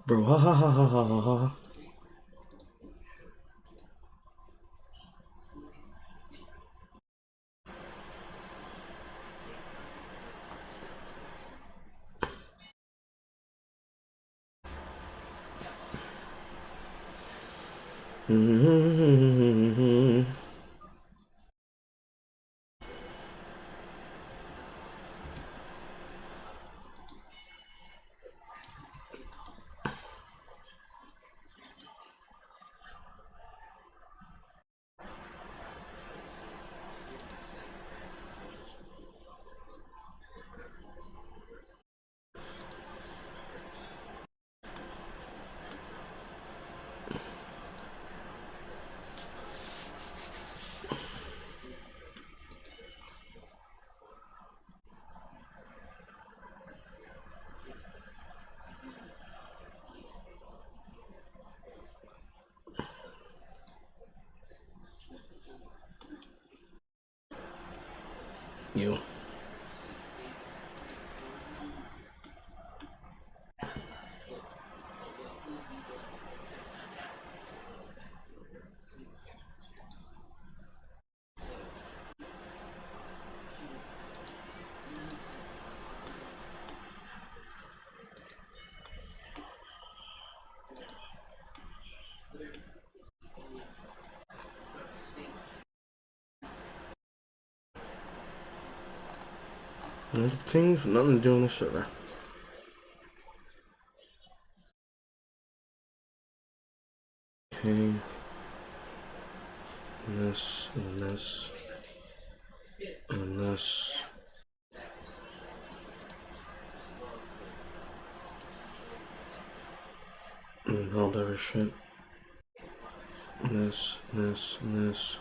Bro, ha ha ha ha ha ha ha. You. Things, nothing to do on the server. Okay. And this, and this, and this. And all that other shit. And this, and this, and this.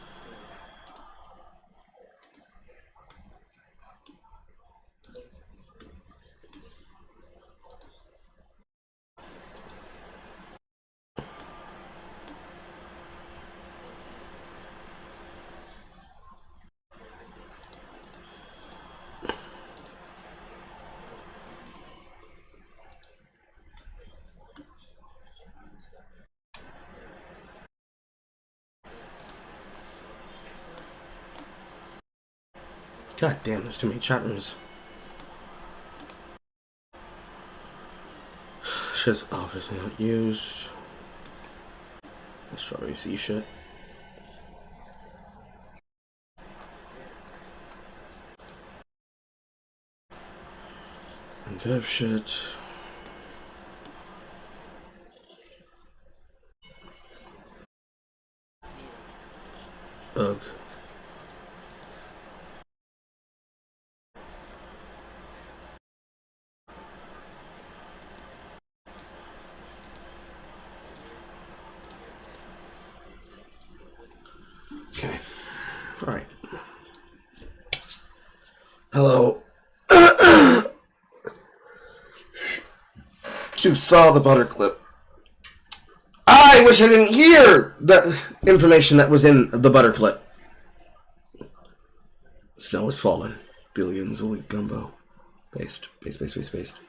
God damn, there's too many chat rooms. Shit's obviously not used. Strawberry C shit. And dev shit. Ugh. Okay. Alright. Hello. You saw the butter clip. I wish I didn't hear the information that was in the butter clip. Snow is falling. Billions will eat gumbo. Paste. Paste, paste, paste, paste.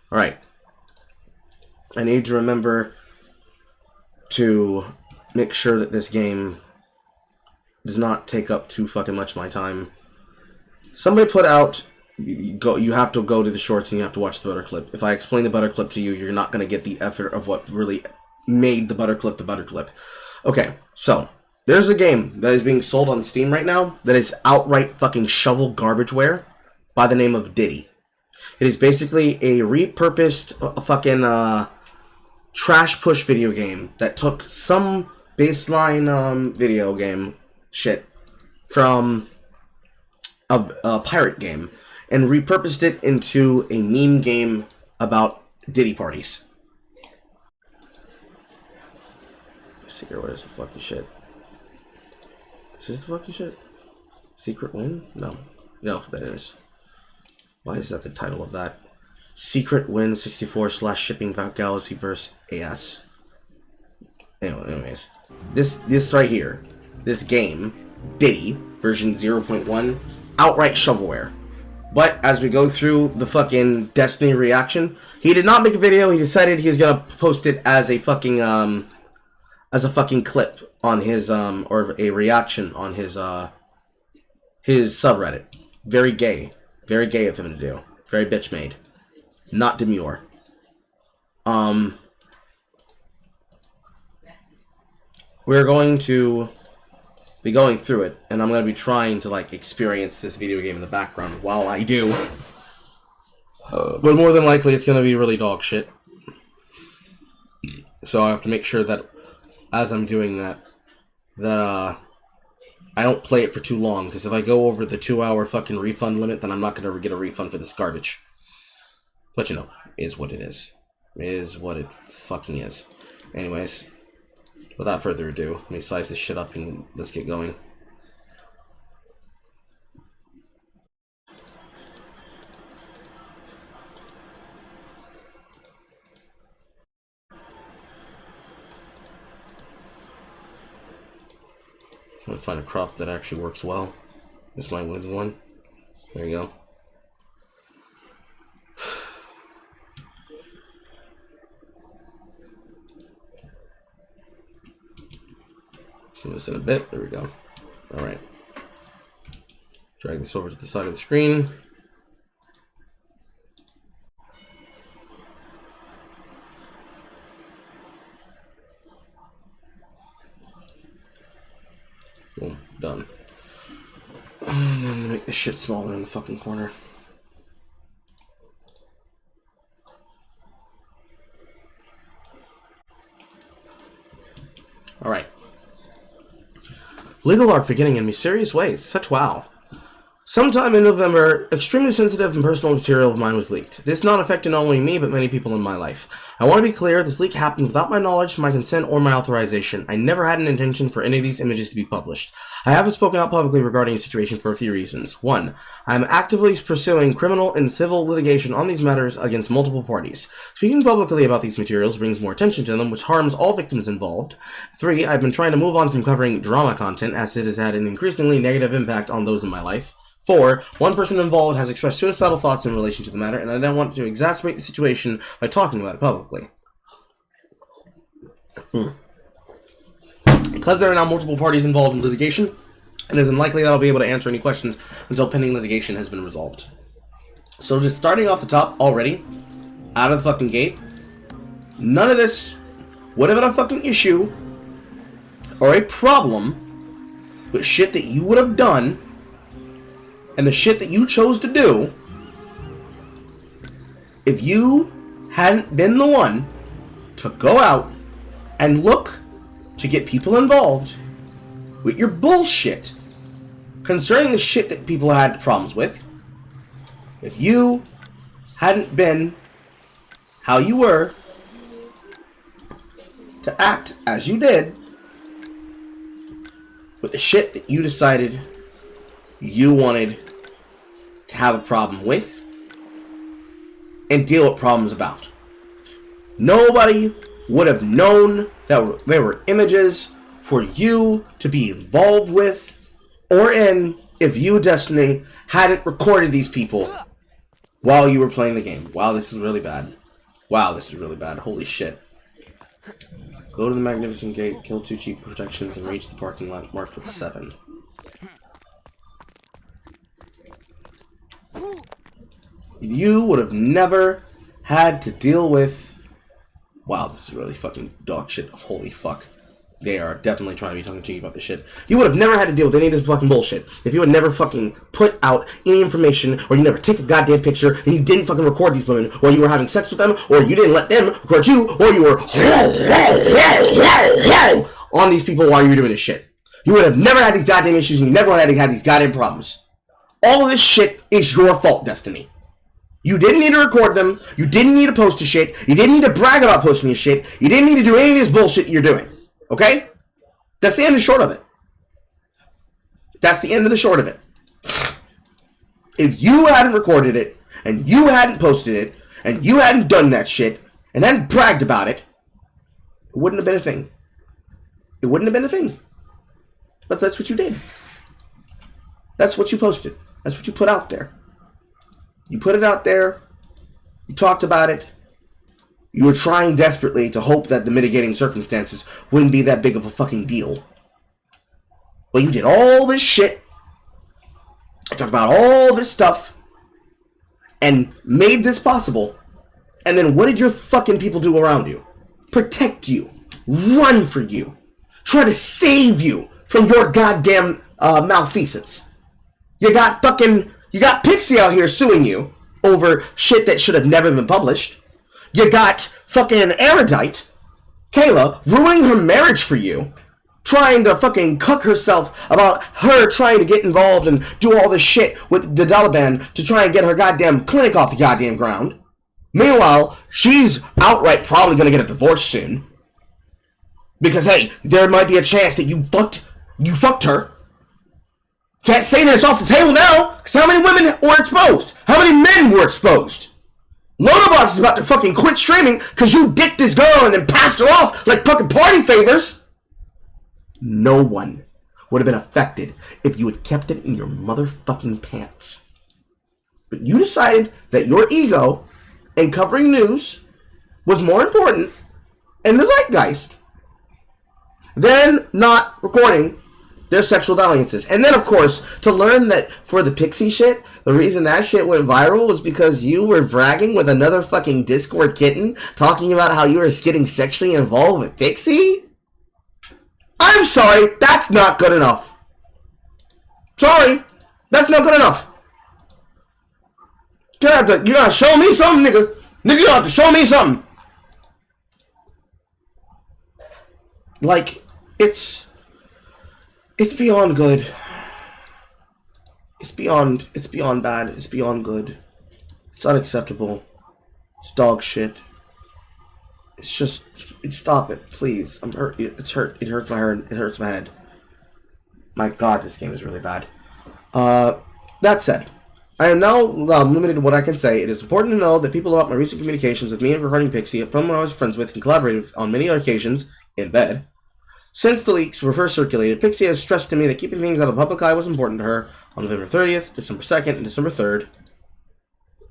Alright. I need to remember to make sure that this game does not take up too fucking much of my time. Somebody put out, you have to go to the shorts and you have to watch the butter clip. If I explain the butter clip to you, you're not going to get the effort of what really made the butter clip the butter clip. Okay, so there's a game that is being sold on Steam right now that is outright fucking shovel garbageware by the name of Diddy. It is basically a repurposed fucking trash push video game that took some baseline video game shit from a pirate game and repurposed it into a meme game about Diddy parties. Let's see here, what is the fucking shit? Is this the fucking shit? Secret Win? No. No, that is. Why is that the title of that? Secret Win 64/shipping galaxy verse AS. Anyways. This right here. This game, Diddy, version 0.1, outright shovelware. But as we go through the fucking Destiny reaction, he did not make a video. He decided he was gonna post it as a fucking clip on his or a reaction on his subreddit. Very gay of him to do. Very bitch made. Not demure. We're going to be going through it, and I'm going to be trying to, like, experience this video game in the background while I do. But more than likely, it's going to be really dog shit. So I have to make sure that, as I'm doing that, I don't play it for too long, because if I go over the 2-hour fucking refund limit, then I'm not going to get a refund for this garbage. But, you know, is what it is. Is what it fucking is. Anyways, without further ado, let me size this shit up and let's get going. I'm gonna find a crop that actually works well. This might win one. There you go. See this in a bit. There we go. Alright. Drag this over to the side of the screen. Boom. Done. And then make this shit smaller in the fucking corner. Alright. Legal arc beginning in mysterious ways. Such wow. Sometime in November, extremely sensitive and personal material of mine was leaked. This not affected not only me, but many people in my life. I want to be clear, this leak happened without my knowledge, my consent, or my authorization. I never had an intention for any of these images to be published. I haven't spoken out publicly regarding the situation for a few reasons. 1. I am actively pursuing criminal and civil litigation on these matters against multiple parties. Speaking publicly about these materials brings more attention to them, which harms all victims involved. 3. I've been trying to move on from covering drama content, as it has had an increasingly negative impact on those in my life. 4. One person involved has expressed suicidal thoughts in relation to the matter, and I don't want to exacerbate the situation by talking about it publicly. Because there are now multiple parties involved in litigation, it is unlikely that I'll be able to answer any questions until pending litigation has been resolved. So just starting off the top already, out of the fucking gate, none of this would have been a fucking issue or a problem with shit that you would have done and the shit that you chose to do if you hadn't been the one to go out and look to get people involved with your bullshit concerning the shit that people had problems with. If you hadn't been how you were to act as you did with the shit that you decided you wanted to have a problem with and deal with problems about. Nobody would have known that there were images for you to be involved with or in if you, Destiny, hadn't recorded these people while you were playing the game. Wow, this is really bad. Wow, this is really bad. Holy shit. Go to the Magnificent Gate, kill 2 cheap protections, and reach the parking lot marked with 7. You would have never had to deal with... Wow, this is really fucking dog shit. Holy fuck. They are definitely trying to be talking to you about this shit. You would have never had to deal with any of this fucking bullshit if you had never fucking put out any information, or you never take a goddamn picture, and you didn't fucking record these women, or you were having sex with them, or you didn't let them record you, or you were on these people while you were doing this shit. You would have never had these goddamn issues, and you never would have had these goddamn problems. All of this shit is your fault, Destiny. You didn't need to record them. You didn't need to post the shit. You didn't need to brag about posting this shit. You didn't need to do any of this bullshit you're doing. Okay? That's the end and short of it. That's the end of the short of it. If you hadn't recorded it, and you hadn't posted it, and you hadn't done that shit, and hadn't bragged about it, it wouldn't have been a thing. It wouldn't have been a thing. But that's what you did. That's what you posted. That's what you put out there. You put it out there. You talked about it. You were trying desperately to hope that the mitigating circumstances wouldn't be that big of a fucking deal. But you did all this shit. I talked about all this stuff. And made this possible. And then what did your fucking people do around you? Protect you. Run for you. Try to save you from your goddamn malfeasance. You got Pixie out here suing you over shit that should have never been published. You got fucking Erudite, Kayla, ruining her marriage for you, trying to fucking cuck herself about her trying to get involved and do all this shit with the Taliban to try and get her goddamn clinic off the goddamn ground. Meanwhile, she's outright probably gonna get a divorce soon. Because, hey, there might be a chance that you fucked her. Can't say that it's off the table now, because how many women were exposed? How many men were exposed? Lodabox is about to fucking quit streaming because you dicked this girl and then passed her off like fucking party favors. No one would have been affected if you had kept it in your motherfucking pants. But you decided that your ego and covering news was more important in the zeitgeist than not recording their sexual dalliances. And then, of course, to learn that for the Pixie shit, the reason that shit went viral was because you were bragging with another fucking Discord kitten, talking about how you were getting sexually involved with Pixie? I'm sorry, that's not good enough. Sorry, that's not good enough. You gotta show me something, nigga. Nigga, you have to show me something. Like, it's beyond good. It's beyond bad. It's beyond good. It's unacceptable. It's dog shit. Stop it, please. I'm hurt. It hurts my heart. It hurts my head. My God, this game is really bad. That said, I am now limited to what I can say. It is important to know that people about my recent communications with me regarding Pixie, from when I was friends with and collaborated on many occasions in bed. Since the leaks were first circulated, Pixie has stressed to me that keeping things out of the public eye was important to her on November 30th, December 2nd, and December 3rd.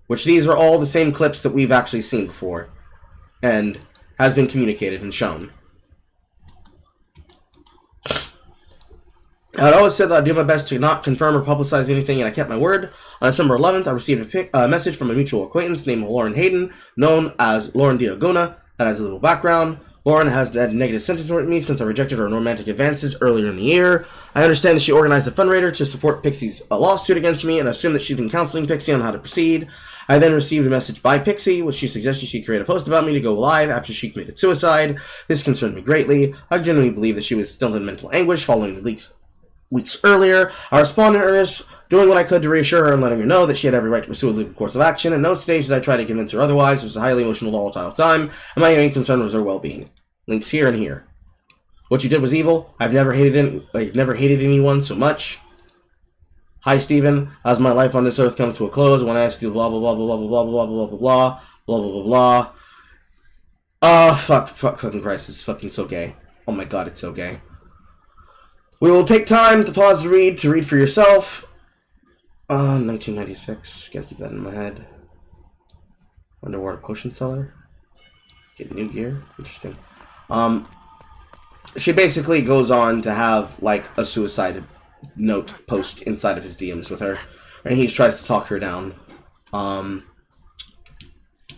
Which these are all the same clips that we've actually seen before. And has been communicated and shown. I had always said that I'd do my best to not confirm or publicize anything, and I kept my word. On December 11th, I received a message from a mutual acquaintance named Lauren Hayden, known as Lauren Diagona, that has a little background. Lauren has had negative sentiment toward me since I rejected her romantic advances earlier in the year. I understand that she organized a fundraiser to support Pixie's lawsuit against me, and assume that she's been counseling Pixie on how to proceed. I then received a message by Pixie, which she suggested she create a post about me to go live after she committed suicide. This concerned me greatly. I genuinely believe that she was still in mental anguish following the leaks weeks earlier. I responded in earnest, doing what I could to reassure her and letting her know that she had every right to pursue a legal course of action. At no stage did I try to convince her otherwise. It was a highly emotional, volatile time, and my main concern was her well-being. Links here and here. What you did was evil. I've never hated anyone so much. Hi, Steven. As my life on this earth comes to a close, I want to ask you blah blah blah blah blah blah blah blah blah blah blah blah blah blah blah. Fucking Christ, it's fucking so gay. Oh my God, it's so gay. We will take time to pause to read for yourself. 1996. Gotta keep that in my head. Underwater potion seller. Get new gear. Interesting. She basically goes on to have like a suicide note post inside of his DMs with her, and he tries to talk her down.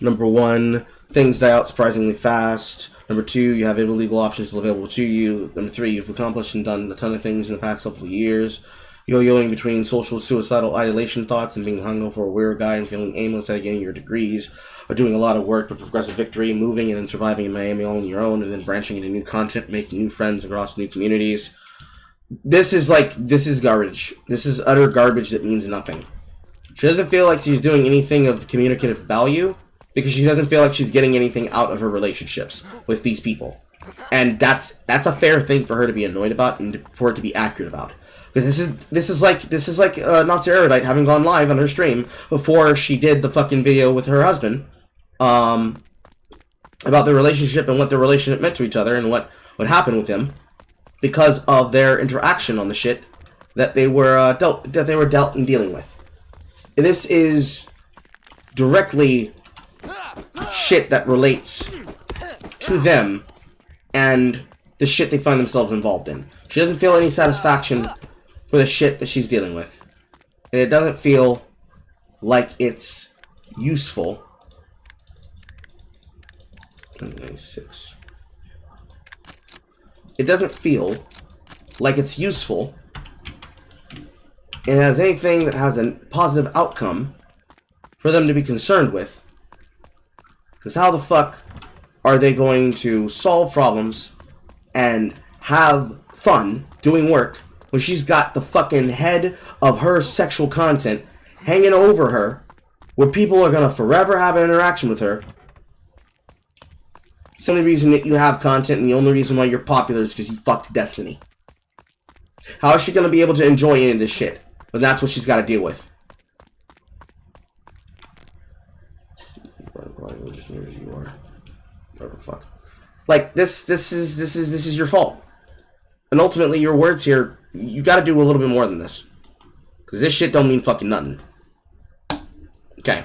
Number one, things die out surprisingly fast. Number two, you have illegal options still available to you. Number three, you've accomplished and done a ton of things in the past couple of years. Yo-yoing between social suicidal idolation thoughts and being hung over a weird guy and feeling aimless at getting your degrees, or doing a lot of work to progressive victory, moving and then surviving in Miami all on your own, and then branching into new content, making new friends across new communities. This is garbage. This is utter garbage that means nothing. She doesn't feel like she's doing anything of communicative value because she doesn't feel like she's getting anything out of her relationships with these people. And that's a fair thing for her to be annoyed about and for it to be accurate about. Because this is like Nazi Erudite having gone live on her stream before she did the fucking video with her husband about their relationship and what their relationship meant to each other and what happened with them because of their interaction on the shit that they were dealt and dealing with. This is directly shit that relates to them and the shit they find themselves involved in. She doesn't feel any satisfaction for the shit that she's dealing with. And it doesn't feel like it's useful. 96. It doesn't feel like it's useful and has anything that has a positive outcome for them to be concerned with. Because how the fuck are they going to solve problems and have fun doing work when she's got the fucking head of her sexual content hanging over her, where people are gonna forever have an interaction with her? It's the only reason that you have content, and the only reason why you're popular is because you fucked Destiny. How is she gonna be able to enjoy any of this shit when that's what she's got to deal with? Just near as you are. Whatever the fuck. Like this is your fault. And ultimately, your words here, you got to do a little bit more than this, because this shit don't mean fucking nothing. Okay.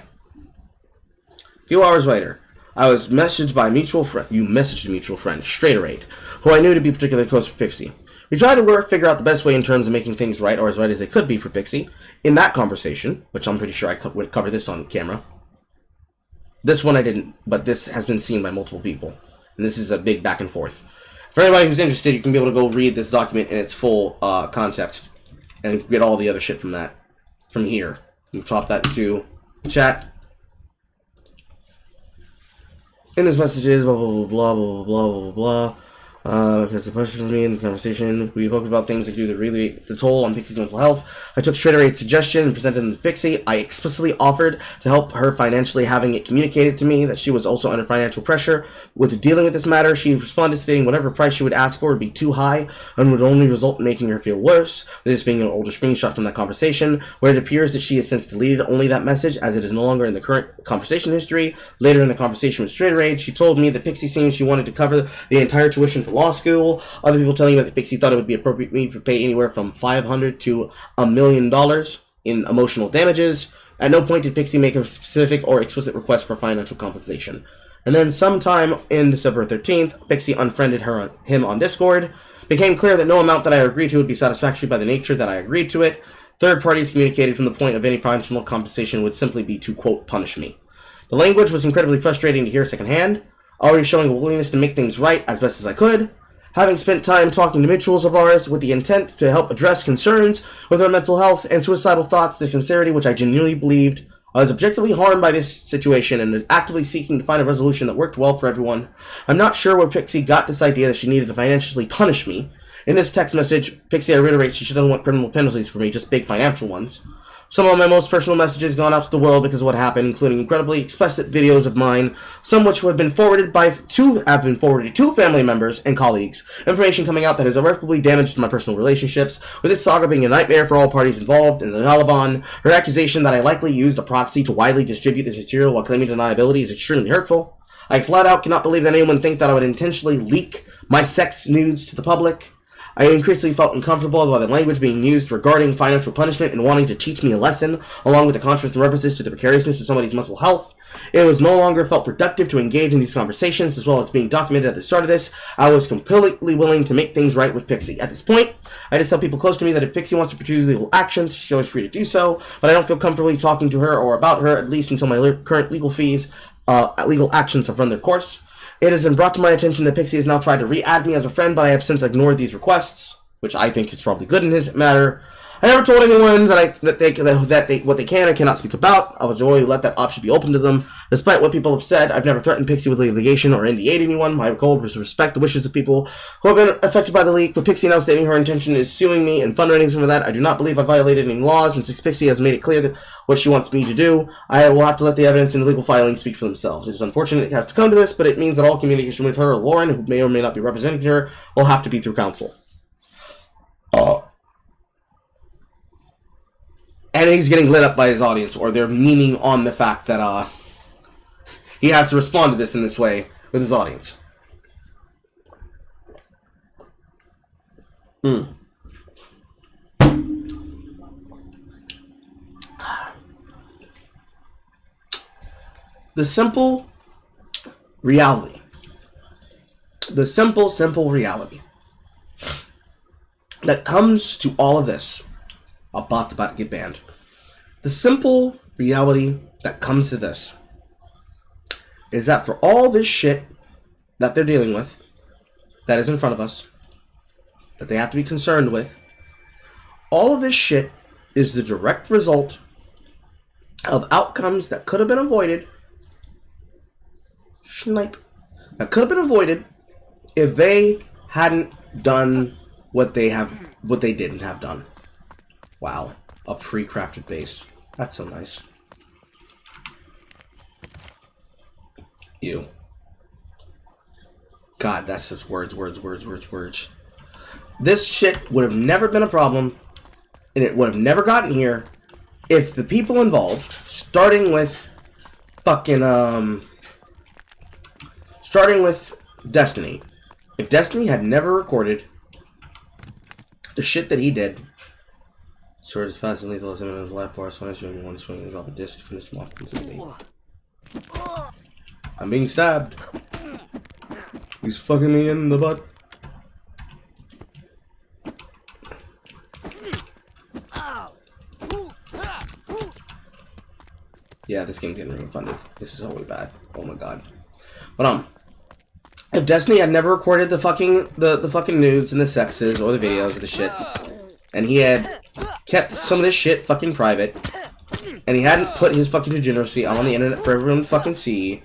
A few hours later, I was messaged by a mutual friend. You messaged a mutual friend, Straighterade, who I knew to be particularly close for Pixie. We tried to figure out the best way in terms of making things right, or as right as they could be for Pixie. In that conversation, which I'm pretty sure I would cover this on camera. This one I didn't, but this has been seen by multiple people. And this is a big back and forth. For anybody who's interested, you can be able to go read this document in its full context. And get all the other shit from that. From here. You drop that into chat. In this message is blah, blah, blah, blah, blah, blah, blah, blah. Because the question for me in the conversation, we spoke about things that do the toll on Pixie's mental health. I took Straighterade's suggestion and presented them to Pixie. I explicitly offered to help her financially, having it communicated to me that she was also under financial pressure with dealing with this matter. She responded stating whatever price she would ask for would be too high and would only result in making her feel worse. This being an older screenshot from that conversation, where it appears that she has since deleted only that message as it is no longer in the current conversation history. Later in the conversation with Straighterade, she told me that Pixie seemed she wanted to cover the entire tuition for law school. Other people telling me that Pixie thought it would be appropriate for me to pay anywhere from $500 to $1 million in emotional damages. At no point did Pixie make a specific or explicit request for financial compensation. And then sometime in December 13th, Pixie unfriended him on Discord. Became clear that no amount that I agreed to would be satisfactory by the nature that I agreed to it. Third parties communicated from the point of any financial compensation would simply be to, quote, punish me. The language was incredibly frustrating to hear secondhand, already showing a willingness to make things right as best as I could. Having spent time talking to mutuals of ours with the intent to help address concerns with our mental health and suicidal thoughts, the sincerity which I genuinely believed I was objectively harmed by this situation and actively seeking to find a resolution that worked well for everyone. I'm not sure where Pixie got this idea that she needed to financially punish me. In this text message, Pixie reiterates she doesn't want criminal penalties for me, just big financial ones. Some of my most personal messages gone out to the world because of what happened, including incredibly explicit videos of mine, some which have been forwarded to family members and colleagues. Information coming out that has irreparably damaged my personal relationships, with this saga being a nightmare for all parties involved. In the Taliban, her accusation that I likely used a proxy to widely distribute this material while claiming deniability is extremely hurtful. I flat out cannot believe that anyone think that I would intentionally leak my sex nudes to the public. I increasingly felt uncomfortable by the language being used regarding financial punishment and wanting to teach me a lesson, along with the conscious references to the precariousness of somebody's mental health. It was no longer felt productive to engage in these conversations, as well as being documented at the start of this. I was completely willing to make things right with Pixie. At this point, I just tell people close to me that if Pixie wants to pursue legal actions, she's always free to do so, but I don't feel comfortable talking to her or about her, at least until my current legal actions have run their course. It has been brought to my attention that Pixie has now tried to re-add me as a friend, but I have since ignored these requests, which I think is probably good in his matter. I never told anyone what they can or cannot speak about. I was always let that option be open to them. Despite what people have said, I've never threatened Pixie with litigation or NDA'd anyone. My goal was to respect the wishes of people who have been affected by the leak, but Pixie now stating her intention is suing me and fundraising for that. I do not believe I violated any laws, and since Pixie has made it clear that what she wants me to do, I will have to let the evidence and the legal filings speak for themselves. It is unfortunate it has to come to this, but it means that all communication with her or Lauren, who may or may not be representing her, will have to be through counsel. And he's getting lit up by his audience, or they're meaning on the fact that he has to respond to this in this way with his audience. the simple reality. The simple reality that comes to all of this. Our bot's about to get banned. The simple reality that comes to this is that for all this shit that they're dealing with, that is in front of us, that they have to be concerned with, all of this shit is the direct result of outcomes that could have been avoided. That could have been avoided if they hadn't done what they didn't have done. Wow, a pre-crafted base. That's so nice. Ew. God, that's just words. This shit would have never been a problem, and it would have never gotten here if the people involved, starting with Destiny, if Destiny had never recorded the shit that he did. Sword is fast and lethal as him in his lap bar, so I swing one swing and drop a disc to finish him off completely. I'm being stabbed. He's fucking me in the butt. Yeah, this game getting really funded. This is totally bad. Oh my god. But if Destiny had never recorded the fucking nudes and the sexes or the videos of the shit, and he had kept some of this shit fucking private, and he hadn't put his fucking degeneracy out on the internet for everyone to fucking see,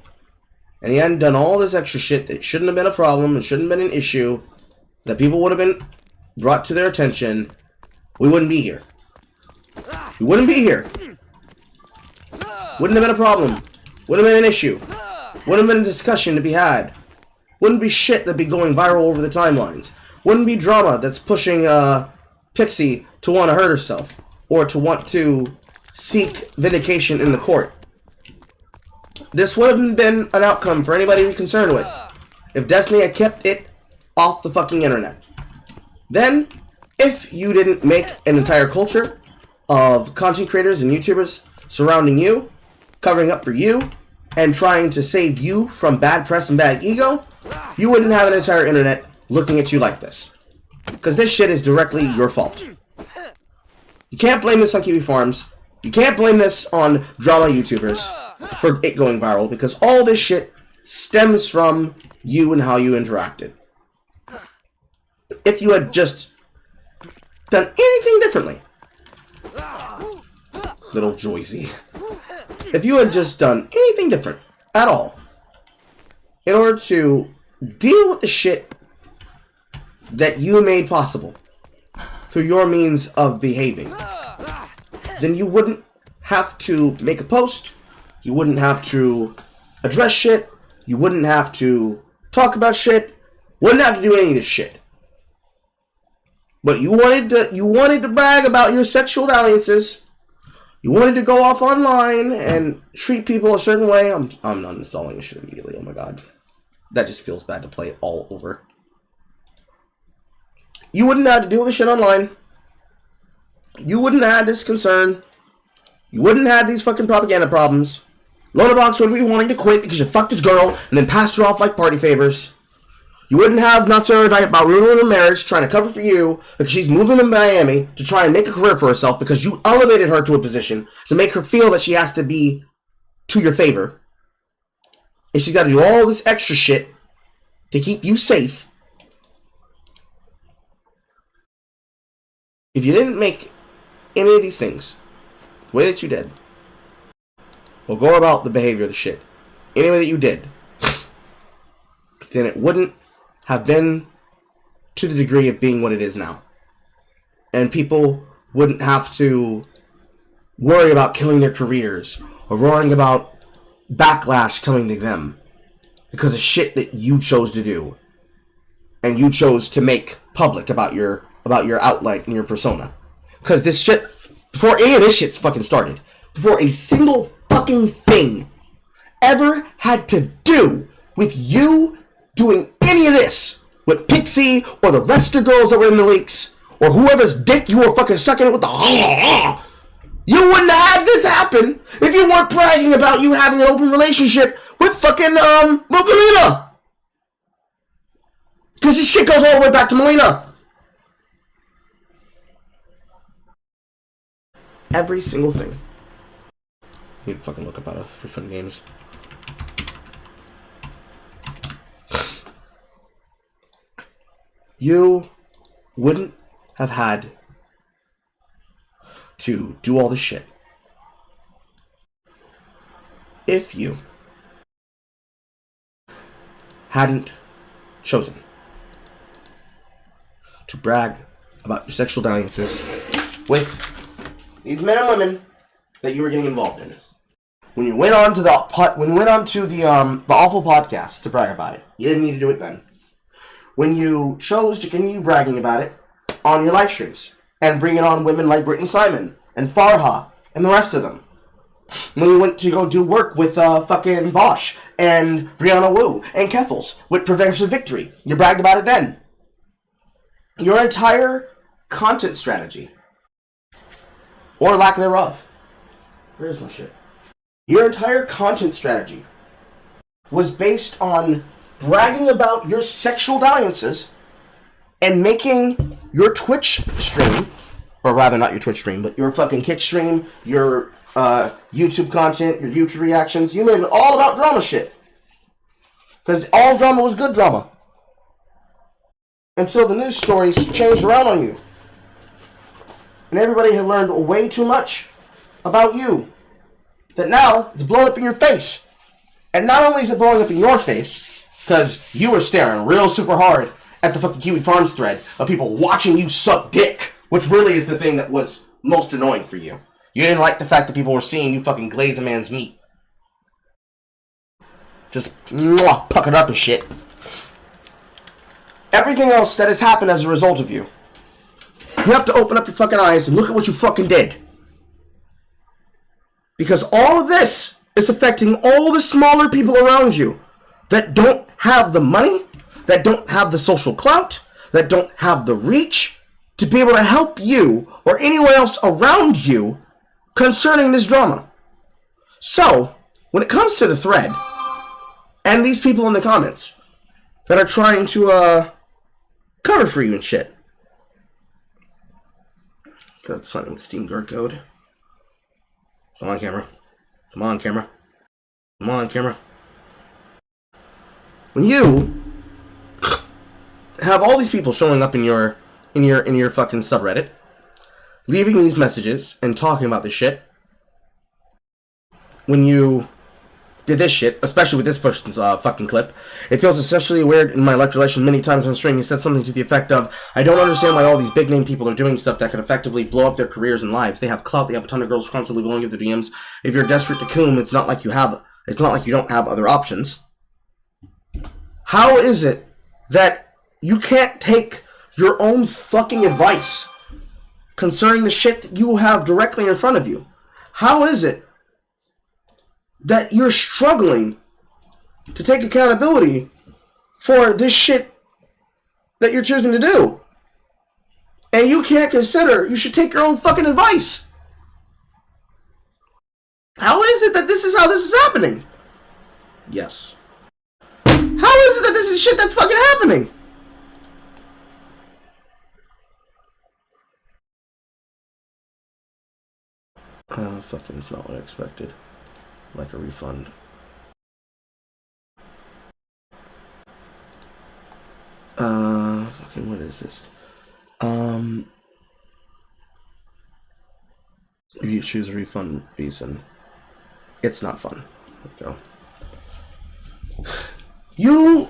and he hadn't done all this extra shit that shouldn't have been a problem and shouldn't have been an issue, that people would have been brought to their attention, we wouldn't be here. We wouldn't be here. Wouldn't have been a problem. Wouldn't have been an issue. Wouldn't have been a discussion to be had. Wouldn't be shit that'd be going viral over the timelines. Wouldn't be drama that's pushing Pixie to want to hurt herself or to want to seek vindication in the court. This would have been an outcome for anybody to be concerned with if Destiny had kept it off the fucking internet. Then, if you didn't make an entire culture of content creators and YouTubers surrounding you, covering up for you, and trying to save you from bad press and bad ego, you wouldn't have an entire internet looking at you like this. Because this shit is directly your fault. You can't blame this on Kiwi Farms. You can't blame this on drama YouTubers for it going viral, because all this shit stems from you and how you interacted. If you had just done anything differently, little Joycey, if you had just done anything different at all in order to deal with the shit that you made possible through your means of behaving, then you wouldn't have to make a post, you wouldn't have to address shit, you wouldn't have to talk about shit, wouldn't have to do any of this shit. But you wanted to brag about your sexual dalliances. You wanted to go off online and treat people a certain way. I'm uninstalling this shit immediately. Oh my god. That just feels bad to play all over. You wouldn't have to deal with this shit online. You wouldn't have had this concern. You wouldn't have these fucking propaganda problems. Lonabox would be wanting to quit because you fucked this girl and then passed her off like party favors. You wouldn't have Natsura about ruining her marriage, trying to cover for you because she's moving to Miami to try and make a career for herself because you elevated her to a position to make her feel that she has to be to your favor. And she's got to do all this extra shit to keep you safe. If you didn't make any of these things the way that you did, or go about the behavior of the shit any way that you did, then it wouldn't have been to the degree of being what it is now. And people wouldn't have to worry about killing their careers or worrying about backlash coming to them because of shit that you chose to do and you chose to make public about your outlet and your persona. Because this shit, before any of this shit's fucking started, before a single fucking thing ever had to do with you doing any of this with Pixie or the rest of the girls that were in the leaks or whoever's dick you were fucking sucking it with the You wouldn't have had this happen if you weren't bragging about you having an open relationship with fucking, Melina. Because this shit goes all the way back to Melina. Every single thing. I need to fucking look up out of for fun games. You wouldn't have had to do all this shit if you hadn't chosen to brag about your sexual dalliances with these men and women that you were getting involved in. When you went on to the awful podcast to brag about it, you didn't need to do it then. When you chose to continue bragging about it on your live streams and bringing on women like Brittany Simon and Farha and the rest of them. When you went to go do work with fucking Vosh and Brianna Wu and Keffels with Progressive Victory, you bragged about it then. Your entire content strategy, or lack thereof, where's my shit? Your entire content strategy was based on bragging about your sexual dalliances and making your Twitch stream, or rather not your Twitch stream, but your fucking Kick stream, your YouTube content, your YouTube reactions, you made it all about drama shit. Because all drama was good drama. Until the news stories changed around on you. And everybody had learned way too much about you. That now, it's blowing up in your face. And not only is it blowing up in your face, because you were staring real super hard at the fucking Kiwi Farms thread of people watching you suck dick, which really is the thing that was most annoying for you. You didn't like the fact that people were seeing you fucking glaze a man's meat. Just puckered up and shit. Everything else that has happened as a result of you, you have to open up your fucking eyes and look at what you fucking did. Because all of this is affecting all the smaller people around you that don't have the money, that don't have the social clout, that don't have the reach to be able to help you or anyone else around you concerning this drama. So, when it comes to the thread, and these people in the comments that are trying to cover for you and shit. That's something with Steam Guard code. Come on, camera. Come on, camera. Come on, camera. When you have all these people showing up in your fucking subreddit, leaving these messages and talking about this shit, when you did this shit, especially with this person's fucking clip, it feels especially weird in my electrolytion many times on stream. He said something to the effect of, I don't understand why all these big name people are doing stuff that could effectively blow up their careers and lives. They have clout, they have a ton of girls constantly blowing up their DMs. If you're desperate to coom, it's not like you don't have other options. How is it that you can't take your own fucking advice concerning the shit that you have directly in front of you? How is it that you're struggling to take accountability for this shit that you're choosing to do? And you can't consider you should take your own fucking advice. How is it that this is how this is happening? Yes. How is it that this is shit that's fucking happening? Fucking, it's not what I expected. Like a refund. Fucking, what is this? You choose a refund reason. It's not fun. There we go. You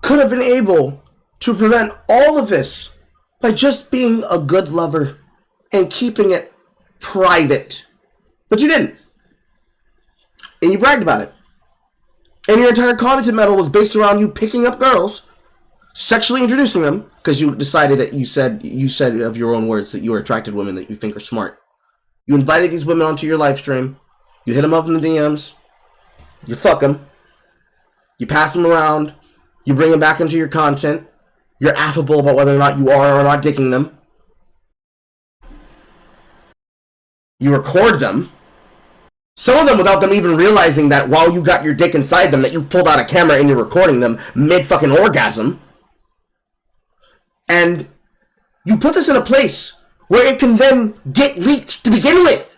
could have been able to prevent all of this by just being a good lover and keeping it private. But you didn't. And you bragged about it. And your entire content medal was based around you picking up girls, sexually introducing them, because you decided that you said of your own words that you were attracted to women that you think are smart. You invited these women onto your live stream. You hit them up in the DMs. You fuck them. You pass them around. You bring them back into your content. You're affable about whether or not you are or not dicking them. You record them. Some of them without them even realizing that while you got your dick inside them, that you pulled out a camera and you're recording them mid-fucking orgasm. And you put this in a place where it can then get leaked to begin with.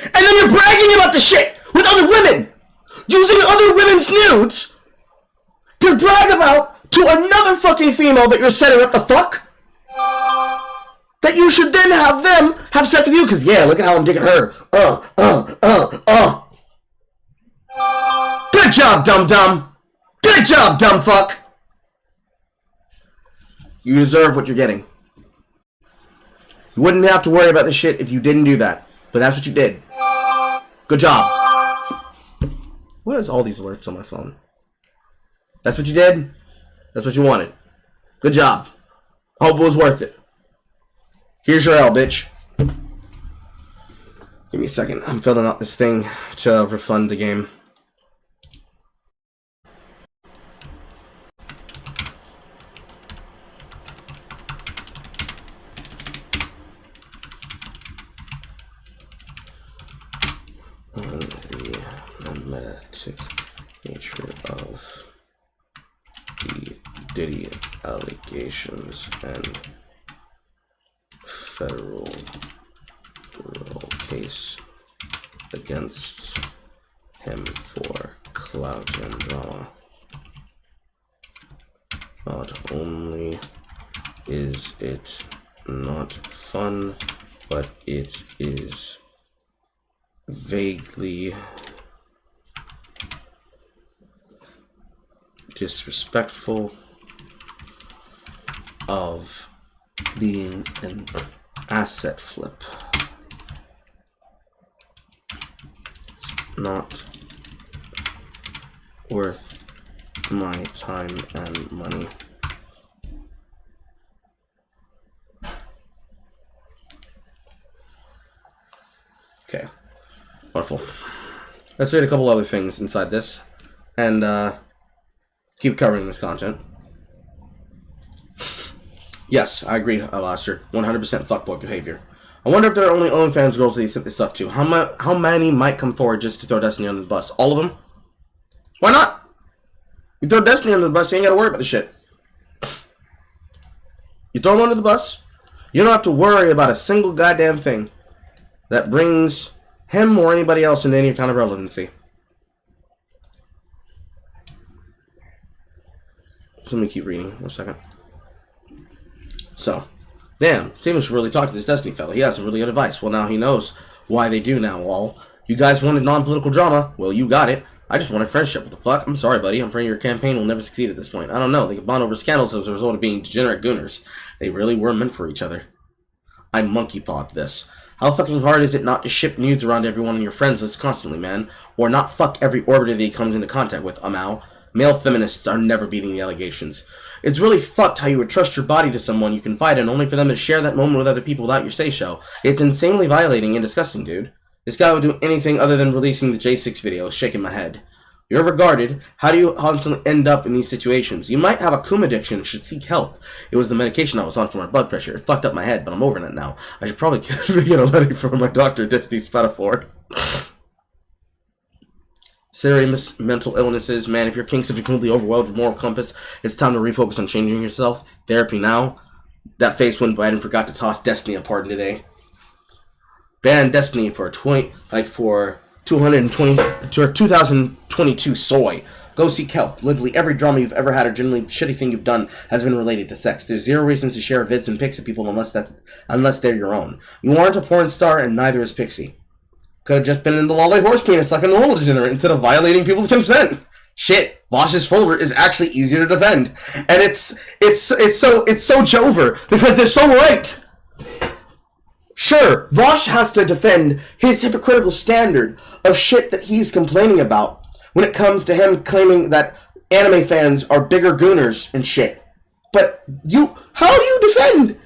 And then you're bragging about the shit with other women. Using other women's nudes to brag about to another fucking female that you're setting up the fuck. That you should then have them have sex with you, because yeah, look at how I'm digging her. Good job, dum-dum. Good job, dumb fuck. You deserve what you're getting. You wouldn't have to worry about this shit if you didn't do that. But that's what you did. Good job. What is all these alerts on my phone? That's what you did? That's what you wanted. Good job. Hope it was worth it. Here's your L, bitch. Give me a second. I'm filling out this thing to refund the game. The dramatic nature of the Diddy allegations and federal case against him for clout and drama. Not only is it not fun, but it is vaguely disrespectful of being an asset flip. It's not worth my time and money. Okay. Wonderful. Let's read a couple other things inside this and keep covering this content. Yes, I agree, Alastair. 100% fuckboy behavior. I wonder if there are only OnlyFans girls that he sent this stuff to. How many might come forward just to throw Destiny under the bus? All of them? Why not? You throw Destiny under the bus, you ain't gotta worry about the shit. You throw him under the bus, you don't have to worry about a single goddamn thing that brings him or anybody else into any kind of relevancy. So let me keep reading. 1 second. So, damn, Steven should really talk to this Destiny fella. He has some really good advice. Well, now he knows why they do now, lol. You guys wanted non-political drama. Well, you got it. I just wanted friendship. What the fuck? I'm sorry, buddy. I'm afraid your campaign will never succeed at this point. I don't know. They could bond over scandals as a result of being degenerate gooners. They really were meant for each other. I monkey-pawed this. How fucking hard is it not to ship nudes around to everyone on your friends list constantly, man? Or not fuck every orbiter that he comes into contact with, Amau? Male feminists are never beating the allegations. It's really fucked how you would trust your body to someone you confide in only for them to share that moment with other people without your say-so. It's insanely violating and disgusting, dude. This guy would do anything other than releasing the J6 video, shaking my head. You're regarded. How do you constantly end up in these situations? You might have a cum addiction and should seek help. It was the medication I was on for my blood pressure. It fucked up my head, but I'm over it now. I should probably get a letter from my doctor, Destiny Spatafor. Serious mental illnesses. Man, if your kinks have been completely overwhelmed with moral compass, it's time to refocus on changing yourself. Therapy now. That face went bad and forgot to toss Destiny a pardon today. Ban Destiny for 2022 soy. Go seek help. Literally every drama you've ever had or generally shitty thing you've done has been related to sex. There's zero reasons to share vids and pics of people unless they're your own. You aren't a porn star and neither is Pixie. Could have just been in the lolly horse penis like a normal degenerate instead of violating people's consent. Shit, Vosh's folder is actually easier to defend, and it's so Jover because they're so right. Sure, Vosh has to defend his hypocritical standard of shit that he's complaining about when it comes to him claiming that anime fans are bigger gooners and shit. But how do you defend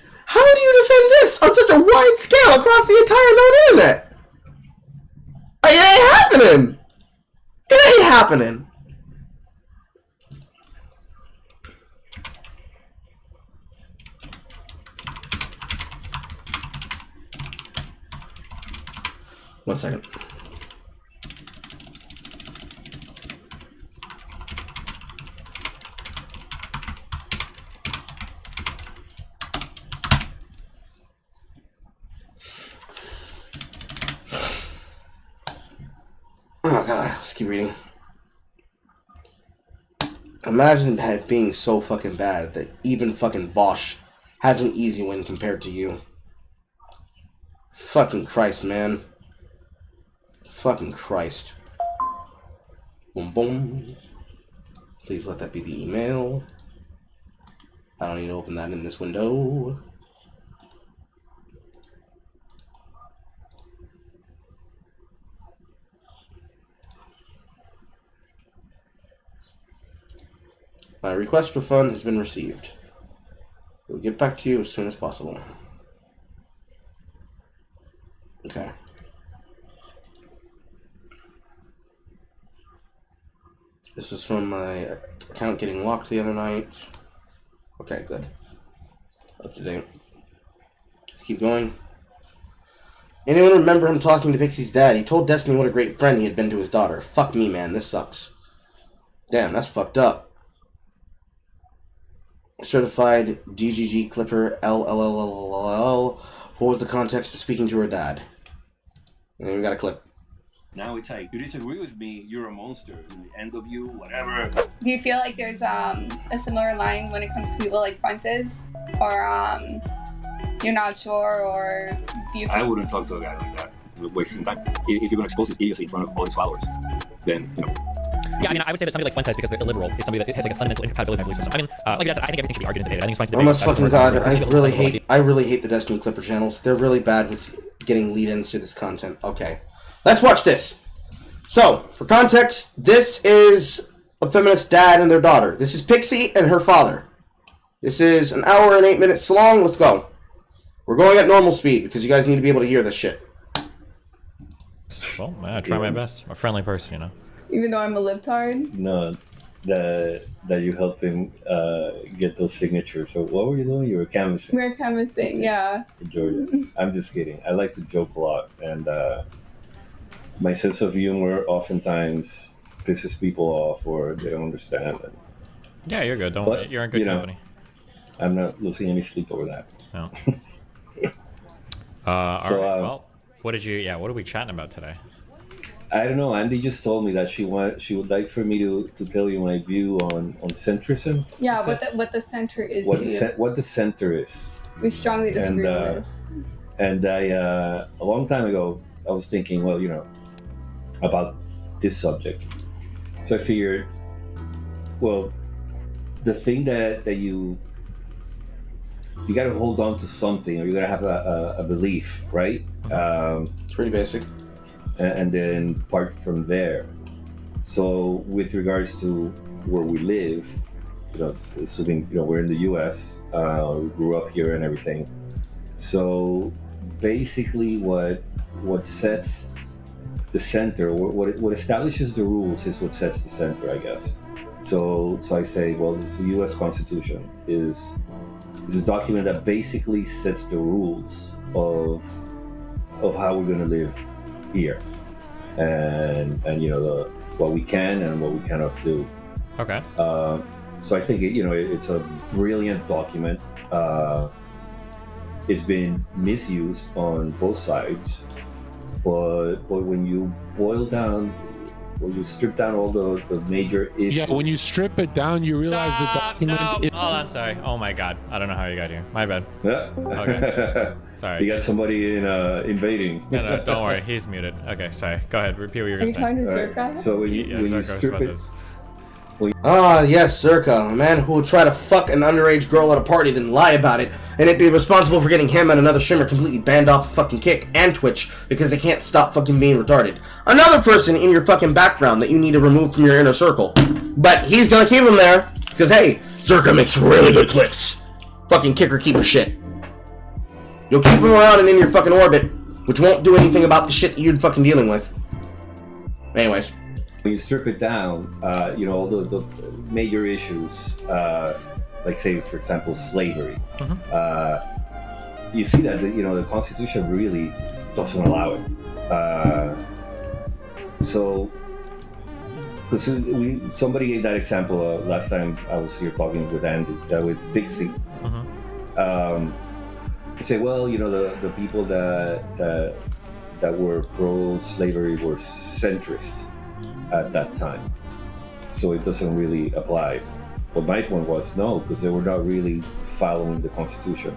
this on such a wide scale across the entire known internet? It ain't happening. It ain't happening. 1 second. Oh god, let's keep reading. Imagine that being so fucking bad that even fucking Bosch has an easy win compared to you. Fucking Christ, man. Fucking Christ. Boom, boom. Please let that be the email. I don't need to open that in this window. My request for fund has been received. We'll get back to you as soon as possible. Okay. This was from my account getting locked the other night. Okay, good. Up to date. Let's keep going. Anyone remember him talking to Pixie's dad? He told Destiny what a great friend he had been to his daughter. Fuck me, man. This sucks. Damn, that's fucked up. Certified DGG Clipper LLLLL. What was the context of speaking to her dad? And then we got a clip. Now it's like, you disagree with me, you're a monster. In the end of you, whatever. Do you feel like there's a similar line when it comes to people like Fuentes? Or you're not sure, or do you feel... I wouldn't talk to a guy like that. It's wasting time. If you're going to expose his idiocy in front of all his followers, then, you know. Yeah, I mean, I would say that somebody like Fuentes, because they're illiberal, is somebody that has like a fundamental incompatibility with my belief system. I mean, like I said, I think everything should be argued and debated. I think it's fine to debate. Oh my fucking god, I really hate the Destiny Clipper channels. They're really bad with getting lead-ins to this content. Okay. Let's watch this. So, for context, this is a feminist dad and their daughter. This is Pixie and her father. This is an hour and 8 minutes long. Let's go. We're going at normal speed because you guys need to be able to hear this shit. Well, I try my best. I'm a friendly person, you know. Even though I'm a libtard? No, that you helped him get those signatures. So what were you doing? You were canvassing. We're canvassing, yeah. In Georgia. I'm just kidding. I like to joke a lot, and my sense of humor oftentimes pisses people off or they don't understand it. Yeah, you're good. But, you're in good company. I'm not losing any sleep over that. No. All right. Well, what are we chatting about today? I don't know. Andy just told me that she would like for me to tell you my view on centrism. Yeah, what the center is. What the center is. We strongly disagree with this. And I a long time ago I was thinking, well, you know, about this subject. So I figured, well, the thing that you got to hold on to something, or you got to have a belief, right? It's pretty basic. And then part from there. So with regards to where we live, you know, assuming, you know, we're in the U.S., we grew up here and everything. So basically what sets the center, what establishes the rules is what sets the center, I guess. So I say, well, it's the U.S. Constitution is a document that basically sets the rules of how we're going to live here, and you know what we can and what we cannot do. Okay. So I think it's a brilliant document. It's been misused on both sides, but when you strip down all the major issues. Yeah, when you strip it down, you realize the document. No. Hold on, sorry. Oh my god, I don't know how you got here. My bad. Yeah. Okay. Sorry. You got somebody invading. No, don't worry. He's muted. Okay, sorry. Go ahead. Repeat what you're Are gonna you say. talking to Zerka? So when you strip it. Yes, Zerka, a man who would try to fuck an underage girl at a party, then lie about it, and it'd be responsible for getting him and another streamer completely banned off of fucking Kick and Twitch because they can't stop fucking being retarded. Another person in your fucking background that you need to remove from your inner circle. But he's gonna keep him there, because hey, Zerka makes really good clips. Fucking kicker keeper shit. You'll keep him around and in your fucking orbit, which won't do anything about the shit you're fucking dealing with. Anyways. When you strip it down, all the major issues, like say, for example, slavery, you see that the Constitution really doesn't allow it. So, because somebody gave that example last time I was here talking with Andy, with Dixie. You say, well, the people that were pro-slavery were centrist at that time, so it doesn't really apply. But my point was no, because they were not really following the Constitution.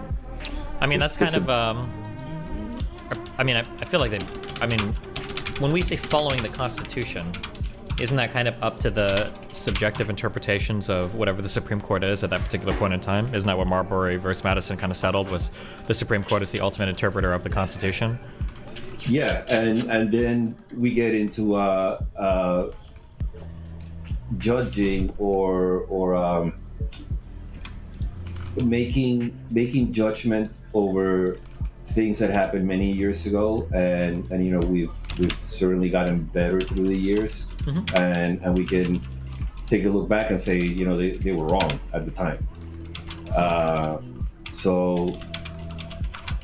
I mean, that's kind of. I mean, I feel like when we say following the Constitution, isn't that kind of up to the subjective interpretations of whatever the Supreme Court is at that particular point in time? Isn't that what Marbury versus Madison kind of settled, was the Supreme Court is the ultimate interpreter of the Constitution? Yeah, and then we get into judging or making judgment over things that happened many years ago, and we've certainly gotten better through the years, and we can take a look back and say they were wrong at the time. So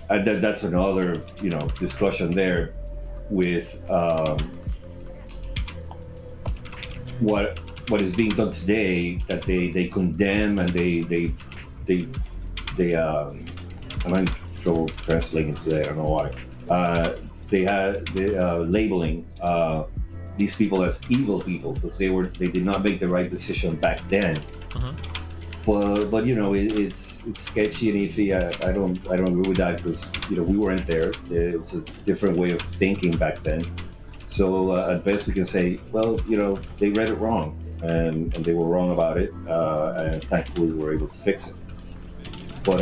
that's another discussion there with what is being done today, that they condemn and they I'm in trouble translating today, I don't know why. They labeling these people as evil people because they did not make the right decision back then. But it's sketchy and iffy. I don't agree with that because we weren't there. It's a different way of thinking back then. So at best we can say, well, they read it wrong and they were wrong about it, and thankfully we were able to fix it. But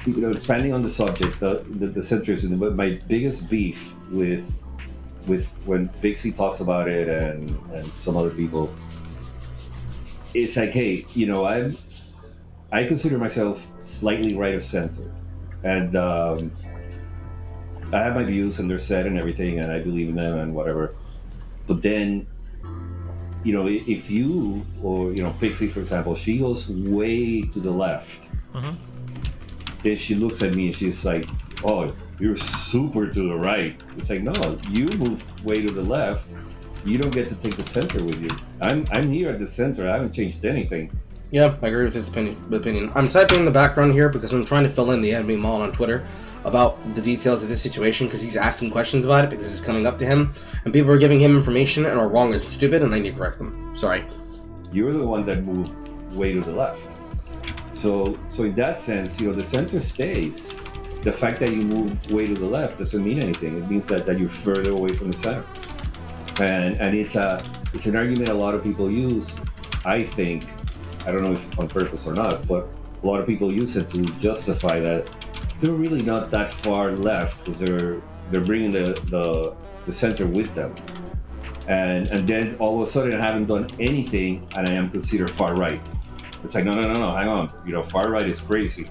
expanding on the subject, the centrism, but my biggest beef with when Bixie talks about it and some other people, it's like, hey, I consider myself slightly right of center, and I have my views and they're set and everything, and I believe in them and whatever. But then, if you or Pixie, for example, she goes way to the left. Then she looks at me and she's like, "Oh, you're super to the right." It's like, no, you move way to the left. You don't get to take the center with you. I'm here at the center. I haven't changed anything. Yeah, I agree with his opinion. I'm typing in the background here because I'm trying to fill in the enemy mall on Twitter about the details of this situation because he's asking questions about it because it's coming up to him and people are giving him information and are wrong and stupid and I need to correct them. Sorry. You're the one that moved way to the left. So in that sense, the center stays. The fact that you move way to the left doesn't mean anything. It means that you're further away from the center. And it's an argument a lot of people use, I think, I don't know if on purpose or not, but a lot of people use it to justify that they're really not that far left because they're bringing the center with them. And then all of a sudden I haven't done anything and I am considered far right. It's like, no, hang on. Far right is crazy.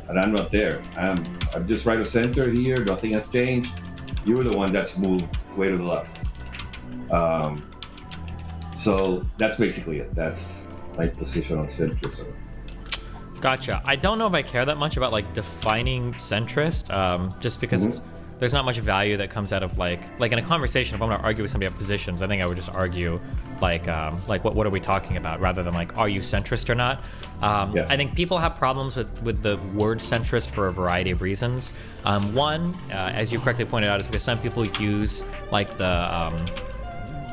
And I'm not there. I'm just right of center here. Nothing has changed. You're the one that's moved way to the left. So that's basically it. That's my position on centrism. Gotcha. I don't know if I care that much about defining centrist, just because there's not much value that comes out of like in a conversation. If I'm going to argue with somebody about positions, I think I would just argue what are we talking about, rather than are you centrist or not. I think people have problems with the word centrist for a variety of reasons. One, as you correctly pointed out, is because some people use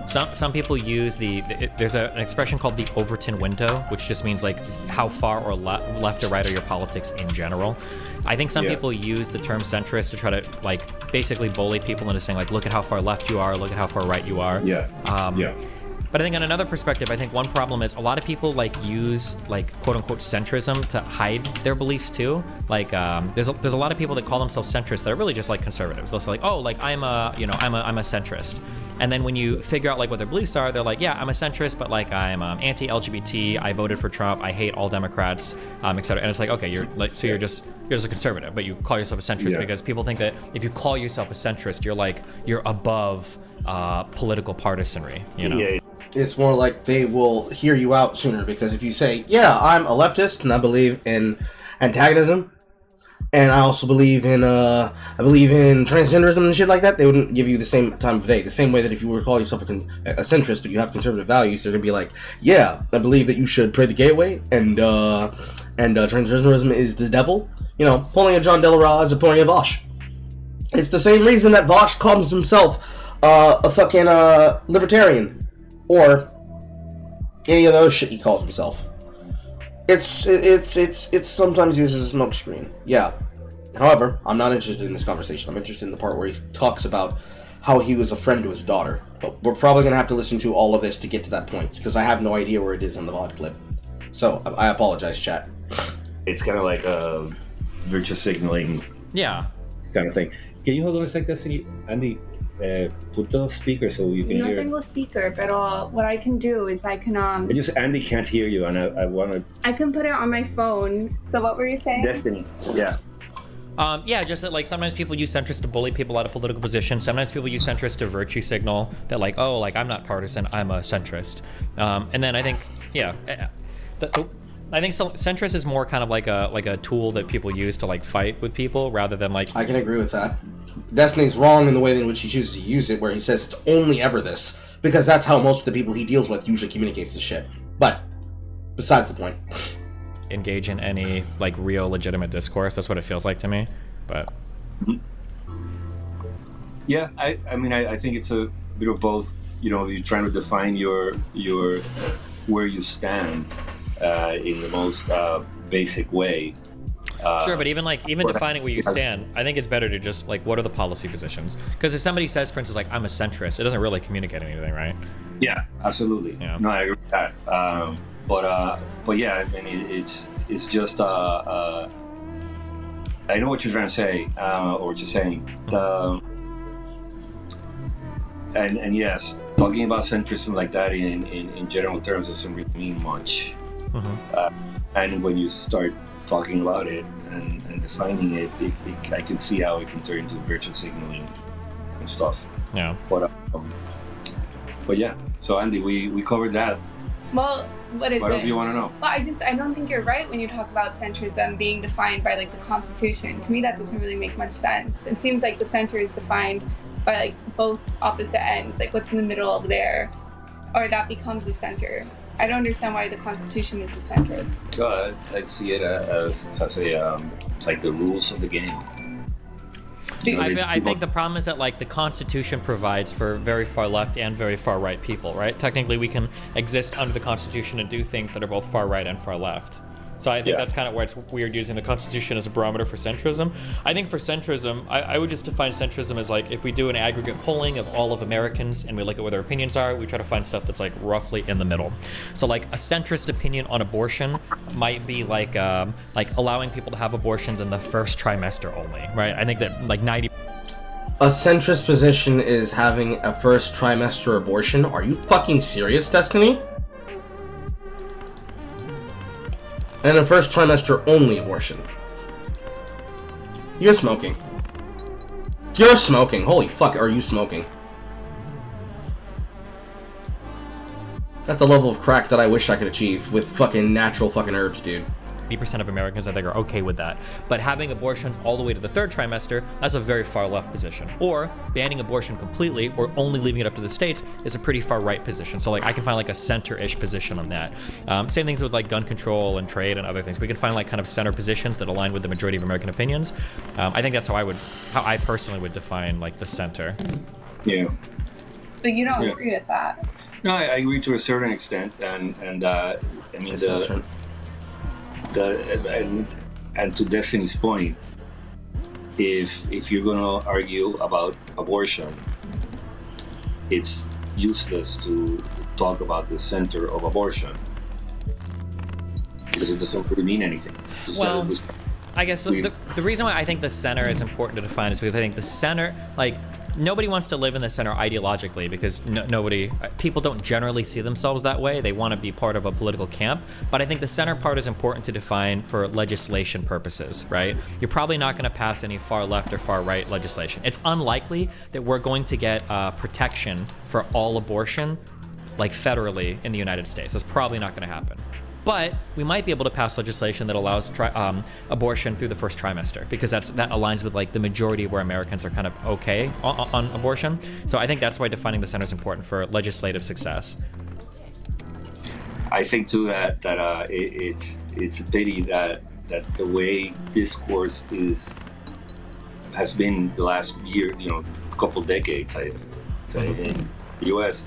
some people use there's an expression called the Overton window, which just means how far or left or right are your politics in general. I think some people use the term centrist to try to basically bully people into saying look at how far left you are, look at how far right you are. But I think on another perspective, I think one problem is a lot of people use quote unquote centrism to hide their beliefs too. There's a lot of people that call themselves centrists that are really just conservatives. They'll say I'm a centrist. And then when you figure out what their beliefs are, they're yeah, I'm a centrist, but I'm anti-LGBT. I voted for Trump. I hate all Democrats, etc. And it's okay, you're you're just a conservative, but you call yourself a centrist because people think that if you call yourself a centrist, you're above political partisanry. It's more like they will hear you out sooner because if you say, yeah, I'm a leftist and I believe in antagonism, and I also believe in transgenderism and shit like that, they wouldn't give you the same time of day. The same way that if you were to call yourself a centrist, but you have conservative values, they're gonna be like, yeah, I believe that you should pray the gay away, and transgenderism is the devil. You know, pulling a John Delaraz or pulling a Vosh. It's the same reason that Vosh calls himself a fucking libertarian, or any of those shit he calls himself. It's sometimes used as a smokescreen. Yeah. However, I'm not interested in this conversation. I'm interested in the part where he talks about how he was a friend to his daughter. But we're probably going to have to listen to all of this to get to that point, because I have no idea where it is in the VOD clip. So, I apologize, chat. It's kind of like a virtue signaling kind of thing. Can you hold on a sec, Destiny? Andy, put the speaker so you can No hear. tengo speaker, pero what I can do is I can Andy can't hear you, and I want to. I can put it on my phone. So what were you saying? Destiny, yeah. Yeah, just that like sometimes people use centrists to bully people out of political positions. Sometimes people use centrists to virtue signal that like, oh, like I'm not partisan, I'm a centrist. And then I think, I think centrist is more kind of like a tool that people use to like fight with people rather than like. I can agree with that. Destiny's wrong in the way in which he chooses to use it, where he says it's only ever this, because that's how most of the people he deals with usually communicates this shit. But besides the point. Engage in any like real legitimate discourse. That's what it feels like to me. But yeah, I mean I think it's a bit of both. You know, you're trying to define your where you stand in the most basic way. Sure, but even defining where you stand, I think it's better to just like, what are the policy positions? Because if somebody says, for instance, like I'm a centrist, it doesn't really communicate anything, right? Yeah, absolutely. Yeah. No, I agree with that. But yeah, I mean, it's just I know what you're trying to say, or what you're saying. And yes, talking about centrism like that in general terms doesn't really mean much. And when you start talking about it and defining it, I can see how it can turn into virtue signaling and stuff. Yeah. But yeah, so Andy, we covered that. Well, what is What it? else do you want to know? Well, I don't think you're right when you talk about centrism being defined by like the Constitution. To me, that doesn't really make much sense. It seems like the center is defined by like both opposite ends, like what's in the middle of there, or that becomes the center. I don't understand why the Constitution is the center. I see it as a like the rules of the game. I think the problem is that like the Constitution provides for very far left and very far right people, right? Technically, we can exist under the Constitution and do things that are both far right and far left. So I think that's kind of where it's weird using the Constitution as a barometer for centrism. I think for centrism, I would just define centrism as like if we do an aggregate polling of all of Americans and we look at what their opinions are, we try to find stuff that's like roughly in the middle. So like a centrist opinion on abortion might be like allowing people to have abortions in the first trimester only, right? I think that like 90. A centrist position is having a first trimester abortion. Are you fucking serious, Destiny? And a first trimester only abortion. You're smoking. You're smoking. Holy fuck, are you smoking? That's a level of crack that I wish I could achieve with fucking natural fucking herbs, dude. 80% of Americans, I think, are okay with that. But having abortions all the way to the third trimester, that's a very far left position. Or banning abortion completely or only leaving it up to the states is a pretty far right position. So like I can find like a center-ish position on that. Same things with like gun control and trade and other things. We can find like kind of center positions that align with the majority of American opinions. I think that's how I personally would define like the center. Yeah. But you don't agree with that. No, I agree to a certain extent, and I mean and to Destiny's point, if you're gonna argue about abortion, it's useless to talk about the center of abortion because it doesn't really mean anything. Well, I guess the reason why I think the center is important to define is because I think the center, like, nobody wants to live in the center ideologically because people don't generally see themselves that way. They want to be part of a political camp. But I think the center part is important to define for legislation purposes, right? You're probably not going to pass any far left or far right legislation. It's unlikely that we're going to get protection for all abortion, like federally in the United States. That's probably not going to happen. But we might be able to pass legislation that allows abortion through the first trimester, because that aligns with like the majority of where Americans are kind of okay on abortion. So I think that's why defining the center is important for legislative success. I think too that it's a pity that the way discourse has been the last year, couple decades, I say, in the U.S.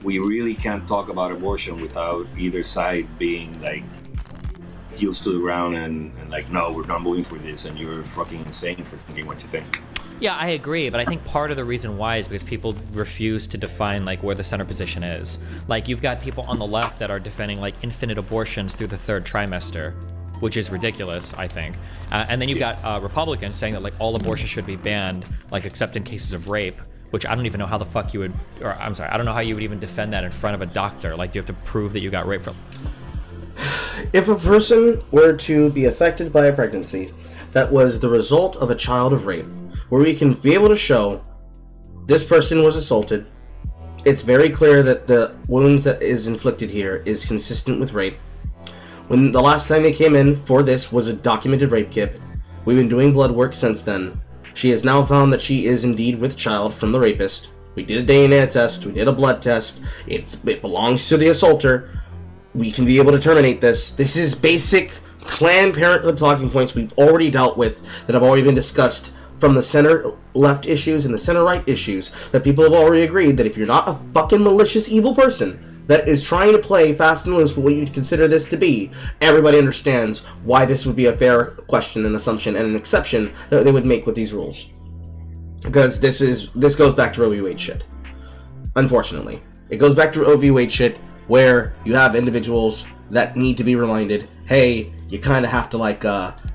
We really can't talk about abortion without either side being like heels to the ground and like, no, we're not moving for this, and you're fucking insane for thinking what you think. Yeah, I agree, but I think part of the reason why is because people refuse to define like where the center position is. Like, you've got people on the left that are defending like infinite abortions through the third trimester, which is ridiculous, I think. And then you've got Republicans saying that like all abortions should be banned, like except in cases of rape, which I don't even know how the fuck you would, or I'm sorry, I don't know how you would even defend that in front of a doctor. Like, do you have to prove that you got raped from? If a person were to be affected by a pregnancy that was the result of a child of rape, where we can be able to show this person was assaulted, it's very clear that the wounds that is inflicted here is consistent with rape. When the last time they came in for this was a documented rape kit, we've been doing blood work since then. She has now found that she is indeed with child from the rapist. We did a DNA test, we did a blood test, it belongs to the assaulter. We can be able to terminate this. This is basic Planned Parenthood talking points we've already dealt with, that have already been discussed from the center-left issues and the center-right issues, that people have already agreed that if you're not a fucking malicious, evil person that is trying to play fast and loose with what you consider this to be, everybody understands why this would be a fair question and assumption and an exception that they would make with these rules. Because this goes back to Roe v. Wade shit. Unfortunately. It goes back to Roe v. Wade shit, where you have individuals that need to be reminded, hey, you kind of have to like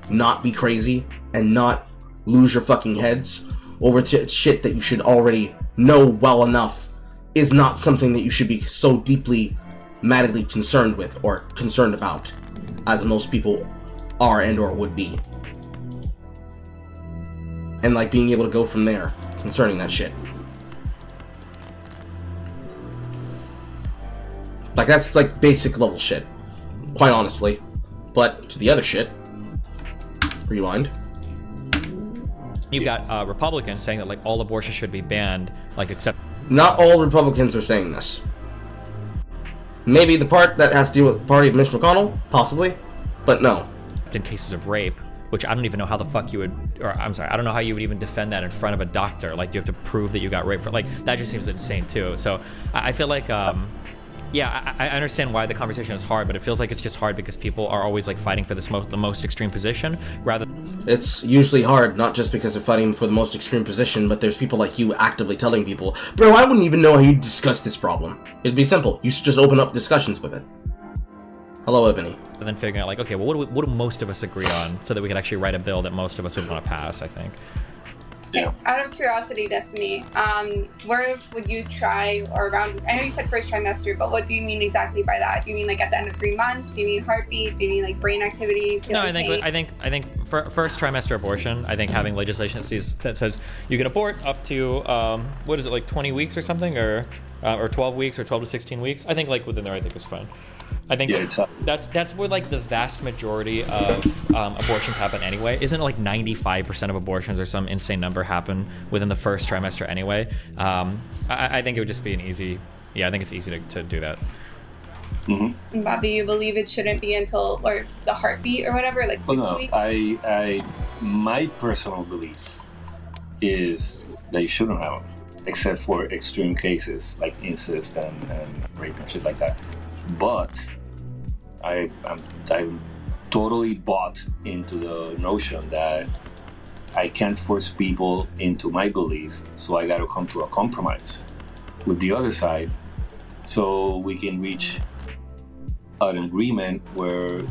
not be crazy and not lose your fucking heads over shit that you should already know well enough is not something that you should be so deeply, madly concerned with or concerned about, as most people are and or would be. And like being able to go from there concerning that shit. Like, that's like basic level shit, quite honestly. But to the other shit, rewind. You've got Republicans saying that like all abortions should be banned, like except. Not all Republicans are saying this. Maybe the part that has to do with the party of Mitch McConnell, possibly, but no. In cases of rape, which I don't even know how the fuck you would, or I'm sorry, I don't know how you would even defend that in front of a doctor. Like, do you have to prove that you got raped? Like, that just seems insane too. So I feel like, yeah, I understand why the conversation is hard, but it feels like it's just hard because people are always like fighting for the most extreme position, rather. It's usually hard, not just because they're fighting for the most extreme position, but there's people like you actively telling people, bro, I wouldn't even know how you discuss this problem. It'd be simple. You should just open up discussions with it. Hello, Ebony. And then figuring out like, okay, well, what do most of us agree on, so that we can actually write a bill that most of us would want to pass, I think. Yeah. Out of curiosity, Destiny, where would you try, or around, I know you said first trimester, but what do you mean exactly by that? Do you mean like at the end of 3 months? Do you mean heartbeat? Do you mean like brain activity? No, I think for first trimester abortion, I think having legislation that says you can abort up to, what is it, like 20 weeks or something, or 12 weeks, or 12 to 16 weeks? I think like within there, I think is fine. I think that's where like the vast majority of abortions happen anyway. Isn't it like 95% of abortions or some insane number happen within the first trimester anyway? I think it would just be an easy, I think it's easy to do that. Mm-hmm. Bobby, you believe it shouldn't be until, or the heartbeat or whatever, like 6 weeks? My personal belief is they shouldn't have, except for extreme cases like incest and rape and shit like that. But I'm totally bought into the notion that I can't force people into my belief, so I got to come to a compromise with the other side, so we can reach an agreement where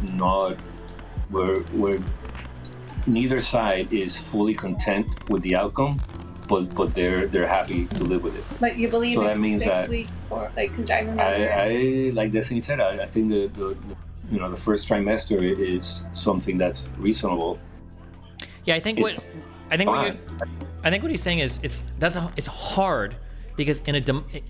neither side is fully content with the outcome, but they're happy to live with it. But you believe so that in means 6 that weeks for, like, because I remember. I like Destiny said, I think the first trimester is something that's reasonable. Yeah, I think what he's saying is it's hard because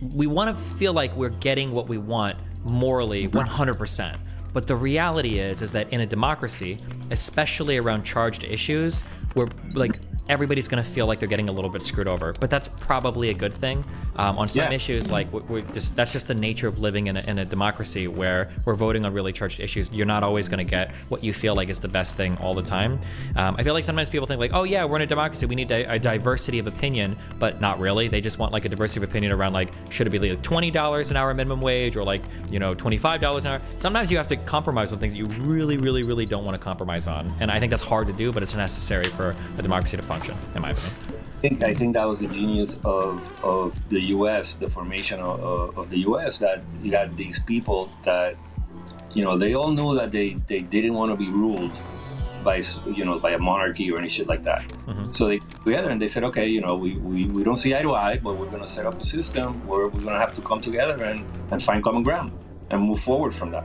we want to feel like we're getting what we want morally 100%. But the reality is that in a democracy, especially around charged issues, where like everybody's going to feel like they're getting a little bit screwed over. But that's probably a good thing. On some issues, like that's just the nature of living in a democracy where we're voting on really charged issues. You're not always going to get what you feel like is the best thing all the time. I feel like sometimes people think like, oh yeah, we're in a democracy, we need a diversity of opinion, but not really. They just want like a diversity of opinion around like, should it be like $20 an hour minimum wage or like, $25 an hour? Sometimes you have to compromise on things that you really, really, really don't want to compromise on. And I think that's hard to do, but it's necessary for a democracy to function, in my opinion. I think that was the genius of the U.S., the formation of the U.S., that you had these people that, they all knew that they didn't want to be ruled by, by a monarchy or any shit like that. Mm-hmm. So they together and they said, okay, we don't see eye to eye, but we're going to set up a system where we're going to have to come together and find common ground and move forward from that.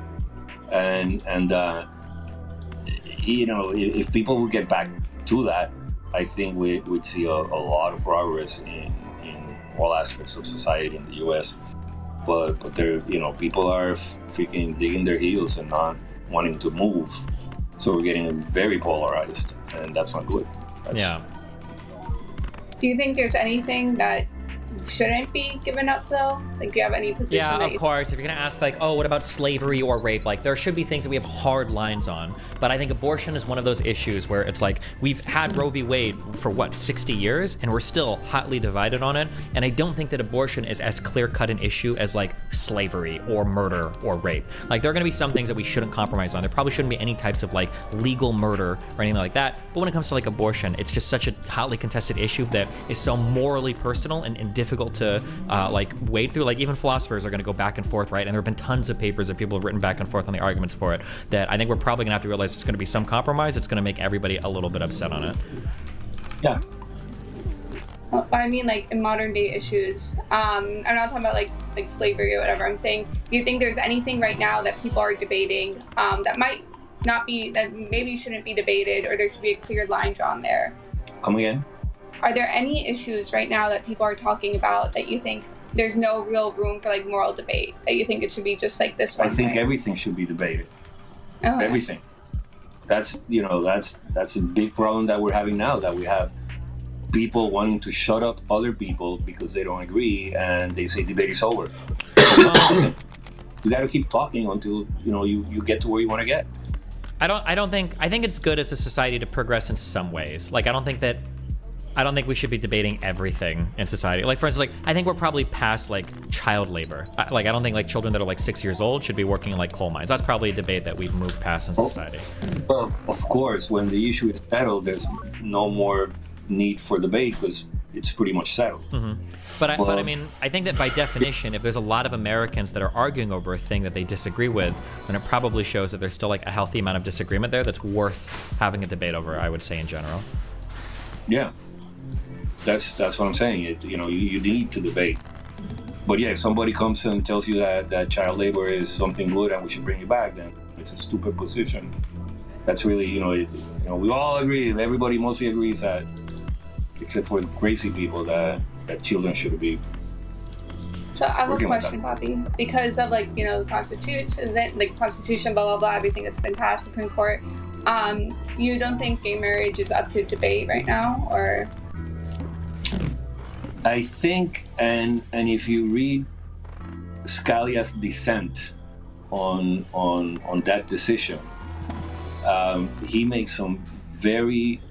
And if people would get back to that, I think we'd see a lot of progress in all aspects of society in the U.S. But there, people are freaking digging their heels and not wanting to move. So we're getting very polarized, and that's not good. Yeah. Do you think there's anything that shouldn't be given up though? Like, do you have any position? Yeah, of course. If you're gonna ask like, oh, what about slavery or rape? Like, there should be things that we have hard lines on. But I think abortion is one of those issues where it's like, we've had Roe v. Wade for 60 years, and we're still hotly divided on it. And I don't think that abortion is as clear-cut an issue as like slavery or murder or rape. Like, there are gonna be some things that we shouldn't compromise on. There probably shouldn't be any types of like legal murder or anything like that. But when it comes to like abortion, it's just such a hotly contested issue that is so morally personal and difficult to like wade through. Like, even philosophers are going to go back and forth, right? And there have been tons of papers that people have written back and forth on the arguments for it, that I think we're probably going to have to realize there's going to be some compromise. It's going to make everybody a little bit upset on it. Yeah. Well, I mean, like, in modern day issues, I'm not talking about like slavery or whatever. I'm saying, do you think there's anything right now that people are debating that might not be, that maybe shouldn't be debated, or there should be a clear line drawn there? Come again? Are there any issues right now that people are talking about that you think there's no real room for like moral debate, that you think it should be just like this one? I think everything should be debated. Oh, everything. That's a big problem that we're having now, that we have people wanting to shut up other people because they don't agree, and they say debate is over. Listen, you got to keep talking until you get to where you want to get. I think it's good as a society to progress in some ways. Like, I don't think we should be debating everything in society. Like, for instance, like, I think we're probably past like child labor. I don't think like children that are like 6 years old should be working in like coal mines. That's probably a debate that we've moved past in society. Well, of course, when the issue is settled, there's no more need for debate because it's pretty much settled. Mm-hmm. But I mean, I think that by definition, if there's a lot of Americans that are arguing over a thing that they disagree with, then it probably shows that there's still like a healthy amount of disagreement there that's worth having a debate over, I would say, in general. Yeah. That's what I'm saying. You need to debate. But yeah, if somebody comes and tells you that child labor is something good and we should bring it back, then it's a stupid position. That's really, we all agree, everybody mostly agrees that, except for crazy people, that children should be. So I have a question, Bobby. Because of the Constitution, blah blah blah, everything that's been passed, Supreme Court, you don't think gay marriage is up to debate right now, or? I think, and if you read Scalia's dissent on that decision, he makes some very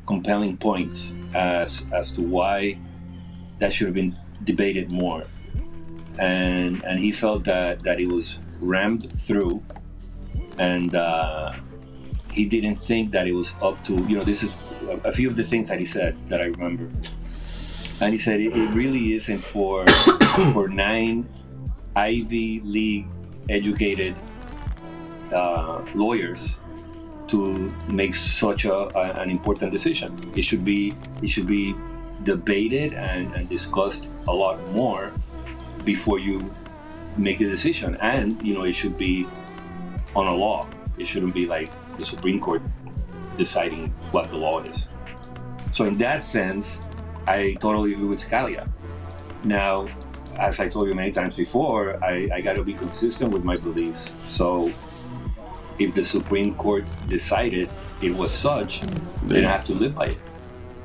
compelling points as to why that should have been debated more, and he felt that it was rammed through, and he didn't think that it was up to, this is a few of the things that he said that I remember. And he said it really isn't for 9 Ivy League educated lawyers to make such an important decision. It should be debated and discussed a lot more before you make a decision. And it should be on a law. It shouldn't be like the Supreme Court deciding what the law is. So in that sense, I totally agree with Scalia. Now, as I told you many times before, I got to be consistent with my beliefs. So if the Supreme Court decided it was such, they have to live by it.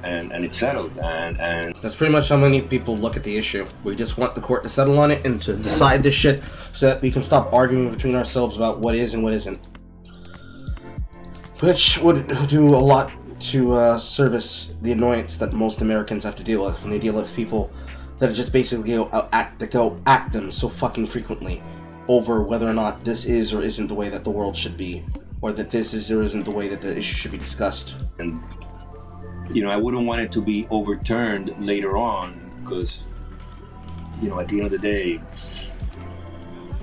And it's settled. And that's pretty much how many people look at the issue. We just want the court to settle on it and to decide this shit so that we can stop arguing between ourselves about what is and what isn't. Which would do a lot to service the annoyance that most Americans have to deal with when they deal with people that are just basically go act them so fucking frequently over whether or not this is or isn't the way that the world should be, or that this is or isn't the way that the issue should be discussed. And I wouldn't want it to be overturned later on because, at the end of the day,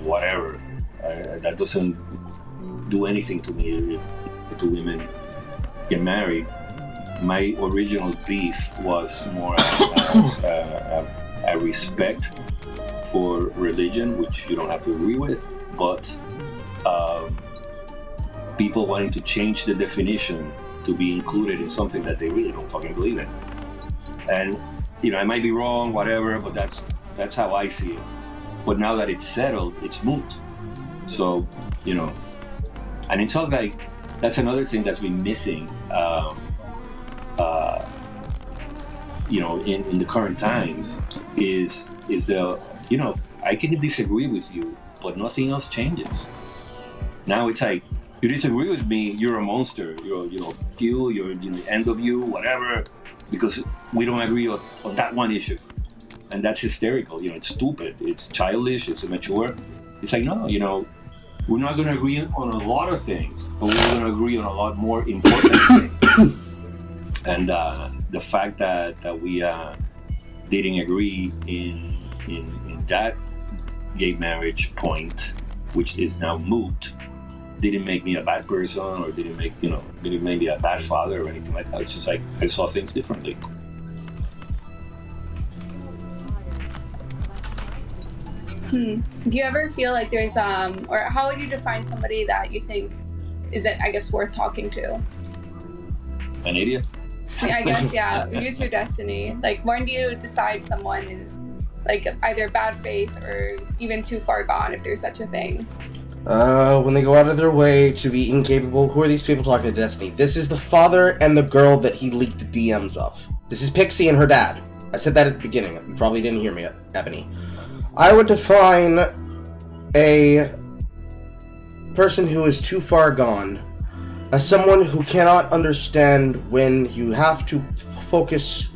whatever. That doesn't do anything to me if two women get married. My original beef was more as a respect for religion, which you don't have to agree with, but people wanting to change the definition to be included in something that they really don't fucking believe in. And I might be wrong, whatever, but that's how I see it. But now that it's settled, it's moot. So, and it's not like that's another thing that's been missing, in the current times is the, I can disagree with you, but nothing else changes. Now it's like, you disagree with me, you're a monster. You're the end of you, whatever, because we don't agree on that one issue. And that's hysterical. It's stupid. It's childish. It's immature. It's like, no, we're not going to agree on a lot of things, but we're going to agree on a lot more important things. And the fact that we didn't agree in that gay marriage point, which is now moot, didn't make me a bad person or didn't make me a bad father or anything like that. It's just like I saw things differently. Do you ever feel like there's or how would you define somebody that you think isn't, I guess, worth talking to? An idiot? I guess, yeah. You too, Destiny. Like, when do you decide someone is like either bad faith or even too far gone, if there's such a thing? When they go out of their way to be incapable. Who are these people talking to Destiny? This is the father and the girl that he leaked the DMs of. This is Pixie and her dad. I said that at the beginning. You probably didn't hear me, Ebony. I would define a person who is too far gone as someone who cannot understand when you have to focus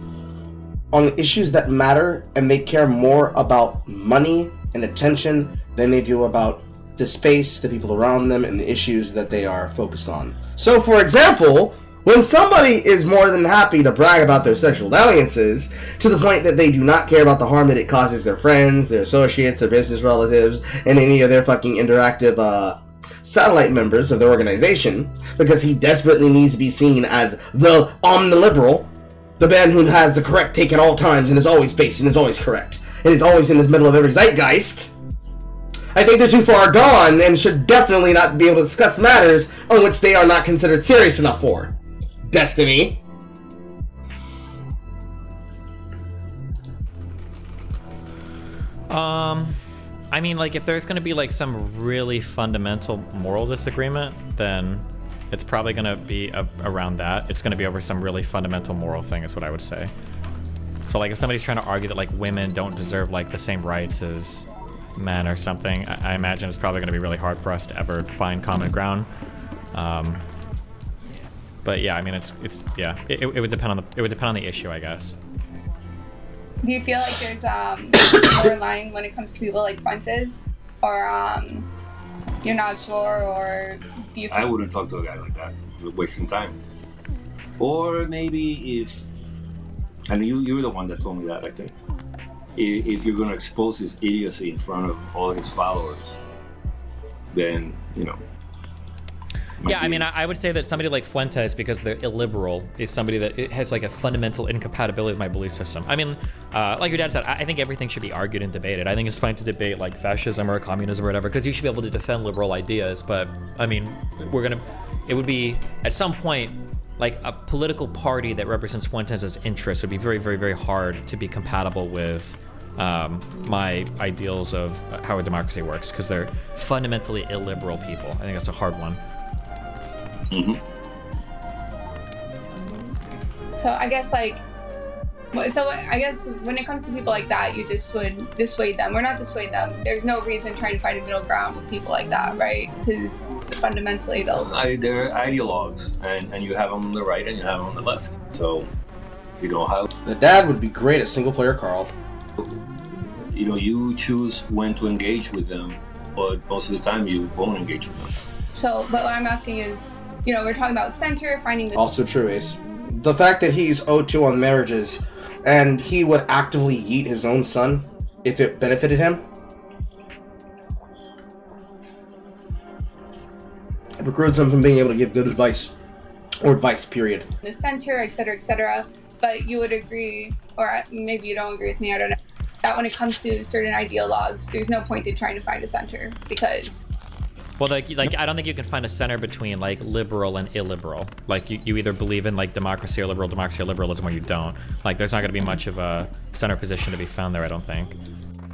on issues that matter and they care more about money and attention than they do about the space, the people around them, and the issues that they are focused on. So, for example, when somebody is more than happy to brag about their sexual dalliances to the point that they do not care about the harm that it causes their friends, their associates, their business relatives, and any of their fucking interactive satellite members of their organization, because he desperately needs to be seen as the omniliberal, the man who has the correct take at all times and is always based and is always correct, and is always in the middle of every zeitgeist, I think they're too far gone and should definitely not be able to discuss matters on which they are not considered serious enough for. Destiny. I mean, like, if there's going to be, like, some really fundamental moral disagreement, then it's probably going to be around that. It's going to be over some really fundamental moral thing, is what I would say. So, like, if somebody's trying to argue that, like, women don't deserve, like, the same rights as men or something, I imagine it's probably going to be really hard for us to ever find common ground. But yeah, I mean, it would depend on the issue, I guess. Do you feel like there's a similar line when it comes to people like Fuentes, or you're not sure, or do you? I wouldn't talk to a guy like that. It's wasting time. Or maybe if, and you were the one that told me that, I think. If you're going to expose his idiocy in front of all his followers, then Yeah, I mean, I would say that somebody like Fuentes, because they're illiberal, is somebody that has like a fundamental incompatibility with my belief system. I mean, like your dad said, I think everything should be argued and debated. I think it's fine to debate like fascism or communism or whatever, because you should be able to defend liberal ideas. But I mean, it would be at some point like a political party that represents Fuentes' interests would be very, very, very hard to be compatible with my ideals of how a democracy works, because they're fundamentally illiberal people. I think that's a hard one. Mm-hmm. So I guess when it comes to people like that, you just would dissuade them, or not dissuade them. There's no reason trying to find a middle ground with people like that, right? Because fundamentally they're ideologues, and you have them on the right and you have them on the left. So you know how The dad would be great at single player Carl. you choose when to engage with them, but most of the time you won't engage with them. So, but what I'm asking is, we're talking about center, finding the... Also true, Ace. The fact that he's 0-2 on marriages, and he would actively yeet his own son if it benefited him, it precludes him from being able to give good advice, or advice, period. the center, et cetera, but you would agree, or maybe you don't agree with me, I don't know, that when it comes to certain ideologues, there's no point in trying to find a center, because... Well, like I don't think you can find a center between like liberal and illiberal. Like you either believe in like democracy or liberalism, or you don't. Like there's not going to be much of a center position to be found there, I don't think.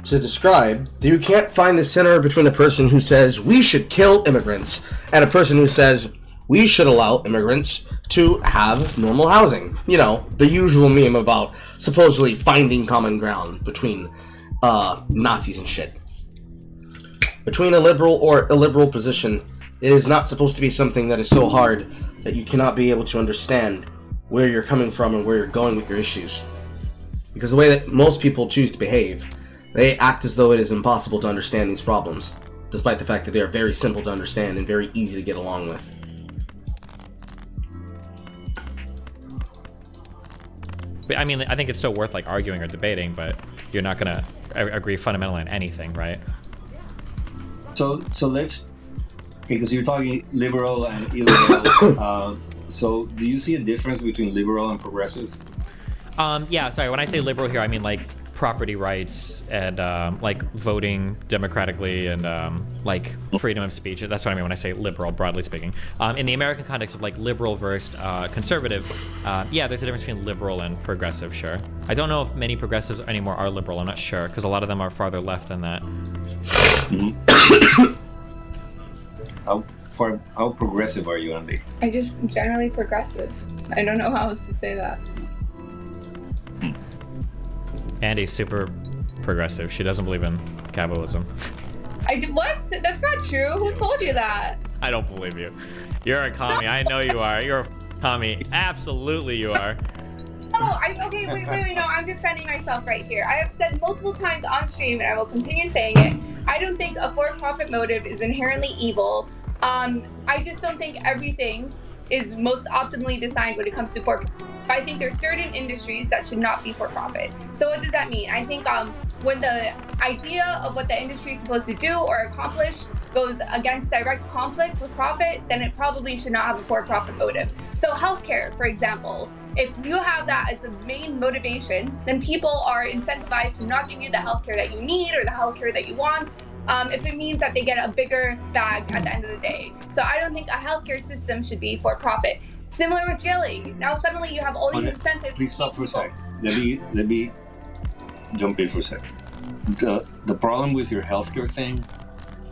To describe, you can't find the center between a person who says we should kill immigrants and a person who says we should allow immigrants to have normal housing. The usual meme about supposedly finding common ground between Nazis and shit. Between a liberal or illiberal position, it is not supposed to be something that is so hard that you cannot be able to understand where you're coming from and where you're going with your issues. Because the way that most people choose to behave, they act as though it is impossible to understand these problems, despite the fact that they are very simple to understand and very easy to get along with. I mean, I think it's still worth like arguing or debating, but you're not going to agree fundamentally on anything, right? So let's, because you're talking liberal and illiberal. So do you see a difference between liberal and progressive? Yeah, sorry. When I say liberal here, I mean like property rights and like voting democratically and like freedom of speech. That's what I mean when I say liberal, broadly speaking. In the American context of like liberal versus conservative, yeah, there's a difference between liberal and progressive, sure. I don't know if many progressives anymore are liberal. I'm not sure, because a lot of them are farther left than that. How progressive are you, Andy? I just generally progressive. I don't know how else to say that. Andy's super progressive. She doesn't believe in capitalism. What? That's not true. Who told you that? I don't believe you. You're a commie. I know you are. You're a commie. Absolutely you are. Okay, wait, no, I'm defending myself right here. I have said multiple times on stream, and I will continue saying it, I don't think a for-profit motive is inherently evil. I just don't think everything is most optimally designed when it comes to for-profit. I think there's certain industries that should not be for-profit. So what does that mean? I think when the idea of what the industry is supposed to do or accomplish goes against direct conflict with profit, then it probably should not have a for-profit motive. So healthcare, for example, if you have that as the main motivation, then people are incentivized to not give you the healthcare that you need or the healthcare that you want, if it means that they get a bigger bag at the end of the day. So I don't think a healthcare system should be for profit. Similar with jailing. Now suddenly you have all these incentives. Please stop for a sec. Let me jump in for a sec. The problem with your healthcare thing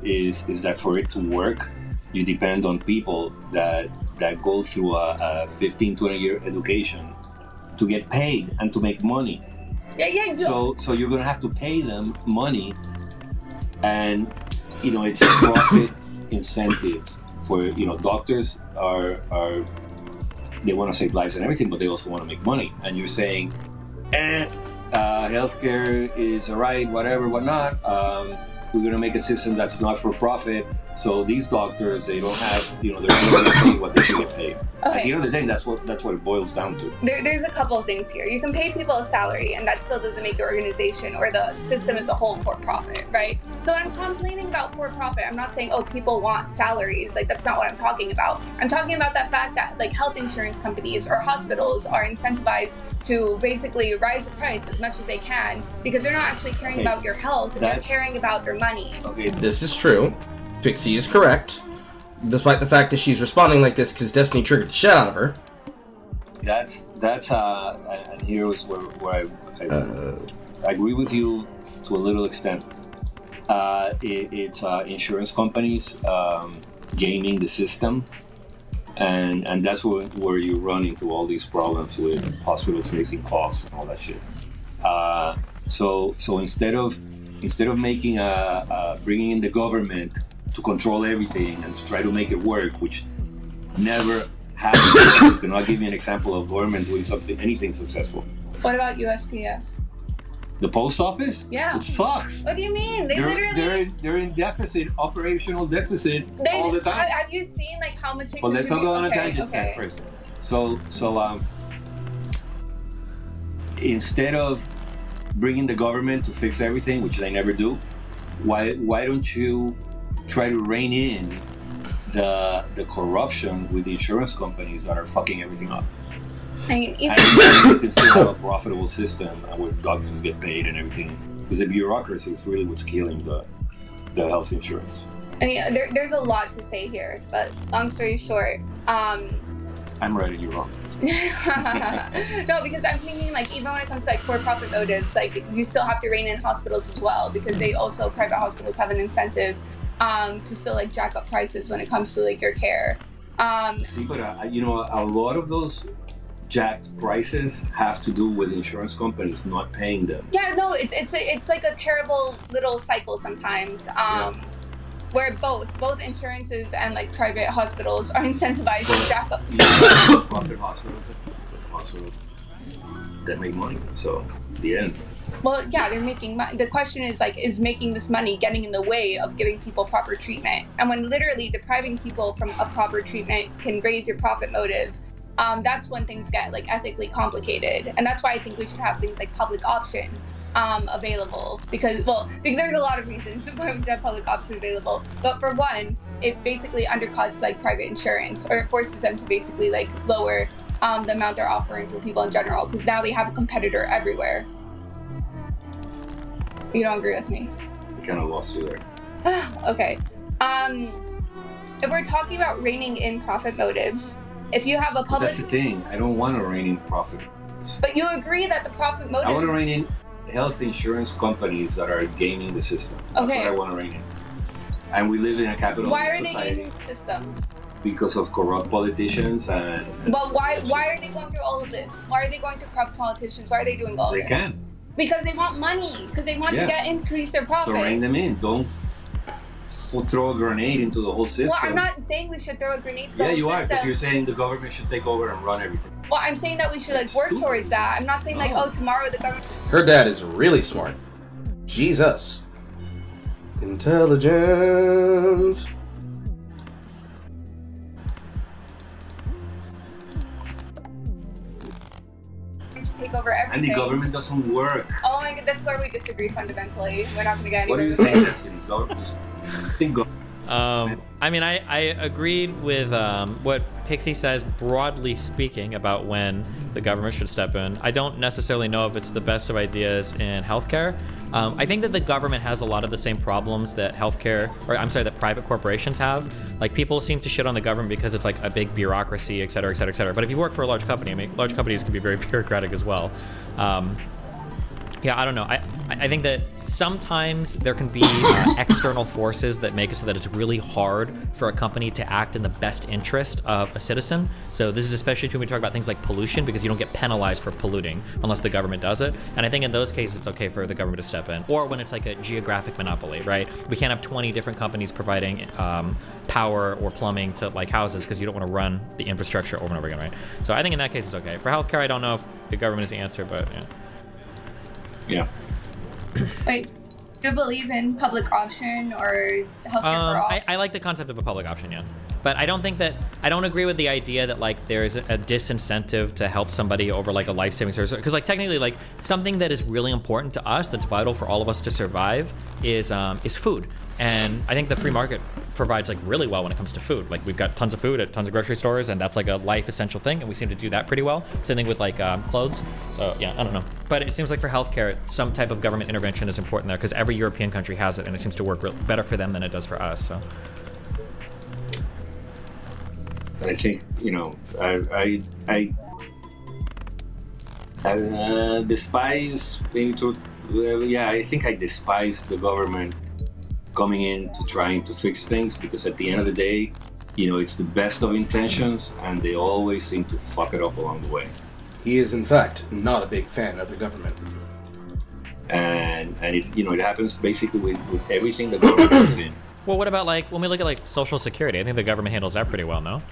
is that for it to work, you depend on people that go through a 15-20 year education to get paid and to make money. Yeah. So you're gonna have to pay them money, and it's a profit incentive for doctors are they want to save lives and everything, but they also want to make money. And you're saying, healthcare is alright, whatever, whatnot. We're going to make a system that's not for profit. So these doctors, they don't have, they're not going to pay what they should get paid. Okay. At the end of the day, that's what it boils down to. There's a couple of things here. You can pay people a salary, and that still doesn't make your organization or the system as a whole for profit, right? So when I'm complaining about for profit, I'm not saying, people want salaries. Like, that's not what I'm talking about. I'm talking about that fact that, like, health insurance companies or hospitals are incentivized to basically rise the price as much as they can because they're not actually caring about your health, and they're caring about your money. Okay. This is true. Pixie is correct. Despite the fact that she's responding like this because Destiny triggered the shit out of her. That's and here is where I agree with you to a little extent. It's insurance companies gaming the system, and that's where you run into all these problems with hospitals facing costs and all that shit. So instead of making bringing in the government to control everything and to try to make it work, which never happens. You cannot give me an example of government doing anything successful. What about USPS? The post office? Yeah. It sucks. What do you mean? They're in deficit, operational deficit all the time. Have you seen like how much? Well, let's not go on a tangent first. So instead of bringing the government to fix everything, which they never do, why don't you try to rein in the corruption with the insurance companies that are fucking everything up? And you can still have a profitable system where doctors get paid and everything, because the bureaucracy is really what's killing the health insurance. I mean, there's a lot to say here, but long story short, I'm right and you're wrong. No, because I'm thinking like even when it comes to like for-profit motives, like you still have to rein in hospitals as well, because they also, private hospitals have an incentive to still like jack up prices when it comes to like your care. See, but a lot of those jacked prices have to do with insurance companies not paying them. Yeah, no, it's like a terrible little cycle sometimes. Where both insurances and like private hospitals are incentivized to jack up. Profit hospitals that make money. So the end. Well, yeah, they're making money. The question is like, is making this money getting in the way of giving people proper treatment? And when literally depriving people from a proper treatment can raise your profit motive, that's when things get like ethically complicated. And that's why I think we should have things like public option available, because there's a lot of reasons why we should have public option available. But for one, it basically undercuts like private insurance, or it forces them to basically like lower the amount they're offering for people in general, because now they have a competitor everywhere. You don't agree with me? I kind of lost you there. Okay. If we're talking about reining in profit motives, if you have a public... But that's the thing. I don't want to rein in profit. But you agree that the profit motives... I want to rein in health insurance companies that are gaming the system. That's what I want to rein in. And we live in a capitalist society. Why are they gaming the system? Because of corrupt politicians and... But why are they going through all of this? Why are they going through corrupt politicians? Why are they doing all this? They can. Because they want money. Because they want to increase their profit. So rein them in. Don't throw a grenade into the whole system. Well, I'm not saying we should throw a grenade to the whole system. Yeah, you are, because you're saying the government should take over and run everything. Well, I'm saying that we should like work towards that. I'm not saying like, tomorrow the government... Her dad is really smart. Jesus. Intelligence. Take over everything. And the government doesn't work. Oh my god, that's where we disagree fundamentally. We're not going to get anywhere. What do you think, Destiny? I mean, I agreed with what Pixie says, broadly speaking, about when the government should step in. I don't necessarily know if it's the best of ideas in healthcare. I think that the government has a lot of the same problems that that private corporations have. Like, people seem to shit on the government because it's like a big bureaucracy, et cetera, et cetera, et cetera. But if you work for a large company, I mean, large companies can be very bureaucratic as well. Yeah, I don't know. I think that sometimes there can be external forces that make it so that it's really hard for a company to act in the best interest of a citizen. So this is especially true when we talk about things like pollution, because you don't get penalized for polluting unless the government does it. And I think in those cases, it's okay for the government to step in. Or when it's like a geographic monopoly, right? We can't have 20 different companies providing power or plumbing to like houses, because you don't want to run the infrastructure over and over again, right? So I think in that case, it's okay. For healthcare, I don't know if the government is the answer, but yeah. Yeah. Wait, do you believe in public option or healthcare for all? I like the concept of a public option, yeah. But I don't agree with the idea that like there's a disincentive to help somebody over like a life-saving service. Because like technically, like something that is really important to us, that's vital for all of us to survive, is food. And I think the free market provides like really well when it comes to food. Like, we've got tons of food at tons of grocery stores, and that's like a life essential thing, and we seem to do that pretty well. Same thing with like clothes. So yeah, I don't know. But it seems like for healthcare, some type of government intervention is important there, because every European country has it, and it seems to work better for them than it does for us. So I think, I despise maybe to yeah, I think I despise the government coming in to trying to fix things, because at the end of the day, it's the best of intentions, and they always seem to fuck it up along the way. He is, in fact, not a big fan of the government. And it happens basically with everything the government comes in. Well, what about when we look at Social Security? I think the government handles that pretty well, no?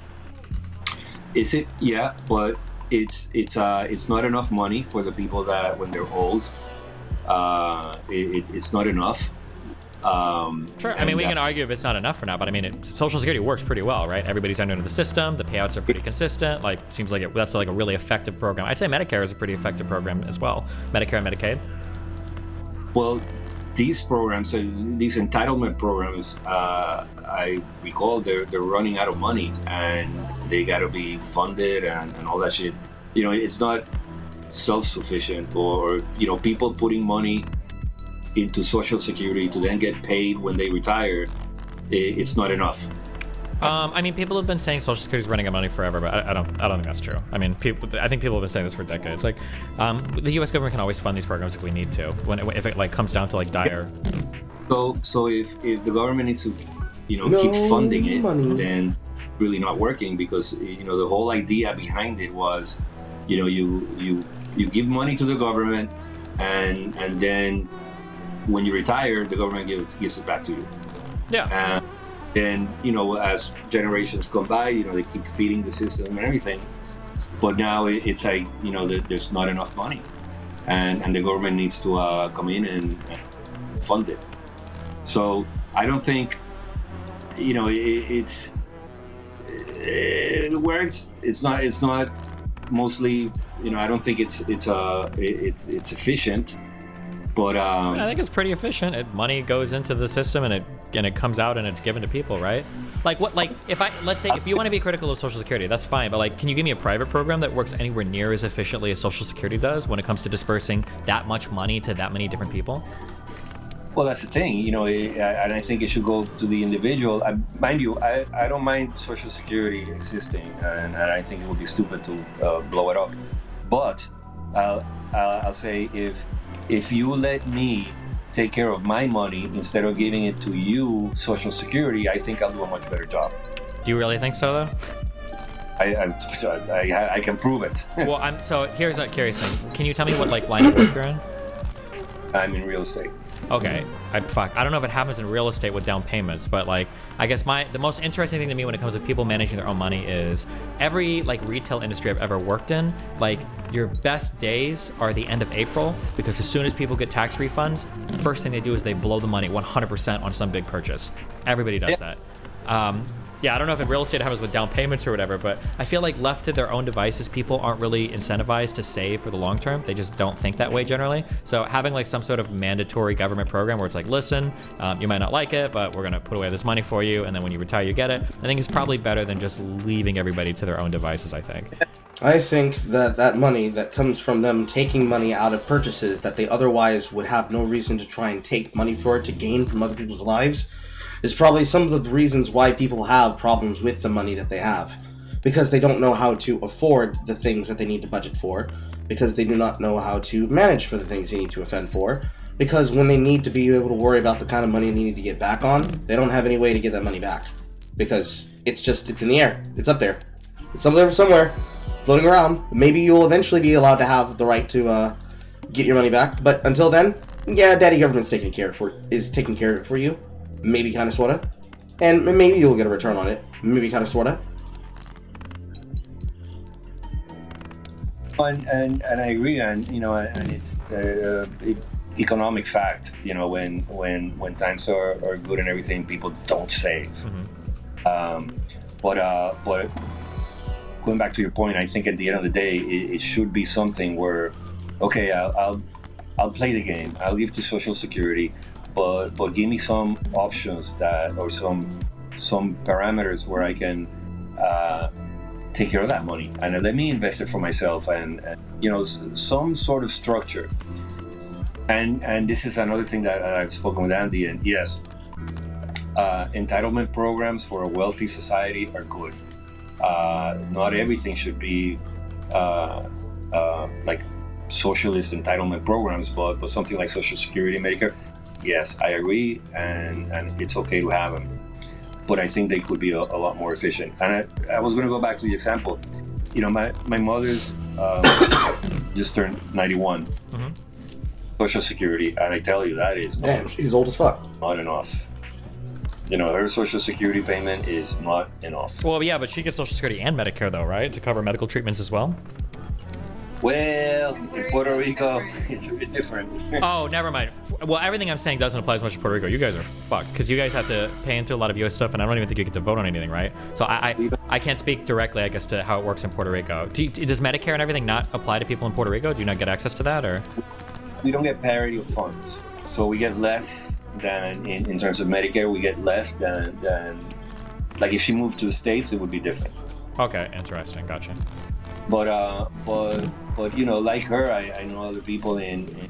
Is it? Yeah, but it's not enough money for the people that when they're old. It's not enough. Sure. I mean, we can argue if it's not enough or not, but I mean, Social Security works pretty well, right? Everybody's under the system. The payouts are pretty consistent. Seems like that's a really effective program. I'd say Medicare is a pretty effective program as well. Medicare and Medicaid. Well, these programs, these entitlement programs, I recall they're running out of money, and they got to be funded and all that shit. It's not self-sufficient, or people putting money into Social Security to then get paid when they retire. It's not enough. I mean, people have been saying Social Security is running out of money forever, but I don't think that's true. I mean, I think people have been saying this for decades. The U.S. government can always fund these programs if we need to, if it comes down to dire. So if the government needs to, keep funding it, then really not working, because the whole idea behind it was, you give money to the government, and then when you retire, the government gives it back to you. Yeah. And as generations come by, they keep feeding the system and everything. But now it's there's not enough money, and the government needs to come in and fund it. So I don't think it works. It's not mostly. I don't think it's efficient. But I think it's pretty efficient. Money goes into the system, and it comes out and it's given to people, right? Let's say if you want to be critical of Social Security, that's fine. But can you give me a private program that works anywhere near as efficiently as Social Security does when it comes to dispersing that much money to that many different people? Well, that's the thing, and I think it should go to the individual. Mind you, I don't mind Social Security existing, and I think it would be stupid to blow it up. But I'll say if you let me take care of my money instead of giving it to you, Social Security, I think I'll do a much better job. Do you really think so, though? I can prove it. Well, so here's a curious thing. Can you tell me what line of work you're in? I'm in real estate. Okay, I don't know if it happens in real estate with down payments, but I guess the most interesting thing to me when it comes to people managing their own money is every retail industry I've ever worked in, your best days are the end of April, because as soon as people get tax refunds, the first thing they do is they blow the money 100% on some big purchase. Everybody does that. Yeah, I don't know if in real estate it happens with down payments or whatever, but I feel like left to their own devices, people aren't really incentivized to save for the long term. They just don't think that way generally. So having some sort of mandatory government program where it's listen, you might not like it, but we're gonna put away this money for you, and then when you retire, you get it. I think it's probably better than just leaving everybody to their own devices, I think. I think that money that comes from them taking money out of purchases that they otherwise would have no reason to try and take money for to gain from other people's lives is probably some of the reasons why people have problems with the money that they have. Because they don't know how to afford the things that they need to budget for, because they do not know how to manage for the things they need to offend for, because when they need to be able to worry about the kind of money they need to get back on, they don't have any way to get that money back. Because it's in the air. It's up there. It's somewhere, floating around. Maybe you'll eventually be allowed to have the right to get your money back, but until then, yeah, daddy government's taking care of it for you. Maybe kind of sorta, and maybe you'll get a return on it. Maybe kind of sorta. And I agree, and and it's economic fact. When times are good and everything, people don't save. Mm-hmm. But going back to your point, I think at the end of the day, it should be something where, okay, I'll play the game. I'll give to Social Security. But give me some options or some parameters where I can take care of that money, and let me invest it for myself, and some sort of structure. And this is another thing that I've spoken with Andy, and yes, entitlement programs for a wealthy society are good. Not everything should be socialist entitlement programs, but something like Social Security and Medicare, yes, I agree, and it's okay to have them. But I think they could be a lot more efficient. And I was going to go back to the example. You know, my mother's just turned 91. Mm-hmm. Social Security, and I tell you, that is Damn, she's old as fuck. not enough. You know, her Social Security payment is not enough. Well, yeah, but she gets Social Security and Medicare, though, right? To cover medical treatments as well? Well, in Puerto Rico, it's a bit different. Oh, never mind. Well, everything I'm saying doesn't apply as much to Puerto Rico. You guys are fucked, because you guys have to pay into a lot of U.S. stuff, and I don't even think you get to vote on anything, right? So I can't speak directly, I guess, to how it works in Puerto Rico. Does Medicare and everything not apply to people in Puerto Rico? Do you not get access to that, or...? We don't get parity of funds, so we get less than in terms of Medicare. We get less than like if she moved to the States, it would be different. Okay, interesting, gotcha. But you know, like her, I know other people in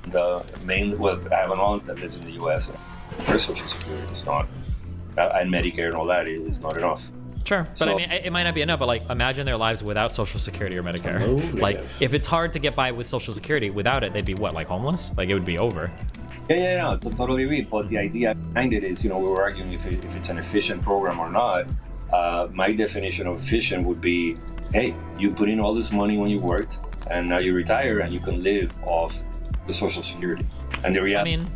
the main. Well, I have an aunt that lives in the U.S. Her Social Security is not, and Medicare and all that is not enough. Sure, but So- I mean, it might not be enough, but like, imagine their lives without Social Security or Medicare. Hello, Like, negative. if it's hard to get by with Social Security, without it, they'd be what, like homeless? Like, it would be over. Yeah, no, totally agree. But the idea behind it is, you know, we were arguing if it's an efficient program or not. My definition of efficient would be, hey, you put in all this money when you worked, and now you retire, and you can live off the Social Security. And the I reality. mean,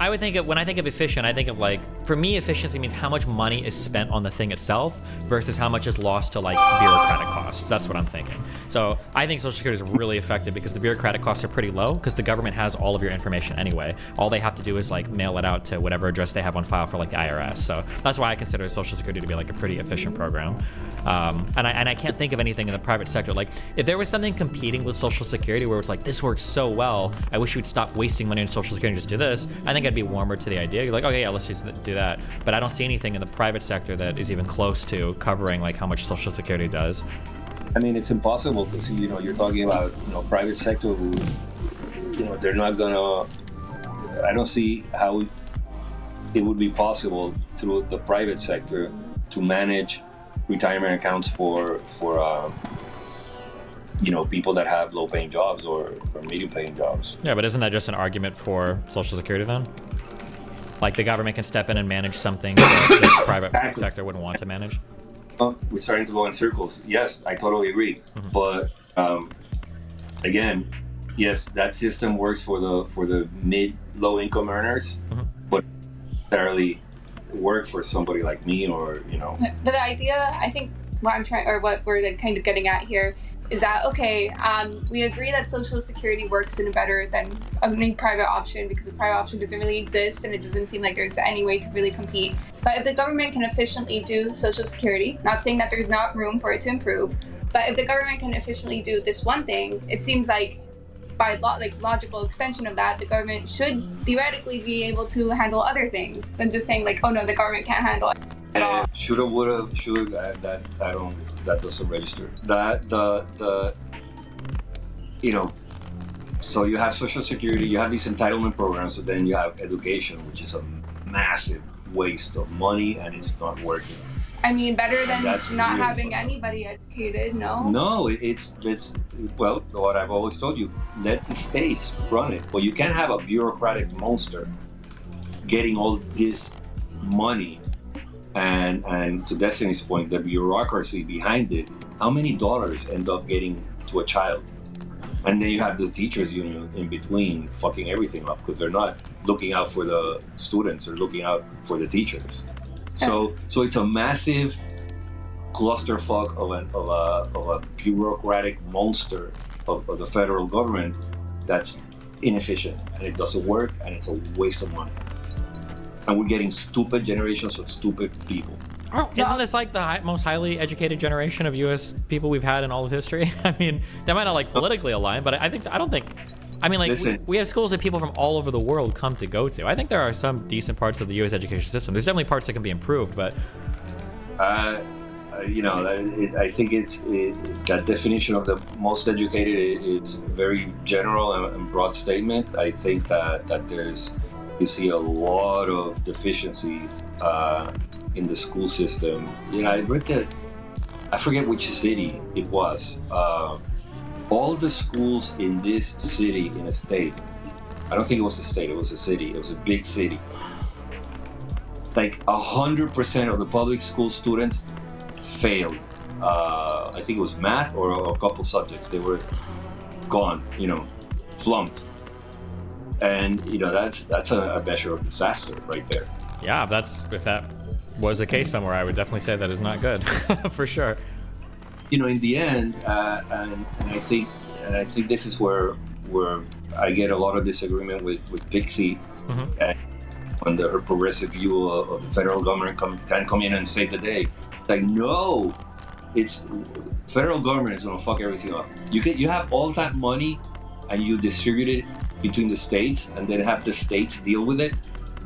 I would think of, when I think of efficient, I think of like, for me, efficiency means how much money is spent on the thing itself versus how much is lost to like bureaucratic costs. That's what I'm thinking. So I think Social Security is really effective because the bureaucratic costs are pretty low because the government has all of your information anyway. All they have to do is like mail it out to whatever address they have on file for like the IRS. So that's why I consider Social Security to be like a pretty efficient program. And I can't think of anything in the private sector. Like if there was something competing with Social Security where it's like, this works so well, I wish you would stop wasting money on Social Security and just do this, I think I'd be warmer to the idea. You're like, okay, yeah, let's just do that. But I don't see anything in the private sector that is even close to covering like how much Social Security does. I mean, it's impossible because, you know, you're talking about, you know, private sector who, you know, they're not gonna. I don't see how it would be possible through the private sector to manage retirement accounts for you know, people that have low-paying jobs or medium-paying jobs. Yeah, but isn't that just an argument for Social Security then? Like the government can step in and manage something that the private sector wouldn't want to manage? We're starting to go in circles. Yes, I totally agree. Mhm. But again, yes, that system works for the mid-low income earners, Mhm. but necessarily work for somebody like me or, you know. But the idea, I think, what I'm trying, or what we're like kind of getting at here, is that okay? We agree that Social Security works in a better than any private option because the private option doesn't really exist, and it doesn't seem like there's any way to really compete. But if the government can efficiently do Social Security, not saying that there's not room for it to improve, but if the government can efficiently do this one thing, it seems like by logical extension of that, the government should theoretically be able to handle other things than just saying like, oh no, the government can't handle it at all. Shoulda, woulda, shoulda. That doesn't register. The you know. So you have Social Security, you have these entitlement programs, but then you have education, which is a massive waste of money, and it's not working. I mean, better than That's not really having fucked up. anybody educated, no? No, it's well, what I've always told you, let the states run it. But you can't have a bureaucratic monster getting all this money and to Destiny's point, the bureaucracy behind it. How many dollars end up getting to a child? And then you have the teachers union in between fucking everything up because they're not looking out for the students, they're looking out for the teachers. So it's a massive clusterfuck of a bureaucratic monster of the federal government that's inefficient and it doesn't work and it's a waste of money. And we're getting stupid generations of stupid people. Oh, isn't this like the most highly educated generation of U.S. people we've had in all of history? I mean, that might not like politically align, but I don't think. I mean, like Listen. we have schools that people from all over the world come to go to. I think there are some decent parts of the U.S. education system. There's definitely parts that can be improved, but You know, I think that definition of the most educated is a very general and broad statement. I think that you see a lot of deficiencies in the school system. You know, I read that, I forget which city it was, all the schools in this city, in a state, I don't think it was a state, it was a city, it was a big city. Like 100% of the public school students failed. I think it was math or a couple subjects. They were gone, flunked. And that's a measure of disaster right there. Yeah, if that was the case somewhere, I would definitely say that is not good, for sure. In the end, and I think this is where I get a lot of disagreement with Pixie, and under her progressive view of the federal government can come in and save the day. It's like, no, it's federal government is gonna fuck everything up. You have all that money and you distribute it between the states and then have the states deal with it.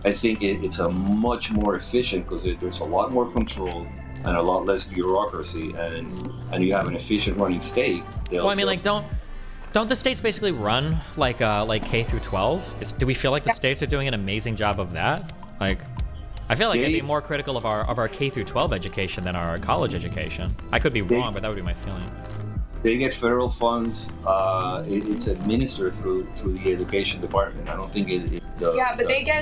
I think it's a much more efficient because there's a lot more control and a lot less bureaucracy, and you have an efficient running state. Well, I mean, like, don't the states basically run like K through 12? Do we feel like the states are doing an amazing job of that? Like, I feel like they'd be more critical of our K through 12 education than our college education. I could be wrong, but that would be my feeling. They get federal funds. It's administered through the education department. I don't think the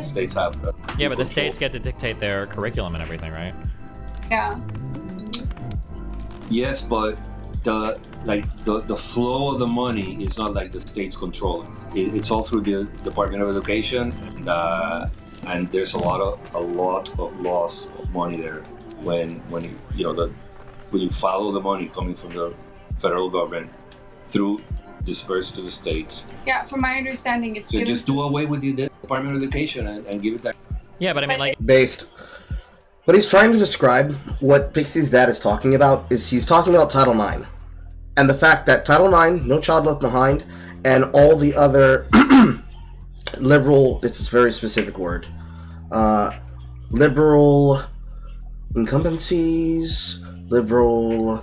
states have. Yeah, but the states get to dictate their curriculum and everything, right? Yeah. Yes, but the flow of the money is not like the states control it. It's all through the Department of Education, and there's a lot of loss of money there when you follow the money coming from the federal government through dispersed to the states. Yeah, from my understanding, it's so just do away with the Department of Education and give it that. Yeah, but I mean, like, based. What he's trying to describe, what Pixie's dad is talking about, is he's talking about Title IX. And the fact that Title IX, No Child Left Behind, and all the other liberal, it's a very specific word, liberal incumbencies, liberal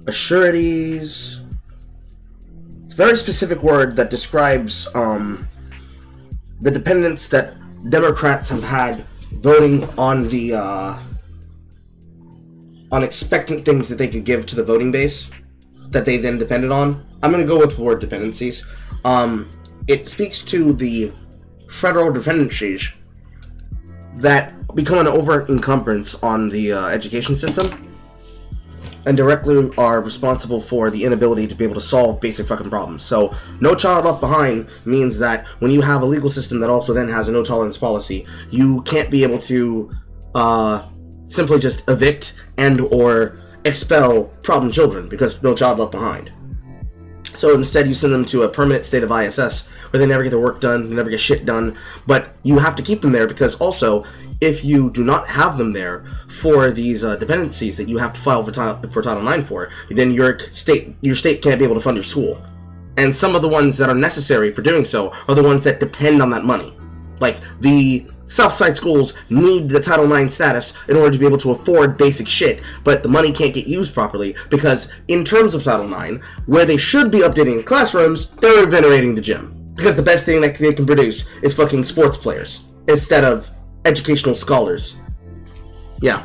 assurities. It's a very specific word that describes the dependence that Democrats have had voting on the on expectant things that they could give to the voting base that they then depended on. I'm going to go with the word dependencies. It speaks to the federal dependencies that become an over-encumbrance on the education system and directly are responsible for the inability to be able to solve basic fucking problems. So, No Child Left Behind means that when you have a legal system that also then has a no-tolerance policy, you can't be able to simply just evict and or expel problem children because no child left behind. So instead you send them to a permanent state of ISS where they never get their work done, they never get shit done, but you have to keep them there because also if you do not have them there for these dependencies that you have to file for Title IX for, then your state can't be able to fund your school. And some of the ones that are necessary for doing so are the ones that depend on that money. Like the Southside schools need the Title IX status in order to be able to afford basic shit, but the money can't get used properly because in terms of Title IX, where they should be updating the classrooms, they're renovating the gym. Because the best thing that they can produce is fucking sports players instead of educational scholars. Yeah.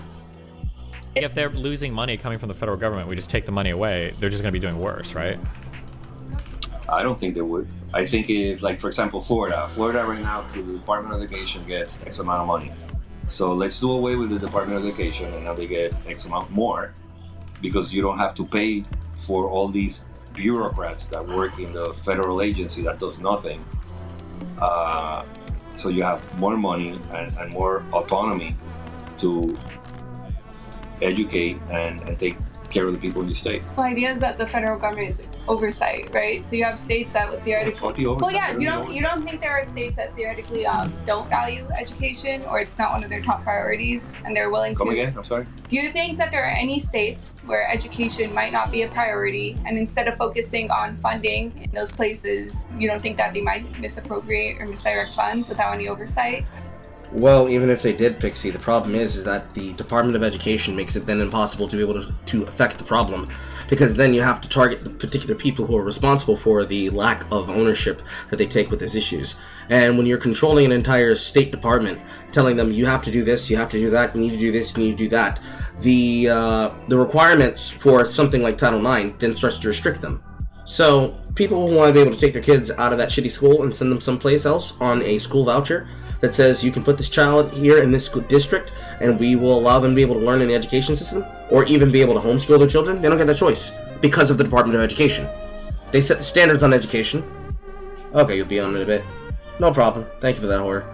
If they're losing money coming from the federal government, we just take the money away, they're just going to be doing worse, right? I don't think they would. I think if, like, for example, Florida right now through the Department of Education gets X amount of money. So let's do away with the Department of Education and now they get X amount more because you don't have to pay for all these bureaucrats that work in the federal agency that does nothing. So you have more money and more autonomy to educate and take care of the people in the state. The idea is that the federal government is oversight, right? So you have states that would theoretically. Well, yeah, you don't think there are states that theoretically don't value education, or it's not one of their top priorities, and they're willing to. Come again? I'm sorry. Do you think that there are any states where education might not be a priority, and instead of focusing on funding in those places, you don't think that they might misappropriate or misdirect funds without any oversight? Well, even if they did, Pixie, the problem is that the Department of Education makes it then impossible to be able to affect the problem, because then you have to target the particular people who are responsible for the lack of ownership that they take with these issues. And when you're controlling an entire state department, telling them you have to do this, you have to do that, you need to do this, you need to do that, the requirements for something like Title IX then starts to restrict them. So people who want to be able to take their kids out of that shitty school and send them someplace else on a school voucher that says you can put this child here in this district and we will allow them to be able to learn in the education system, or even be able to homeschool their children, they don't get that choice because of the Department of Education. They set the standards on education. Okay, you'll be on in a bit. No problem. Thank you for that, horror.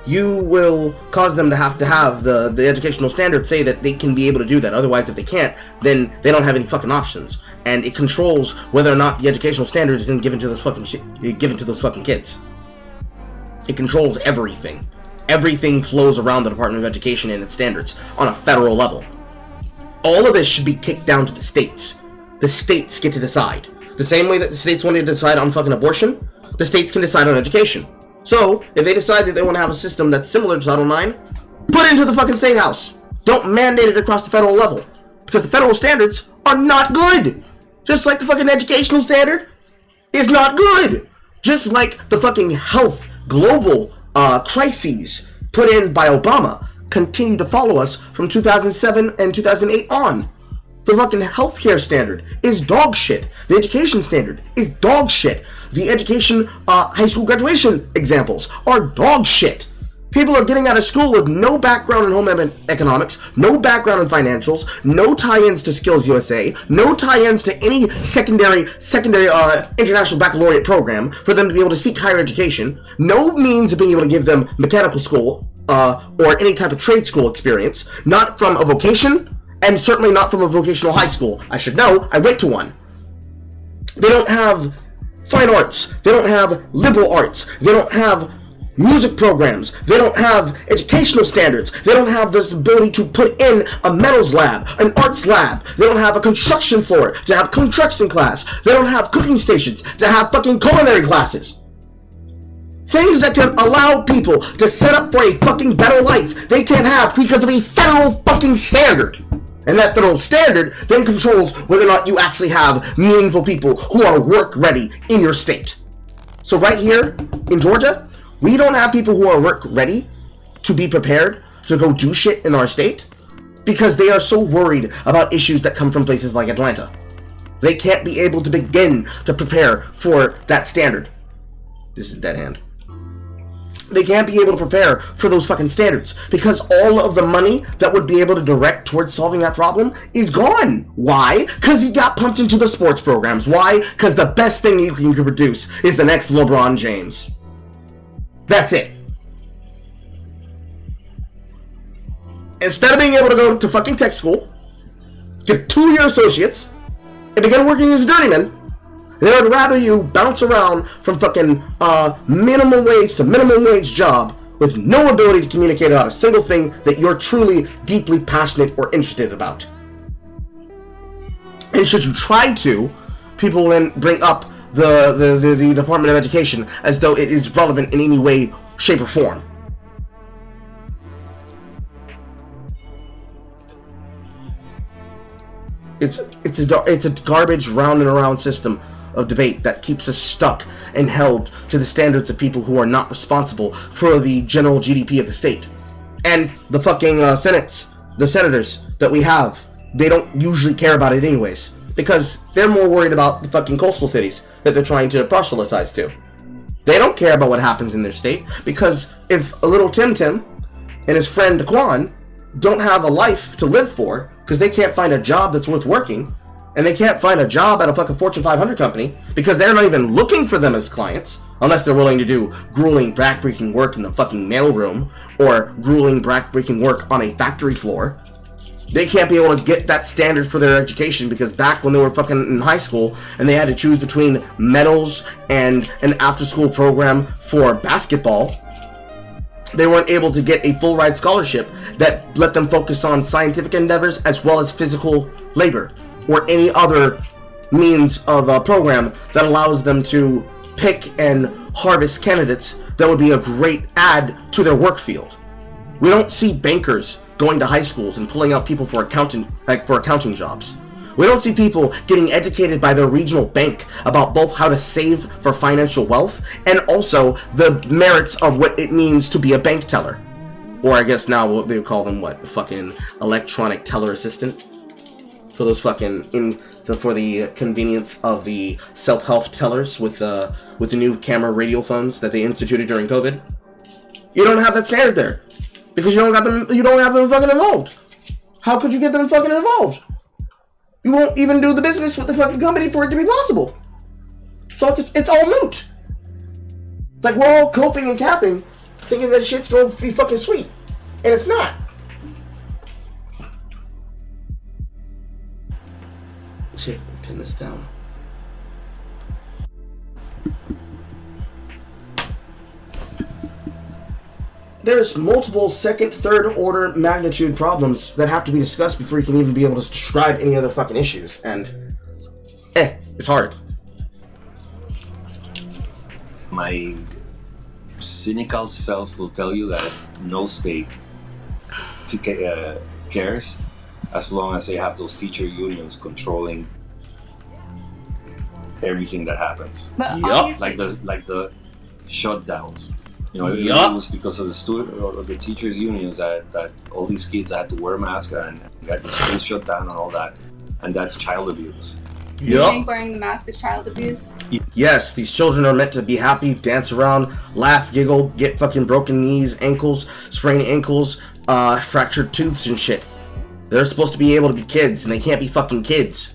You will cause them to have the educational standards say that they can be able to do that. Otherwise, if they can't, then they don't have any fucking options. And it controls whether or not the educational standards is then given to those fucking kids. It controls everything. Everything flows around the Department of Education and its standards on a federal level. All of this should be kicked down to the states. The states get to decide. The same way that the states want to decide on fucking abortion, the states can decide on education. So, if they decide that they want to have a system that's similar to Title IX, put it into the fucking state house. Don't mandate it across the federal level. Because the federal standards are not good. Just like the fucking educational standard is not good. Just like the fucking health global crises put in by Obama continue to follow us from 2007 and 2008 on. The fucking healthcare standard is dog shit. The education standard is dog shit. The education high school graduation examples are dog shit. People are getting out of school with no background in home economics, no background in financials, no tie-ins to Skills USA, no tie-ins to any secondary international baccalaureate program for them to be able to seek higher education, no means of being able to give them mechanical school or any type of trade school experience, not from a vocation, and certainly not from a vocational high school. I should know, I went to one. They don't have fine arts, they don't have liberal arts, they don't have music programs, they don't have educational standards, they don't have this ability to put in a metals lab, an arts lab, they don't have a construction floor to have construction class, they don't have cooking stations to have fucking culinary classes. Things that can allow people to set up for a fucking better life, they can't have because of a federal fucking standard. And that federal standard then controls whether or not you actually have meaningful people who are work ready in your state. So right here in Georgia, we don't have people who are work ready to be prepared to go do shit in our state because they are so worried about issues that come from places like Atlanta. They can't be able to begin to prepare for that standard. This is dead hand. They can't be able to prepare for those fucking standards because all of the money that would be able to direct towards solving that problem is gone. Why? Because he got pumped into the sports programs. Why? Because the best thing you can produce is the next LeBron James. That's it. Instead of being able to go to fucking tech school, get 2-year associates, and begin working as a journeyman, they would rather you bounce around from fucking minimum wage to minimum wage job with no ability to communicate about a single thing that you're truly, deeply passionate or interested about. And should you try to, people will then bring up the Department of Education as though it is relevant in any way, shape, or form. It's a garbage round and around system of debate that keeps us stuck and held to the standards of people who are not responsible for the general GDP of the state. And the fucking the senators that we have, they don't usually care about it anyways, because they're more worried about the fucking coastal cities that they're trying to proselytize to. They don't care about what happens in their state, because if a little Tim Tim and his friend Daquan don't have a life to live for, because they can't find a job that's worth working, and they can't find a job at a fucking Fortune 500 company, because they're not even looking for them as clients, unless they're willing to do grueling, backbreaking work in the fucking mailroom, or grueling, backbreaking work on a factory floor. They can't be able to get that standard for their education, because back when they were fucking in high school and they had to choose between medals and an after-school program for basketball, they weren't able to get a full-ride scholarship that let them focus on scientific endeavors as well as physical labor or any other means of a program that allows them to pick and harvest candidates that would be a great add to their work field. We don't see bankers going to high schools and pulling out people for accounting jobs. We don't see people getting educated by their regional bank about both how to save for financial wealth and also the merits of what it means to be a bank teller. Or I guess now what they would call them, the fucking electronic teller assistant? For those fucking, for the convenience of the self-help tellers with the new camera radio phones that they instituted during COVID. You don't have that standard there. Because you don't have them fucking involved. How could you get them fucking involved? You won't even do the business with the fucking company for it to be possible. So it's all moot. It's like we're all coping and capping, thinking that shit's gonna be fucking sweet. And it's not. Shit, pin this down. There's multiple second, third order magnitude problems that have to be discussed before you can even be able to describe any other fucking issues. And, it's hard. My cynical self will tell you that no state cares as long as they have those teacher unions controlling everything that happens. But like the shutdowns. You know, it was because of the teachers' unions that all these kids had to wear masks and got the school shut down and all that, and that's child abuse. You think wearing the mask is child abuse? Yes, these children are meant to be happy, dance around, laugh, giggle, get fucking broken knees, ankles, sprained ankles, fractured tooths and shit. They're supposed to be able to be kids, and they can't be fucking kids.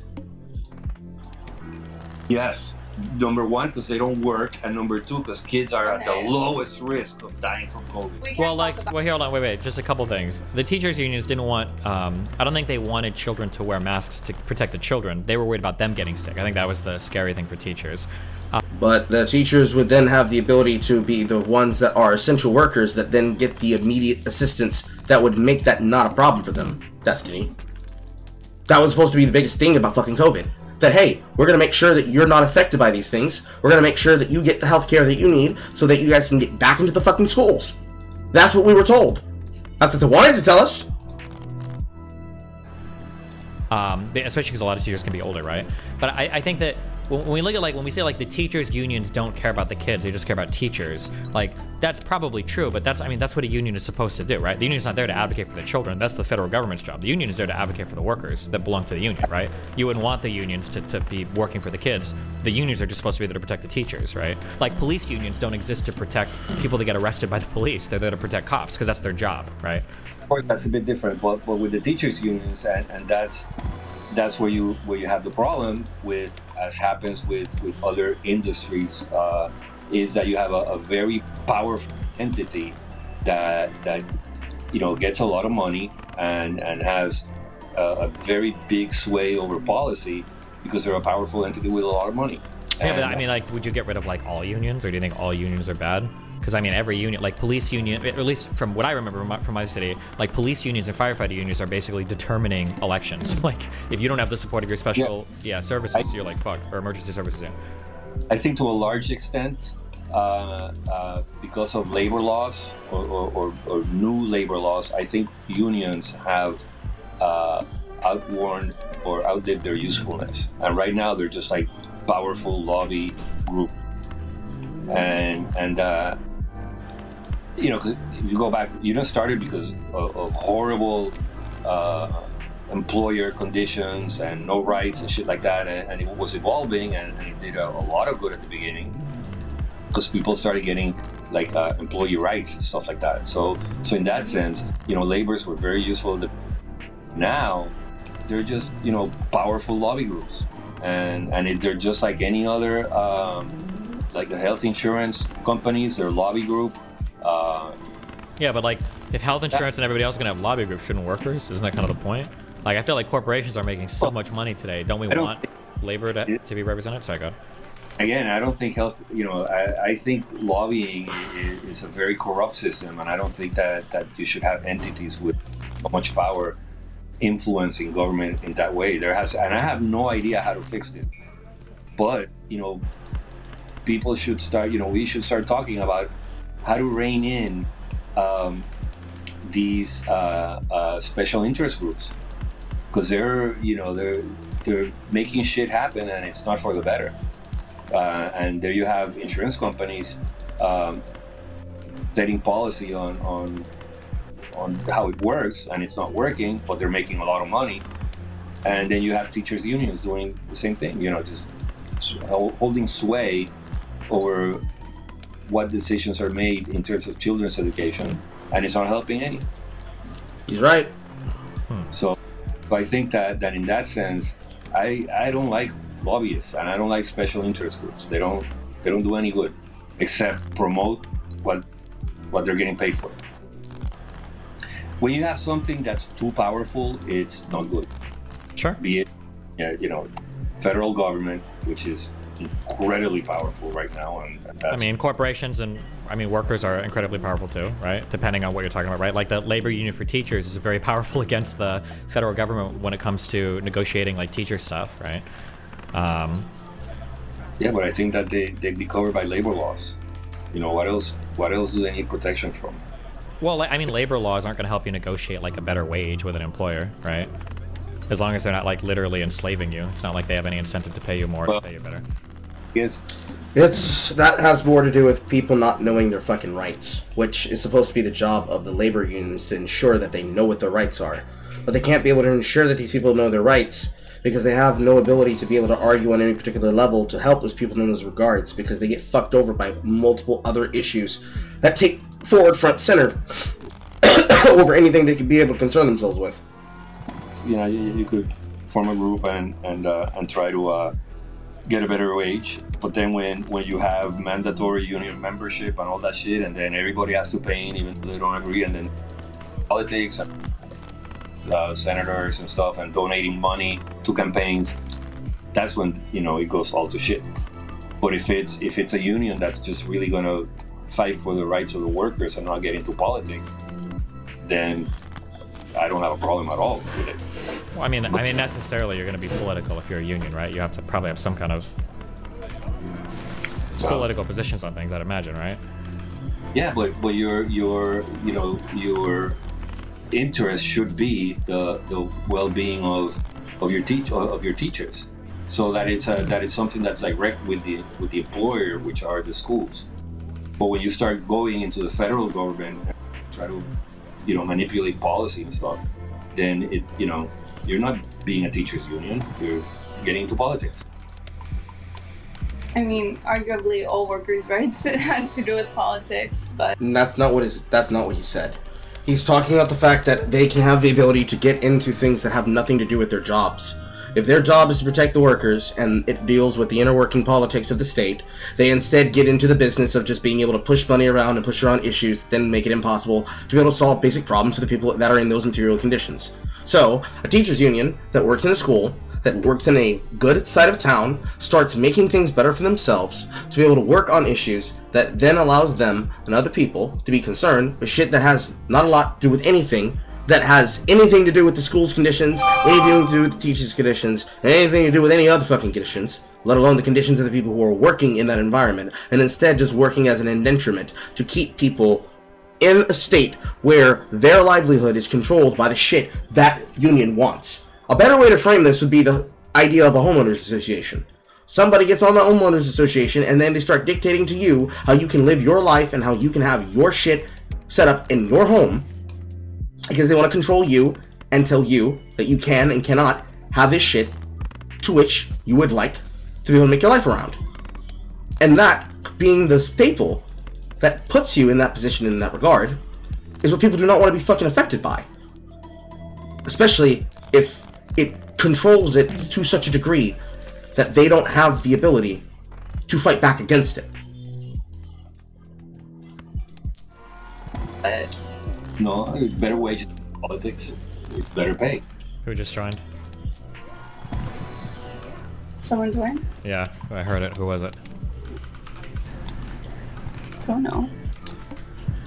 Yes. Number one, because they don't work, and number two, because kids are at the lowest risk of dying from COVID. Here, hold on, wait, just a couple things. The teachers' unions didn't want, I don't think they wanted children to wear masks to protect the children. They were worried about them getting sick. I think that was the scary thing for teachers. But the teachers would then have the ability to be the ones that are essential workers that then get the immediate assistance that would make that not a problem for them. Destiny. That was supposed to be the biggest thing about fucking COVID. That, hey, we're going to make sure that you're not affected by these things. We're going to make sure that you get the healthcare that you need so that you guys can get back into the fucking schools. That's what we were told. That's what they wanted to tell us. Especially because a lot of teachers can be older, right? But I think that when we look at when we say the teachers unions don't care about the kids, they just care about teachers. That's probably true, but that's what a union is supposed to do, right? The union's not there to advocate for the children. That's the federal government's job. The union is there to advocate for the workers that belong to the union, right? You wouldn't want the unions to be working for the kids. The unions are just supposed to be there to protect the teachers, right? Police unions don't exist to protect people that get arrested by the police. They're there to protect cops because that's their job, right? Of course, that's a bit different, but with the teachers unions, and that's where you have the problem with, as happens with other industries, is that you have a very powerful entity that gets a lot of money and has a very big sway over policy because they're a powerful entity with a lot of money. Yeah, but would you get rid of all unions, or do you think all unions are bad? Because every union, police union, or at least from what I remember from my city, police unions and firefighter unions are basically determining elections. If you don't have the support of your special services, you're fuck, or emergency services. Yeah. I think to a large extent, because of labor laws or new labor laws, I think unions have outworn or outlived their usefulness, and right now they're just powerful lobby group, and because if you go back, unions started because of horrible employer conditions and no rights and shit like that, and it was evolving, and it did a lot of good at the beginning because people started getting employee rights and stuff like that. So in that sense, labors were very useful. Now they're just powerful lobby groups, and they're just like any other the health insurance companies, they're a lobby group. Yeah, but if health insurance and everybody else is gonna have lobby groups, shouldn't workers? Isn't that kind of the point? I feel like corporations are making so much money today. Don't we want labor to be represented? Sorry, go ahead. Again, I don't think health. I think lobbying is a very corrupt system, and I don't think that you should have entities with so much power influencing government in that way. And I have no idea how to fix it. But people should start. We should start talking about how to rein in these special interest groups, because they're making shit happen, and it's not for the better. And there you have insurance companies setting policy on how it works, and it's not working, but they're making a lot of money. And then you have teachers unions doing the same thing, just holding sway over what decisions are made in terms of children's education, and it's not helping any. He's right. So I think that in that sense, I don't like lobbyists, and I don't like special interest groups. They don't do any good except promote what they're getting paid for. When you have something that's too powerful, it's not good. Sure. Be it, federal government, which is incredibly powerful right now, and that's, corporations and workers are incredibly powerful too, right? Depending on what you're talking about, right? Like the labor union for teachers is very powerful against the federal government when it comes to negotiating like teacher stuff, right? Yeah, but I think that they'd be covered by labor laws. What else do they need protection from? Well, labor laws aren't going to help you negotiate like a better wage with an employer, right? As long as they're not like literally enslaving you. It's not like they have any incentive to pay you more, to pay you better. Yes. That has more to do with people not knowing their fucking rights, which is supposed to be the job of the labor unions, to ensure that they know what their rights are. But they can't be able to ensure that these people know their rights because they have no ability to be able to argue on any particular level to help those people in those regards, because they get fucked over by multiple other issues that take forward front center over anything they could be able to concern themselves with. You could form a group and try to get a better wage, but then when you have mandatory union membership and all that shit, and then everybody has to pay in even though they don't agree, and then politics and senators and stuff and donating money to campaigns, that's when it goes all to shit. But if it's a union that's just really gonna fight for the rights of the workers and not get into politics, then I don't have a problem at all with it. Well, necessarily you're going to be political if you're a union, right? You have to probably have some kind of political positions on things, I'd imagine, right? Yeah, but your interest should be the well-being of your teachers, so that it's something that's direct with the employer, which are the schools. But when you start going into the federal government and try to manipulate policy and stuff, then you're not being a teachers union, you're getting into politics. Arguably all workers' rights has to do with politics, but And that's not what he said. He's talking about the fact that they can have the ability to get into things that have nothing to do with their jobs. If their job is to protect the workers and it deals with the inner working politics of the state, they instead get into the business of just being able to push money around and push around issues that then make it impossible to be able to solve basic problems for the people that are in those material conditions. So, a teachers union that works in a school, that works in a good side of town, starts making things better for themselves to be able to work on issues that then allows them and other people to be concerned with shit that has not a lot to do with anything that has anything to do with the school's conditions, anything to do with the teachers' conditions, and anything to do with any other fucking conditions, let alone the conditions of the people who are working in that environment, and instead just working as an indenturement to keep people in a state where their livelihood is controlled by the shit that union wants. A better way to frame this would be the idea of a homeowners association. Somebody gets on the homeowners association and then they start dictating to you how you can live your life and how you can have your shit set up in your home, because they want to control you and tell you that you can and cannot have this shit to which you would like to be able to make your life around. And that being the staple that puts you in that position in that regard is what people do not want to be fucking affected by. Especially if it controls it to such a degree that they don't have the ability to fight back against it. No, better wages in politics, it's better pay. Who just joined? someone joined? Yeah, I heard it. Who was it? Don't know.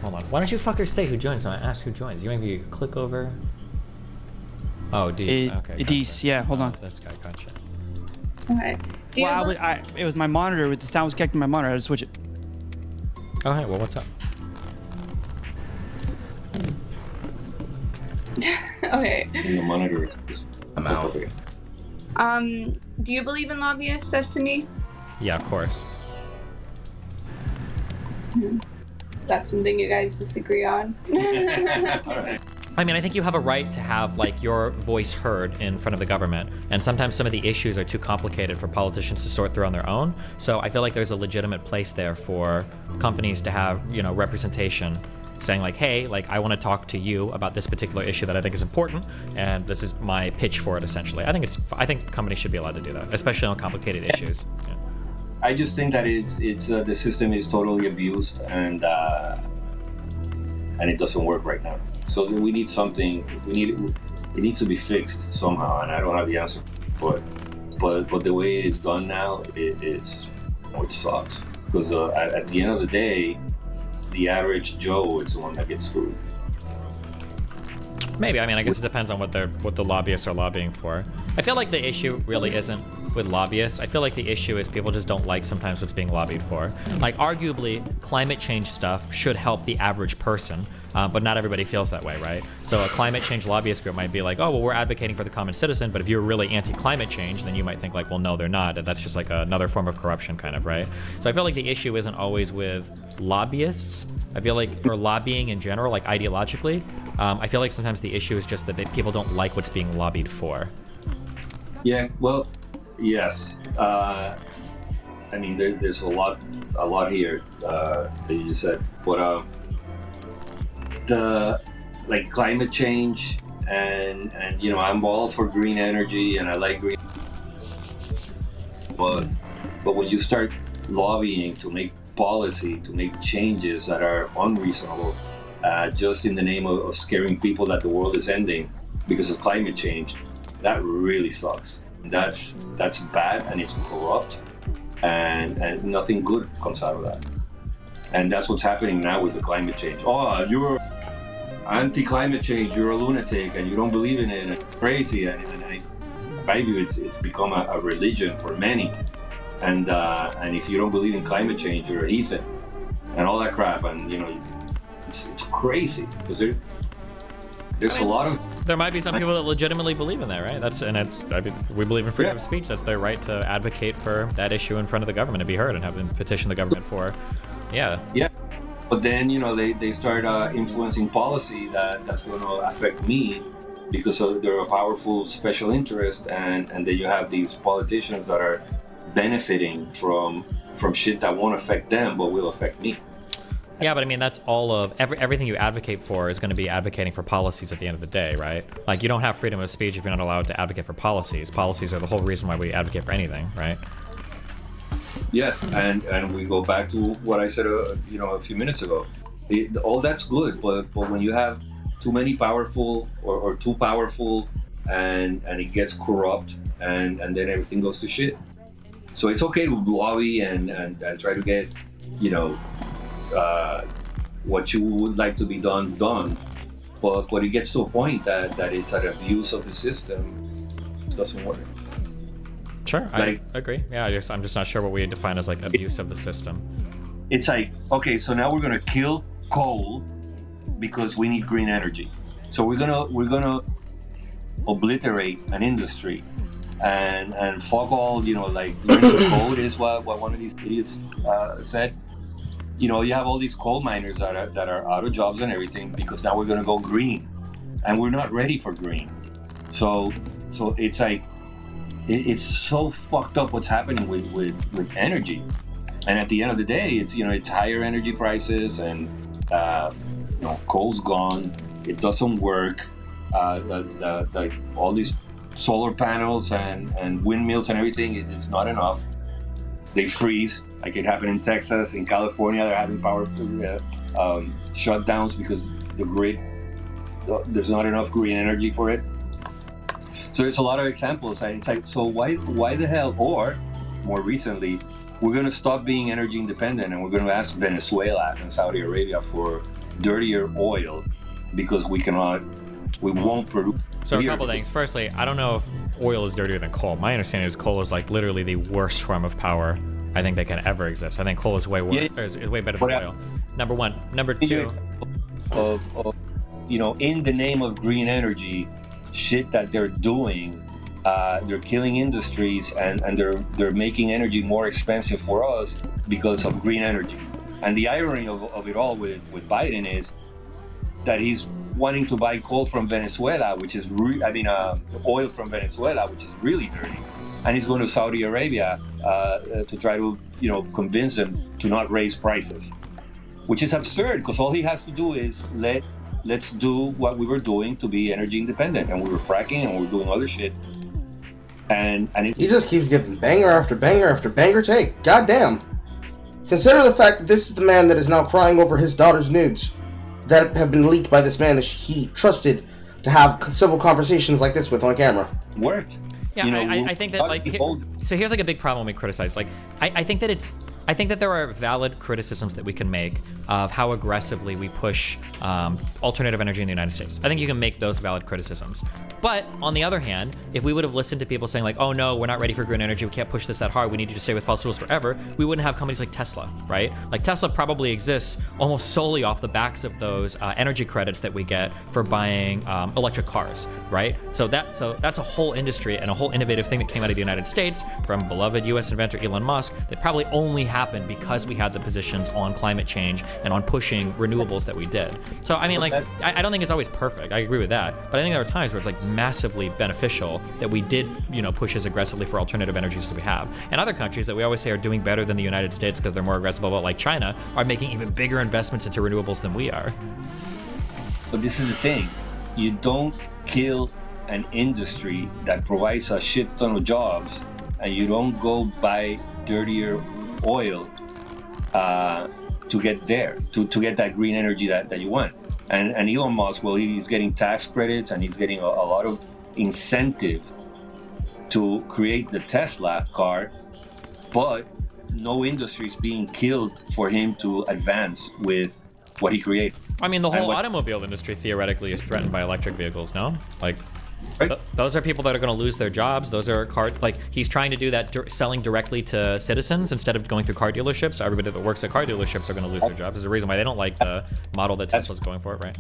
Hold on. Why don't you fuckers say who joins when I ask who joins? You maybe click over. Oh, Dees. Okay. Dees, yeah, hold on. This guy, gotcha. Okay. Do you Well, bel- it was my monitor. With the sound was connecting to my monitor. I had to switch it. Oh, hey, well, what's up? Okay. And the monitor is I'm out. Do you believe in lobbyists, Destiny? Yeah, of course. That's something you guys disagree on. All right. I mean, I think you have a right to have like your voice heard in front of the government, and sometimes some of the issues are too complicated for politicians to sort through on their own. So I feel like there's a legitimate place there for companies to have, you know, representation, saying like, hey, like I want to talk to you about this particular issue that I think is important, and this is my pitch for it. Essentially, I think companies should be allowed to do that, especially on complicated issues. Yeah. I just think that it's the system is totally abused and it doesn't work right now. So we need something. It needs to be fixed somehow, and I don't have the answer. But the way it is done now, it sucks. Because at the end of the day, the average Joe is the one that gets screwed. Maybe. I mean, I guess it depends on what the lobbyists are lobbying for. I feel like the issue really isn't with lobbyists. I feel like the issue is people just don't like sometimes what's being lobbied for. Like, arguably, climate change stuff should help the average person, but not everybody feels that way, right? So a climate change lobbyist group might be like, oh, well, we're advocating for the common citizen, but if you're really anti-climate change, then you might think like, well, no, they're not, and that's just like another form of corruption, kind of, right? So I feel like the issue isn't always with lobbyists. I feel like, or lobbying in general, like ideologically, I feel like sometimes the issue is just that people don't like what's being lobbied for. Yeah, well, yes. I mean, there's a lot here that you just said, but the like climate change and you know, I'm all for green energy and I like green, but when you start lobbying to make policy, to make changes that are unreasonable, just in the name of scaring people that the world is ending because of climate change, that really sucks. That's bad, and it's corrupt, and nothing good comes out of that. And that's what's happening now with the climate change. Oh, you're anti-climate change, you're a lunatic, and you don't believe in it, and crazy. And I view it's become a religion for many. And if you don't believe in climate change, you're a heathen, and all that crap. And you know, it's crazy because there's a lot of. There might be some people that legitimately believe in that, right? I mean, we believe in freedom of speech. That's their right to advocate for that issue in front of the government and be heard and have them petition the government for. Yeah. Yeah. But then, you know, they start influencing policy that's going to affect me because they're a powerful special interest, and then you have these politicians that are benefiting from shit that won't affect them but will affect me. Yeah, but I mean, that's all of everything you advocate for is going to be advocating for policies at the end of the day, right? Like, you don't have freedom of speech if you're not allowed to advocate for policies. Policies are the whole reason why we advocate for anything, right? Yes, and we go back to what I said, you know, a few minutes ago. All that's good, but when you have too many powerful or too powerful, and it gets corrupt, and then everything goes to shit. So it's okay to lobby and try to get, you know, what you would like to be done, but it gets to a point that it's an abuse of the system. It doesn't work. Sure, I agree. Yeah, I'm just not sure what we define as like abuse of the system. It's like, okay, so now we're gonna kill coal because we need green energy. So we're gonna obliterate an industry and fuck all, you know, like learning code is what one of these idiots said. You know, you have all these coal miners that are out of jobs and everything because now we're gonna go green, and we're not ready for green. So it's like it's so fucked up what's happening with energy. And at the end of the day, it's, you know, it's higher energy prices, and you know, coal's gone. It doesn't work. Like all these solar panels and windmills and everything, it's not enough. They freeze. Like it happened in Texas, in California, they're having power shutdowns because the grid, there's not enough green energy for it. So there's a lot of examples. And it's like, so why the hell? Or more recently, we're going to stop being energy independent, and we're going to ask Venezuela and Saudi Arabia for dirtier oil because we won't produce So a couple things. Firstly, I don't know if oil is dirtier than coal. My understanding is coal is like literally the worst form of power I think that can ever exist. I think coal is way worse, is way better than oil. Number one. Number two. Of in the name of green energy, shit that they're doing, they're killing industries and they're making energy more expensive for us because of green energy. And the irony of it all with Biden is that he's wanting to buy coal from Venezuela, which is oil from Venezuela, which is really dirty, and he's going to Saudi Arabia to try to convince them to not raise prices, which is absurd because all he has to do is let's do what we were doing to be energy independent, and we were fracking and we were doing other shit, and he just keeps giving banger after banger after banger take. Goddamn. Consider the fact that this is the man that is now crying over his daughter's nudes that have been leaked by this man that he trusted to have civil conversations like this with on camera. Worked. Yeah, I think that so here's like a big problem we criticize. Like I think that there are valid criticisms that we can make of how aggressively we push alternative energy in the United States. I think you can make those valid criticisms. But on the other hand, if we would have listened to people saying like, oh no, we're not ready for green energy, we can't push this that hard, we need to just stay with fossil fuels forever, we wouldn't have companies like Tesla, right? Like Tesla probably exists almost solely off the backs of those energy credits that we get for buying electric cars, right? So that's a whole industry and a whole innovative thing that came out of the United States from beloved US inventor Elon Musk that probably only happened because we had the positions on climate change and on pushing renewables that we did. So I mean, like, I don't think it's always perfect. I agree with that, but I think there are times where it's like massively beneficial that we did, push as aggressively for alternative energies as we have. And other countries that we always say are doing better than the United States because they're more aggressive, but like China, are making even bigger investments into renewables than we are. But this is the thing: you don't kill an industry that provides a shit ton of jobs, and you don't go buy dirtier oil to get there, to get that green energy that you want. And Elon Musk, well, he's getting tax credits and he's getting a lot of incentive to create the Tesla car, but no industry is being killed for him to advance with what he created. I mean, the whole automobile industry theoretically is threatened by electric vehicles, no? Like, right. Those are people that are going to lose their jobs. Those are he's trying to do that, selling directly to citizens instead of going through car dealerships. So everybody that works at car dealerships are going to lose their jobs. There's a reason why they don't like the model that Tesla's going for, right?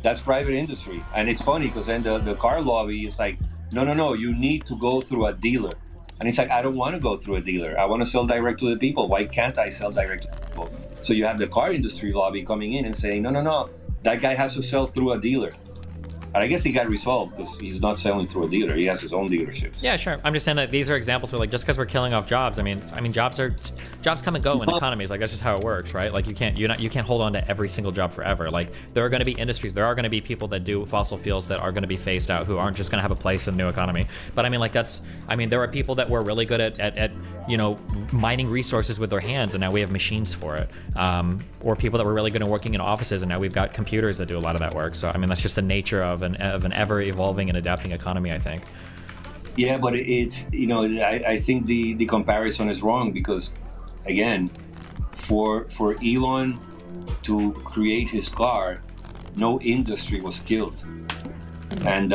That's private industry. And it's funny because then the car lobby is like, no, you need to go through a dealer. And it's like, I don't want to go through a dealer. I want to sell direct to the people. Why can't I sell direct to the people? So you have the car industry lobby coming in and saying, no, that guy has to sell through a dealer. And I guess he got resolved because he's not selling through a dealer. He has his own dealerships. Yeah, sure. I'm just saying that these are examples where, like, just because we're killing off jobs, I mean, jobs come and go in economies. Like, that's just how it works, right? Like, you can't hold on to every single job forever. Like, there are going to be industries, there are going to be people that do fossil fuels that are going to be phased out, who aren't just going to have a place in the new economy. But I mean, like, there are people that were really good at mining resources with their hands, and now we have machines for it. Or people that were really good at working in offices, and now we've got computers that do a lot of that work. So I mean, that's just the nature of an ever evolving and adapting economy, I think. Yeah, but it's I think the comparison is wrong because, again, for Elon to create his car, no industry was killed, and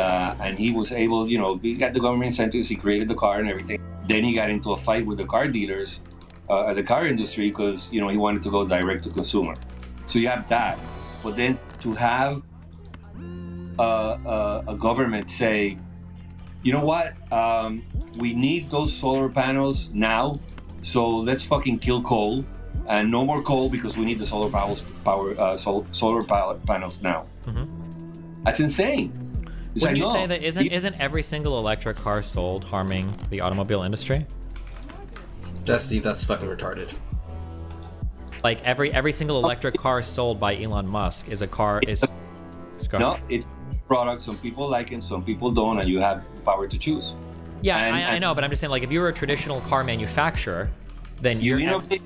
he was able, he got the government incentives, he created the car and everything. Then he got into a fight with the car dealers, the car industry, because he wanted to go direct to consumer. So you have that, but then to have a government say, you know what, we need those solar panels now, so let's fucking kill coal and no more coal because we need the solar panels now. Mm-hmm. That's insane. Wouldn't you say that isn't every single electric car sold harming the automobile industry? That's fucking retarded. Like every single electric car sold by Elon Musk is a car is. No, it's products. Some people like it, some people don't, and you have the power to choose. Yeah, I know, but I'm just saying, like, if you're a traditional car manufacturer, then you innovate.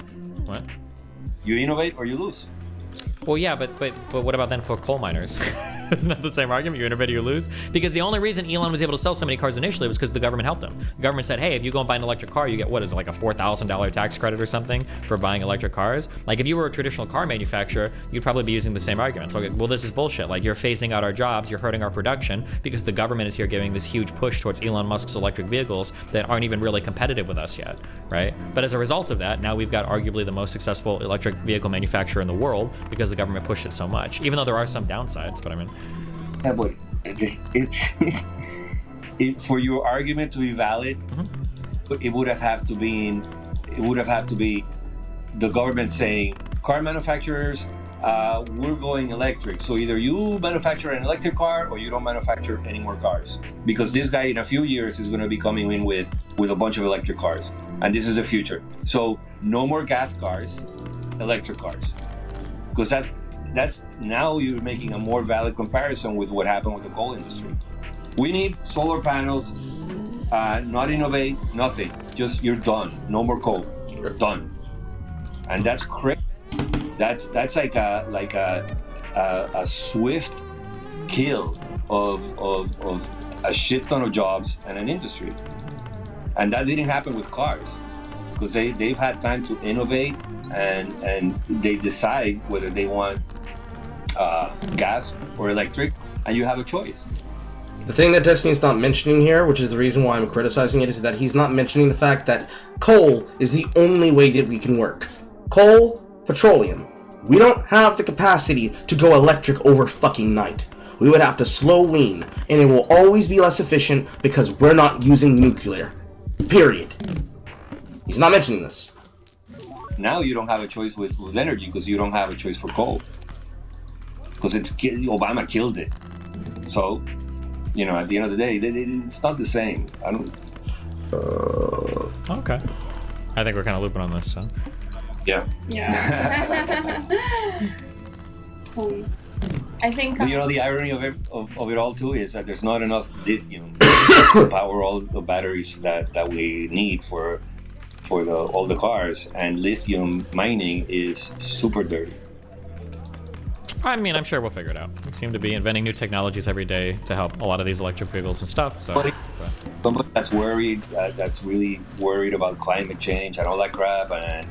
What? You innovate or you lose. Well, yeah, but what about then for coal miners? Isn't that the same argument? You innovate or you lose? Because the only reason Elon was able to sell so many cars initially was because the government helped him. The government said, hey, if you go and buy an electric car, you get, what is it, like a $4,000 tax credit or something for buying electric cars? Like, if you were a traditional car manufacturer, you'd probably be using the same arguments. Like, well, this is bullshit. Like, you're phasing out our jobs, you're hurting our production, because the government is here giving this huge push towards Elon Musk's electric vehicles that aren't even really competitive with us yet, right? But as a result of that, now we've got arguably the most successful electric vehicle manufacturer in the world because the government pushed it so much, even though there are some downsides, but I mean. Yeah, but for your argument to be valid, it would have to be the government saying, car manufacturers, we're going electric. So either you manufacture an electric car or you don't manufacture any more cars. Because this guy in a few years is going to be coming in with a bunch of electric cars. And this is the future. So no more gas cars, electric cars. Because that's now you're making a more valid comparison with what happened with the coal industry. We need solar panels, not innovate, nothing. Just you're done. No more coal. You're done. And that's crazy. That's like a swift kill of a shit ton of jobs and an industry. And that didn't happen with cars because they've had time to innovate and they decide whether they want gas or electric, and you have a choice. The thing that Destiny's not mentioning here, which is the reason why I'm criticizing it, is that he's not mentioning the fact that coal is the only way that we can work. Coal, petroleum. We don't have the capacity to go electric over fucking night. We would have to slow lean, and it will always be less efficient because we're not using nuclear. Period. He's not mentioning this. Now you don't have a choice with energy because you don't have a choice for coal. Because Obama killed it. So, at the end of the day, it's not the same. I don't. Okay. I think we're kind of looping on this, so. Yeah. I think. But, the irony of it all too is that there's not enough lithium to power all the batteries that we need for all the cars, and lithium mining is super dirty. I mean, I'm sure we'll figure it out. We seem to be inventing new technologies every day to help a lot of these electric vehicles and stuff. So, somebody that's worried, that's really worried about climate change and all that crap, and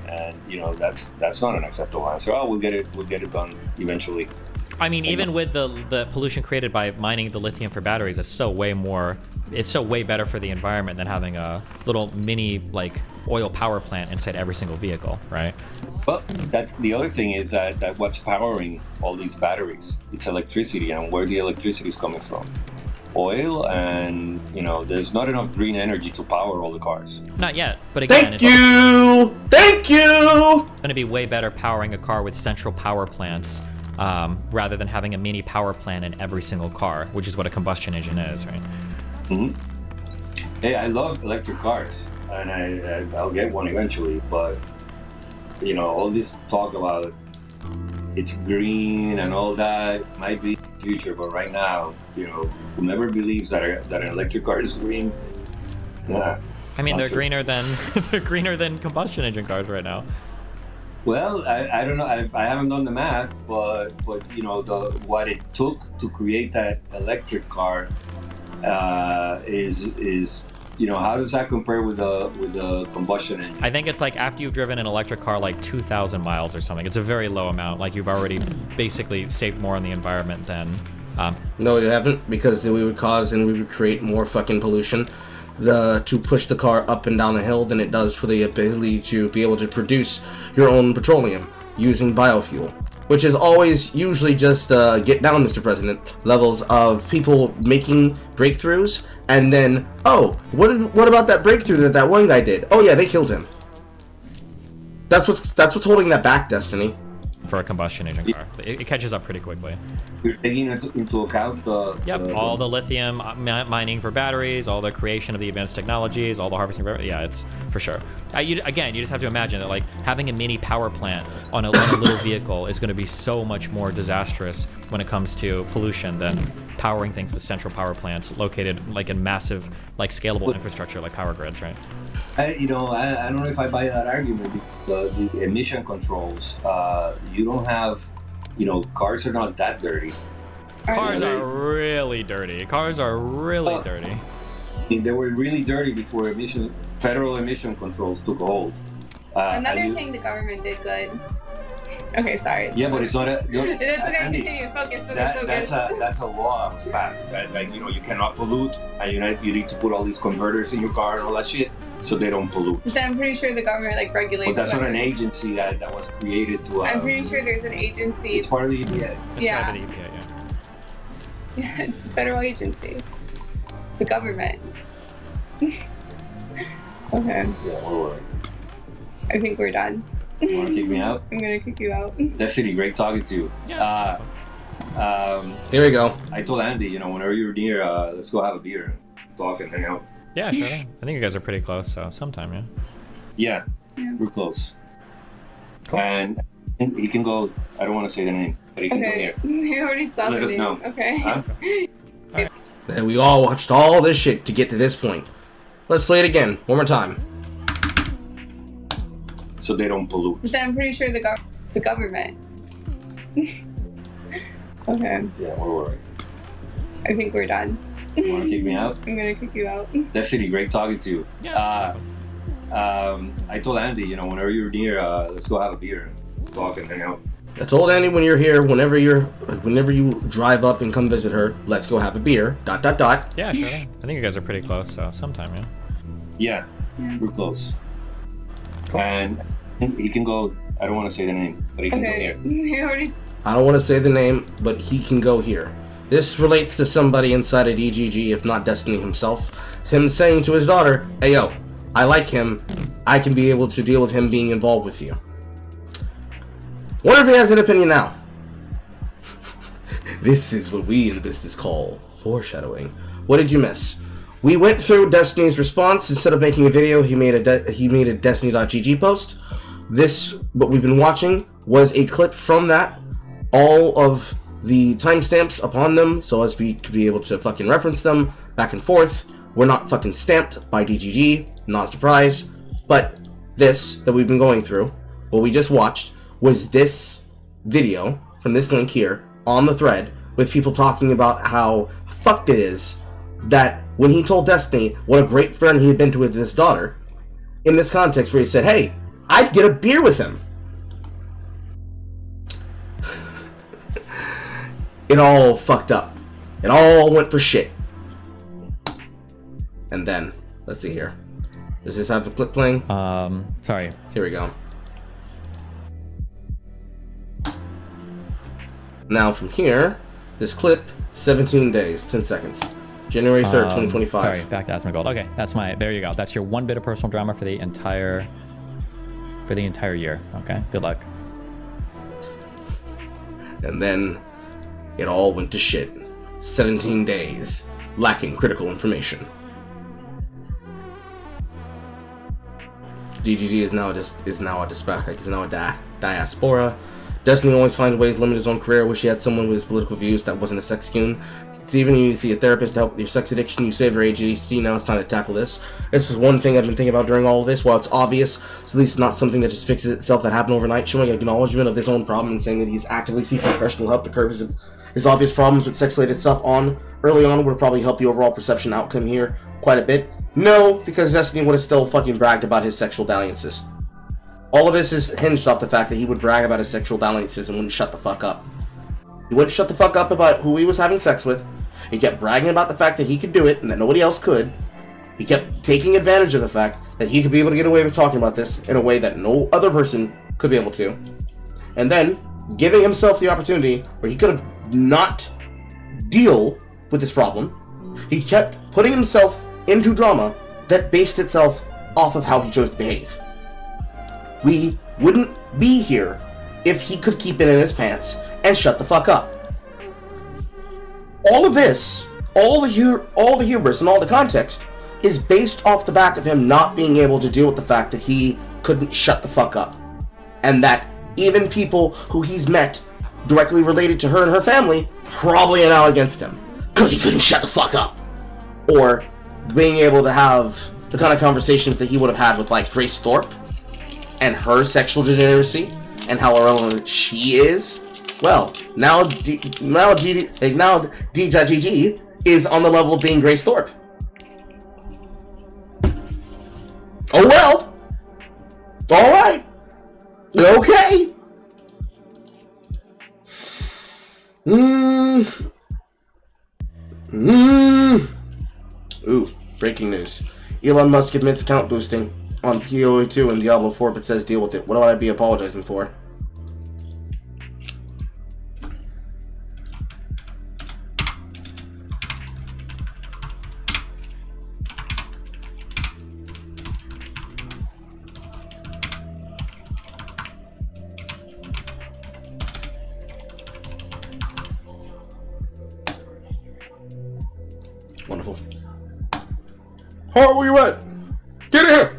that's not an acceptable answer. Oh, we'll get it done eventually. I mean, even with the pollution created by mining the lithium for batteries, it's still way better for the environment than having a little mini oil power plant inside every single vehicle, right? But that's the other thing is that what's powering all these batteries? It's electricity, and where the electricity is coming from? Oil, and there's not enough green energy to power all the cars. Not yet, but again, Thank you. It's going to be way better powering a car with central power plants rather than having a mini power plant in every single car, which is what a combustion engine is, right? Mm-hmm. Hey, I love electric cars, and I'll get one eventually, but all this talk about it's green and all that might be the future, but right now, whoever believes that an electric car is green, yeah. I mean, they're greener than combustion engine cars right now. Well, I don't know. I haven't done the math, but what it took to create that electric car is how does that compare with the combustion engine? I think it's like after you've driven an electric car 2,000 miles or something. It's a very low amount. You've already basically saved more on the environment than. No, you haven't, because we would create more fucking pollution to push the car up and down the hill than it does for the ability to be able to produce your own petroleum using biofuel, which is always usually just get down, Mr. President, levels of people making breakthroughs, and then, oh, what about that breakthrough that one guy did? Oh yeah, they killed him. That's what's holding that back, Destiny. For a combustion engine car, it catches up pretty quickly. You're taking into account all the lithium mining for batteries, all the creation of the advanced technologies, all the harvesting. Yeah, it's for sure. You just have to imagine that having a mini power plant on a little vehicle is going to be so much more disastrous when it comes to pollution than powering things with central power plants located in massive scalable infrastructure like power grids, right? I don't know if I buy that argument because the emission controls, you don't have cars are not that dirty. Cars are really dirty. Cars are really dirty. I mean, they were really dirty before federal emission controls took a hold. Another thing the government did good. Okay, sorry. Yeah, but it's not a. It's okay. Continue. Focus. That's a law that was passed. That, you cannot pollute, and you need to put all these converters in your car and all that shit, so they don't pollute. But I'm pretty sure the government regulates. But that's not an agency that was created to. I'm pretty sure there's an agency. It's part of the EPA. It's part of the EPA, Yeah, it's a federal agency. It's a government. Okay. Yeah, we're I think we're done. You want to kick me out? I'm gonna kick you out. Destiny, great talking to you. Yeah. Here we go. I told Andy, whenever you're near, let's go have a beer, talk and hang out. Yeah, sure. I think you guys are pretty close, so sometime, Yeah, we're close. Cool. And he can go. I don't want to say the name, but he can go here. You already saw Let the us name. know. Okay. Huh? And we all watched all this shit to get to this point. Let's play it again, one more time. So they don't pollute. But I'm pretty sure it's a government. Okay. Yeah, we're right. I think we're done. You want to kick me out? I'm gonna kick you out. Destiny, great talking to you. Yeah. I told Andy, whenever you're near, let's go have a beer, talk and hang out. I told Annie when you're here, whenever you drive up and come visit her, let's go have a beer. ... Yeah, sure. I think you guys are pretty close, so sometime, Yeah, we're close. Cool. And he can go. I don't want to say the name, but he can go here. You already. I don't want to say the name, but he can go here. This relates to somebody inside of DGG, if not Destiny himself. Him saying to his daughter, "Hey yo, I like him. I can be able to deal with him being involved with you." Wonder if he has an opinion now. This is what we in the business call foreshadowing. What did you miss? We went through Destiny's response. Instead of making a video, he made a Destiny.gg post. This, what we've been watching, was a clip from that. All of the timestamps upon them, so as we could be able to fucking reference them back and forth. We're not fucking stamped by DGG, not a surprise. But this that we've been going through, what we just watched, was this video from this link here on the thread with people talking about how fucked it is that when he told Destiny what a great friend he had been to with his daughter, in this context where he said, "Hey, I'd get a beer with him." It all fucked up. It all went for shit. And then, let's see here. Does this have the clip playing? Sorry. Here we go. Now from here, this clip, 17 days, 10 seconds. January 3rd, 2025. Sorry, back to Asmongold. Okay, there you go. That's your one bit of personal drama for the entire year. Okay, good luck. And then it all went to shit. 17 days, lacking critical information. DGG is now a diaspora. Destiny always finds ways to limit his own career. Wish he had someone with his political views that wasn't a sex goon. Steven, you need to see a therapist to help with your sex addiction. You saved your ADHD. Now it's time to tackle this. This is one thing I've been thinking about during all of this. While it's obvious, it's at least not something that just fixes itself that happened overnight. Showing acknowledgement of this own problem and saying that he's actively seeking professional help to curb his obvious problems with sex-related stuff early on would have probably helped the overall perception outcome here quite a bit. No, because Destiny would have still fucking bragged about his sexual dalliances. All of this is hinged off the fact that he would brag about his sexual dalliances and wouldn't shut the fuck up. He wouldn't shut the fuck up about who he was having sex with. He kept bragging about the fact that he could do it and that nobody else could. He kept taking advantage of the fact that he could be able to get away with talking about this in a way that no other person could be able to. And then giving himself the opportunity where he could have not deal with this problem. He kept putting himself into drama that based itself off of how he chose to behave. We wouldn't be here if he could keep it in his pants and shut the fuck up. All of this, all the hubris and all the context is based off the back of him not being able to deal with the fact that he couldn't shut the fuck up. And that even people who he's met directly related to her and her family probably are now against him because he couldn't shut the fuck up. Or being able to have the kind of conversations that he would have had with like Grace Thorpe and her sexual degeneracy and how irrelevant she is Well, now D.GG is on the level of being Grey Stork. Oh well. All right. Okay. Ooh, breaking news. Elon Musk admits account boosting on PoE2 and Diablo 4, but says deal with it. What would I be apologizing for? Wonderful. How are you at? Get in here!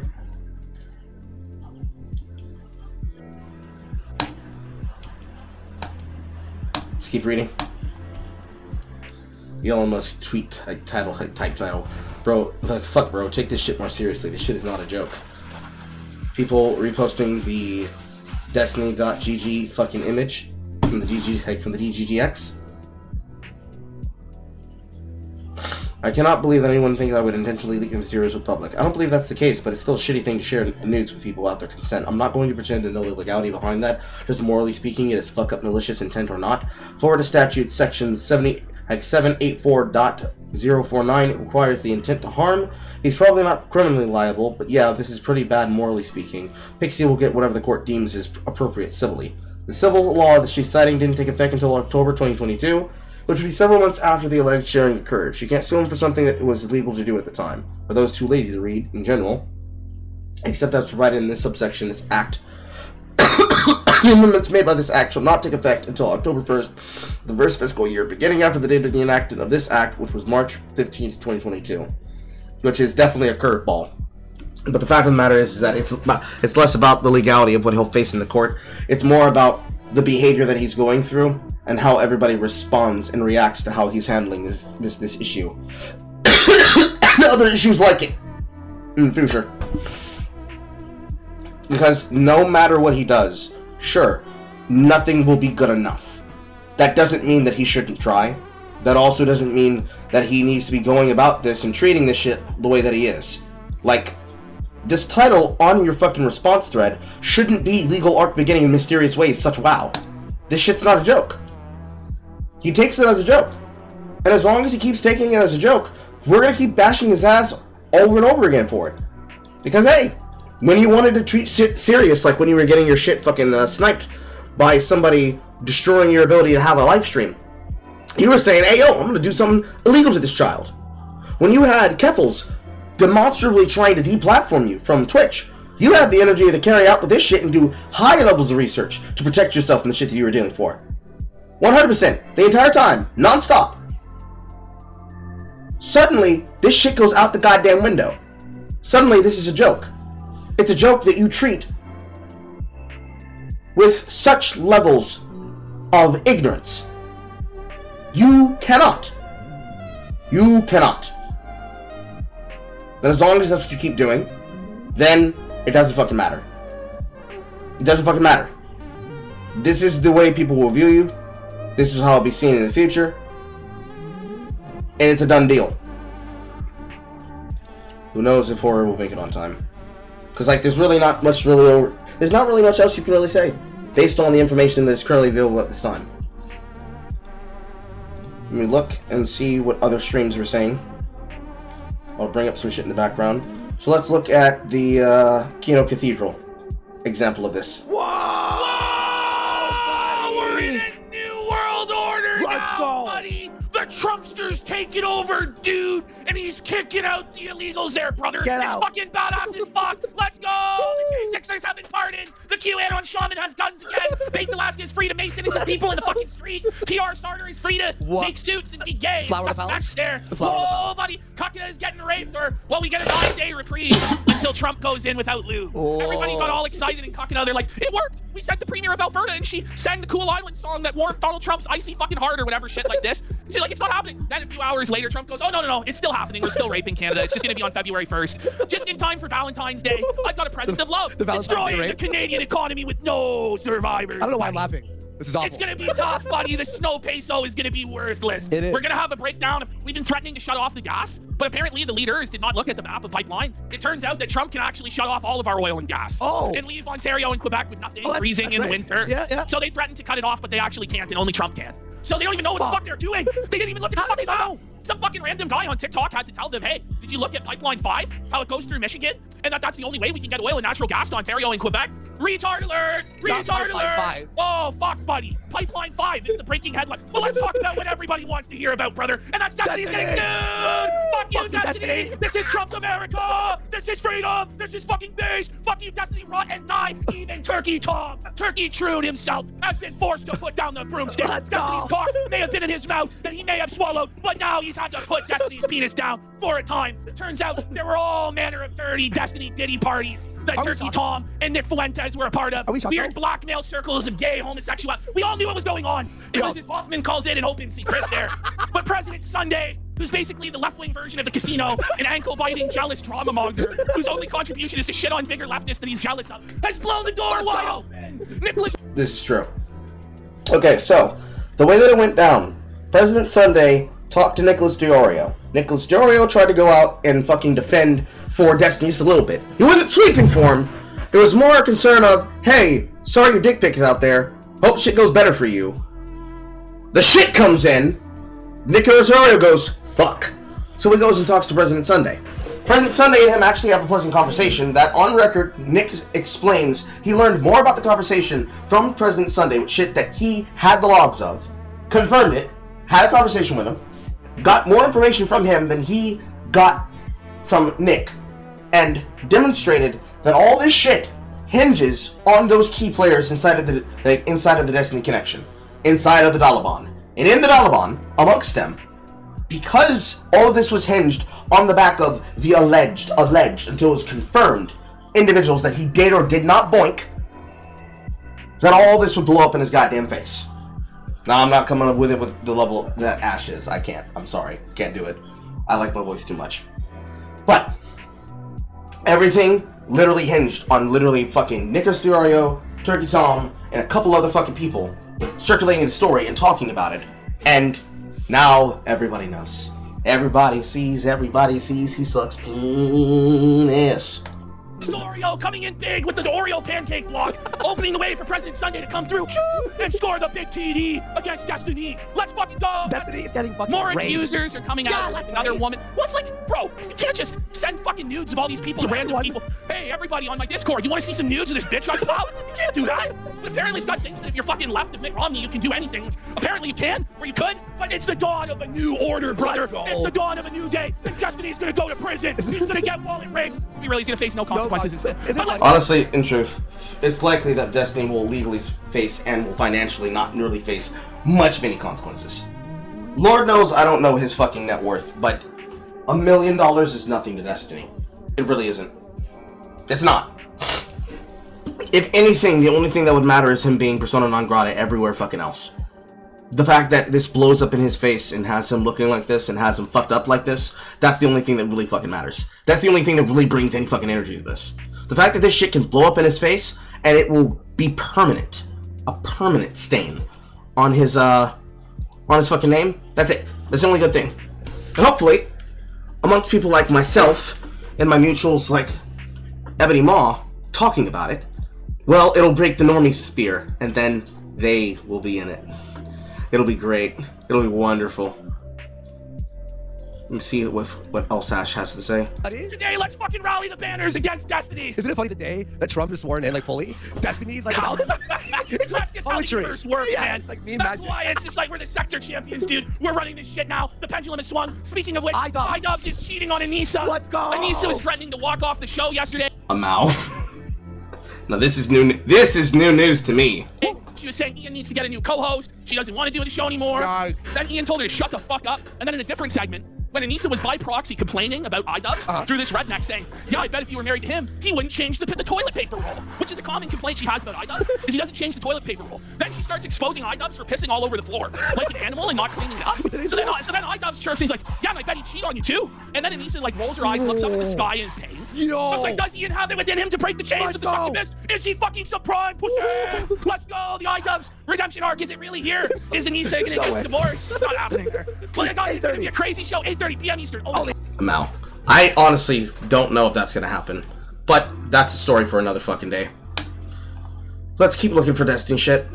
Let's keep reading. Elon Musk tweet type title. Bro, fuck bro, take this shit more seriously. This shit is not a joke. People reposting the Destiny.gg fucking image from the DGGX. I cannot believe that anyone thinks I would intentionally leak the materials with public. I don't believe that's the case, but it's still a shitty thing to share nudes with people without their consent. I'm not going to pretend to know the legality behind that. Just morally speaking, it is fuck up malicious intent or not. Florida statute section 784.049 requires the intent to harm. He's probably not criminally liable, but yeah, this is pretty bad morally speaking. Pixie will get whatever the court deems is appropriate civilly. The civil law that she's citing didn't take effect until October 2022. Which would be several months after the alleged sharing occurred. She can't sue him for something that was illegal to do at the time, or those too lazy to read, in general, except as provided in this subsection, this act. The amendments made by this act shall not take effect until October 1st, the first fiscal year, beginning after the date of the enactment of this act, which was March 15th, 2022, which is definitely a curveball. But the fact of the matter is that it's less about the legality of what he'll face in the court. It's more about the behavior that he's going through and how everybody responds and reacts to how he's handling this issue. And other issues like it in the future. Because no matter what he does, sure, nothing will be good enough. That doesn't mean that he shouldn't try. That also doesn't mean that he needs to be going about this and treating this shit the way that he is. Like, this title on your fucking response thread shouldn't be legal arc beginning in mysterious ways such wow. This shit's not a joke. He takes it as a joke. And as long as he keeps taking it as a joke, we're gonna keep bashing his ass over and over again for it. Because hey, when you wanted to treat shit serious, like when you were getting your shit fucking sniped by somebody destroying your ability to have a live stream, you were saying, hey yo, I'm gonna do something illegal to this child. When you had Keffels demonstrably trying to deplatform you from Twitch, you had the energy to carry out with this shit and do high levels of research to protect yourself from the shit that you were dealing for. 100%, the entire time, non-stop. Suddenly, this shit goes out the goddamn window. Suddenly, this is a joke. It's a joke that you treat with such levels of ignorance. You cannot. And as long as that's what you keep doing, then it doesn't fucking matter. It doesn't fucking matter. This is the way people will view you. This is how I'll be seen in the future. And it's a done deal. Who knows if horror will make it on time. Because, like, there's really not much there's not really much else you can really say based on the information that's currently available at this time. Let me look and see what other streams were saying. I'll bring up some shit in the background. So let's look at the Kino Cathedral example of this. Whoa! We're in a new world order now, buddy! The Trumpster's taking over, dude! And he's kicking out the illegals there, brother! Get it's out. Fucking badass as fuck! Let's go! The K6ers have been pardoned! The QAnon shaman has guns again! Bait Alaska is free to mace innocent people in the fucking street! TR Starter is free to make suits and be gay! Flower of the Suspects there! The flower of the Whoa, buddy! Kakina is getting raped, or, well, we get a 9-day reprieve until Trump goes in without lube. Oh. Everybody got all excited in Kakina. They're like, it worked! We sent the premier of Alberta and she sang the Cool Island song that warmed Donald Trump's icy fucking heart or whatever shit like this. She's like, it's not happening. Then a few hours later, Trump goes, oh, no, it's still happening. We're still raping Canada. It's just going to be on February 1st. Just in time for Valentine's Day. I've got a present of love. the Valentine's Day Destroying the rape? Canadian economy with no survivors. I don't know why I'm laughing. This is awful. It's gonna be tough, buddy. The snow peso is gonna be worthless. It is. We're gonna have a breakdown. We've been threatening to shut off the gas, but apparently the leaders did not look at the map of pipeline. It turns out that Trump can actually shut off all of our oil and gas. And leave Ontario and Quebec with nothing, freezing in the winter. Yeah. So they threatened to cut it off, but they actually can't, and only Trump can. So they don't even know what the fuck they're doing. They didn't even look at the fucking map. Some fucking random guy on TikTok had to tell them, hey, did you look at Pipeline 5? How it goes through Michigan? And that's the only way we can get oil and natural gas to Ontario and Quebec? Retard alert! Retard alert! Oh, fuck, buddy. Pipeline 5 is the breaking headline. Well, let's talk about what everybody wants to hear about, brother. And that's Destiny's getting sued! Fuck you, Destiny! This is Trump's America! This is freedom! This is fucking base! Fuck you, Destiny, rot and die! Even Turkey Tom, Turkey Trude himself, has been forced to put down the broomstick. Destiny's cock may have been in his mouth that he may have swallowed, but now he's had to put Destiny's penis down for a time. Turns out there were all manner of dirty Destiny Diddy parties that Turkey Tom and Nick Fuentes were a part of. Weird blackmail circles of gay homosexual. We all knew what was going on. It was, as Hoffman calls it, an open secret there. But President Sunday, who's basically the left-wing version of the casino, an ankle-biting, jealous drama monger, whose only contribution is to shit on bigger leftists that he's jealous of, has blown the door wide open. Nicholas. This is true. Okay, so the way that it went down, President Sunday talked to Nicholas DeOrio. Nicholas DeOrio tried to go out and fucking defend for Destiny just a little bit. He wasn't sweeping for him. There was more a concern of, hey, sorry your dick pic is out there. Hope shit goes better for you. The shit comes in. Nicholas DeOrio goes, fuck. So he goes and talks to President Sunday. President Sunday and him actually have a pleasant conversation that, on record, Nick explains he learned more about the conversation from President Sunday with shit that he had the logs of, confirmed it, had a conversation with him, got more information from him than he got from Nick, and demonstrated that all this shit hinges on those key players inside of the Destiny connection, inside of the Taliban. And in the Taliban, amongst them, because all of this was hinged on the back of the alleged, until it was confirmed, individuals that he did or did not boink, that all this would blow up in his goddamn face. Now, I'm not coming up with it with the level that Ash is. I can't. I'm sorry. Can't do it. I like my voice too much. But everything literally hinged on literally fucking Nicholas DeOrio, Turkey Tom, and a couple other fucking people circulating the story and talking about it. And now everybody knows. Everybody sees he sucks penis. Oreo coming in big with the Oreo pancake block, opening the way for President Sunday to come through and score the big TD against Destiny. Let's fucking go! Destiny is getting fucking more rained. Accusers are coming out with another woman. What's like, bro, you can't just send fucking nudes of all these people to random people. Hey, everybody on my Discord, you want to see some nudes of this bitch I put out? You can't do that. But apparently Scott thinks that if you're fucking left of Mitt Romney, you can do anything, which apparently you can, or you could, but it's the dawn of a new order, brother. It's the dawn of a new day, and Destiny's gonna go to prison. He's gonna get wallet raped. He really is gonna face no consequences instead. Honestly, in truth, it's likely that Destiny will legally face and will financially not nearly face much of any consequences. Lord knows I don't know his fucking net worth, but $1 million is nothing to Destiny. It really isn't. It's not. If anything, the only thing that would matter is him being persona non grata everywhere fucking else. The fact that this blows up in his face and has him looking like this and has him fucked up like this, that's the only thing that really fucking matters. That's the only thing that really brings any fucking energy to this. The fact that this shit can blow up in his face and it will be permanent, a permanent stain on his fucking name, that's it. That's the only good thing. And hopefully, amongst people like myself and my mutuals like Ebony Maw talking about it, well, it'll break the normie sphere and then they will be in it. It'll be great. It'll be wonderful. Let me see what else Ash has to say. Today, let's fucking rally the banners against Destiny. Isn't it funny the day that Trump is sworn in, like, fully? Destiny's, like, about it's that's just how the universe works, man. Like, that's why it's just like we're the sector champions, dude. We're running this shit now. The pendulum has swung. Speaking of which, iDubbbz is cheating on Anissa. Let's go. Anissa was threatening to walk off the show yesterday. A Mao. Now this is new news to me. She was saying Ian needs to get a new co-host. She doesn't want to do the show anymore. Then Ian told her to shut the fuck up. And then in a different segment, when Anissa was by proxy complaining about iDubbbz through this redneck saying, yeah, I bet if you were married to him, he wouldn't change the toilet paper roll, which is a common complaint she has about iDubbbz, is he doesn't change the toilet paper roll. Then she starts exposing iDubbbz for pissing all over the floor, like an animal and not cleaning it up. So then iDubbbz chirps and he's like, yeah, and I bet he'd cheat on you too. And then Anissa like rolls her eyes, looks up at the sky in pain, Yo! So it's like, does Ian have it within him to break the chains Let's of the go! succubus? Is he fucking supreme, pussy? Let's go, the iDubbbz redemption arc, is it really here? Is Anissa gonna No way. get divorced? It's not happening there. Well, I got it's gonna be a crazy show, 8:30 p.m. Eastern. Oh, I'm out. I honestly don't know if that's gonna happen, but that's a story for another fucking day. Let's keep looking for Destiny shit.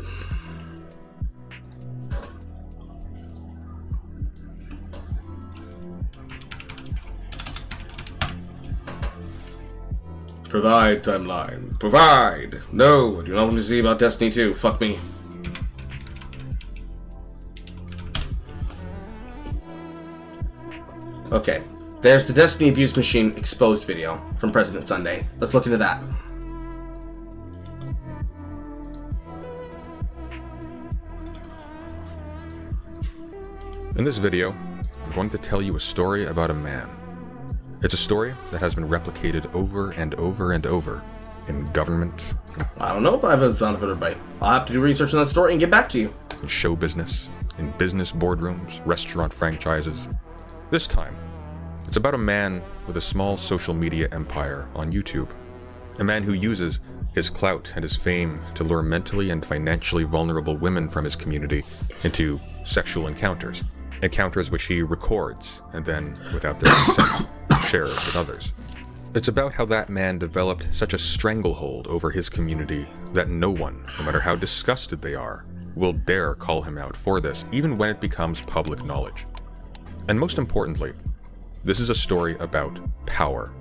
Provide timeline. Provide. No, I do not want to see about Destiny 2. Fuck me. Okay. There's the Destiny Abuse Machine exposed video from President Sunday. Let's look into that. In this video, I'm going to tell you a story about a man. It's a story that has been replicated over and over and over in government, I don't know if I've found it right. I'll have to do research on that story and get back to you. in show business, in business boardrooms, restaurant franchises. This time, it's about a man with a small social media empire on YouTube. A man who uses his clout and his fame to lure mentally and financially vulnerable women from his community into sexual encounters. Encounters which he records and then, without their consent, shares with others. It's about how that man developed such a stranglehold over his community that no one, no matter how disgusted they are, will dare call him out for this, even when it becomes public knowledge. And most importantly, this is a story about power,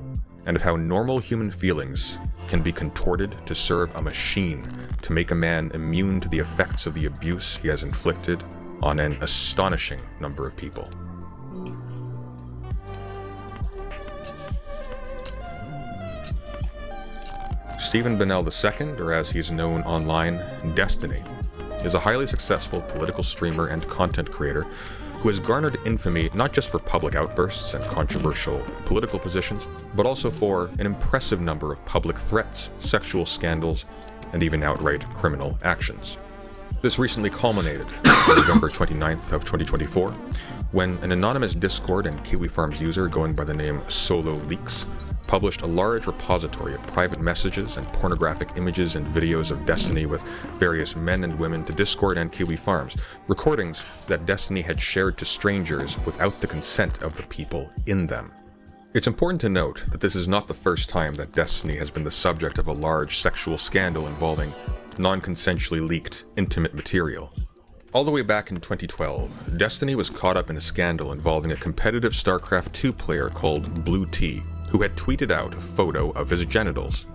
and of how normal human feelings can be contorted to serve a machine to make a man immune to the effects of the abuse he has inflicted on an astonishing number of people. Stephen Bennell II, or as he's known online, Destiny, is a highly successful political streamer and content creator who has garnered infamy not just for public outbursts and controversial political positions, but also for an impressive number of public threats, sexual scandals, and even outright criminal actions. This recently culminated on November 29th of 2024, when an anonymous Discord and Kiwi Farms user going by the name Solo Leaks published a large repository of private messages and pornographic images and videos of Destiny with various men and women to Discord and Kiwi Farms, recordings that Destiny had shared to strangers without the consent of the people in them. It's important to note that this is not the first time that Destiny has been the subject of a large sexual scandal involving non-consensually leaked intimate material. All the way back in 2012, Destiny was caught up in a scandal involving a competitive StarCraft 2 player called Blue T, who had tweeted out a photo of his genitals.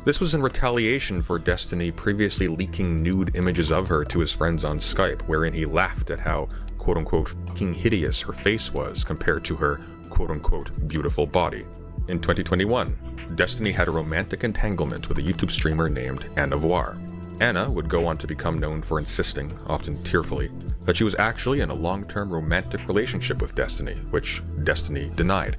This was in retaliation for Destiny previously leaking nude images of her to his friends on Skype, wherein he laughed at how quote-unquote fucking hideous her face was compared to her quote-unquote beautiful body. In 2021, Destiny had a romantic entanglement with a YouTube streamer named Anna Voir. Anna would go on to become known for insisting, often tearfully, that she was actually in a long-term romantic relationship with Destiny, which Destiny denied,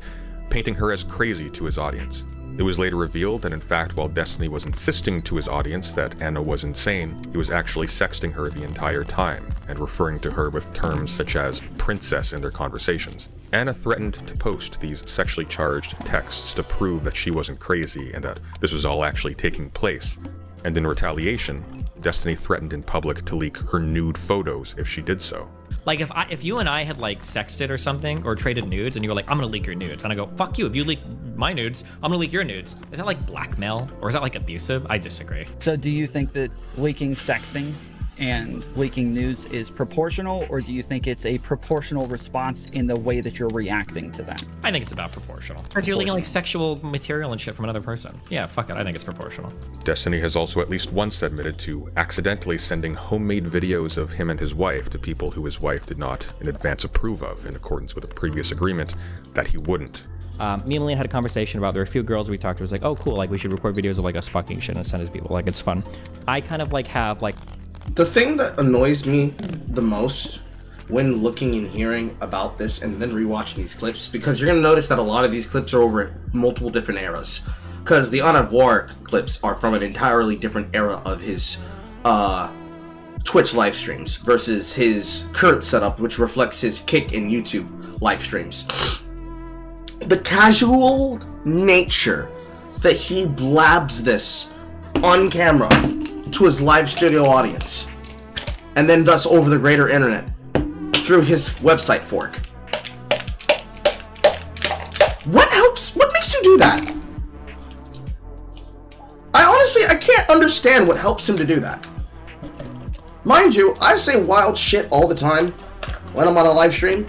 painting her as crazy to his audience. It was later revealed that in fact, while Destiny was insisting to his audience that Anna was insane, he was actually sexting her the entire time, and referring to her with terms such as princess in their conversations. Anna threatened to post these sexually charged texts to prove that she wasn't crazy and that this was all actually taking place. And in retaliation, Destiny threatened in public to leak her nude photos if she did so. Like if you and I had like sexted or something or traded nudes and you were like, I'm gonna leak your nudes, and I go, fuck you, if you leak my nudes, I'm gonna leak your nudes. Is that like blackmail or is that like abusive? I disagree. So do you think that leaking sexting and leaking nudes is proportional, or do you think it's a proportional response in the way that you're reacting to that? I think it's about proportional. Because you're leaking like sexual material and shit from another person. Yeah, fuck it, I think it's proportional. Destiny has also at least once admitted to accidentally sending homemade videos of him and his wife to people who his wife did not in advance approve of, in accordance with a previous agreement that he wouldn't. Me and Liam had a conversation about, there were a few girls we talked to, was like, oh cool, like we should record videos of like us fucking shit and send it to people, like it's fun. I kind of like have like... The thing that annoys me the most when looking and hearing about this and then rewatching these clips, because you're going to notice that a lot of these clips are over multiple different eras. Because the Anna Voir clips are from an entirely different era of his Twitch live streams versus his current setup, which reflects his Kick and YouTube live streams. The casual nature that he blabs this on camera to his live studio audience, and then thus over the greater internet through his website fork. What helps? What makes you do that? I can't understand what helps him to do that. Mind you, I say wild shit all the time when I'm on a live stream.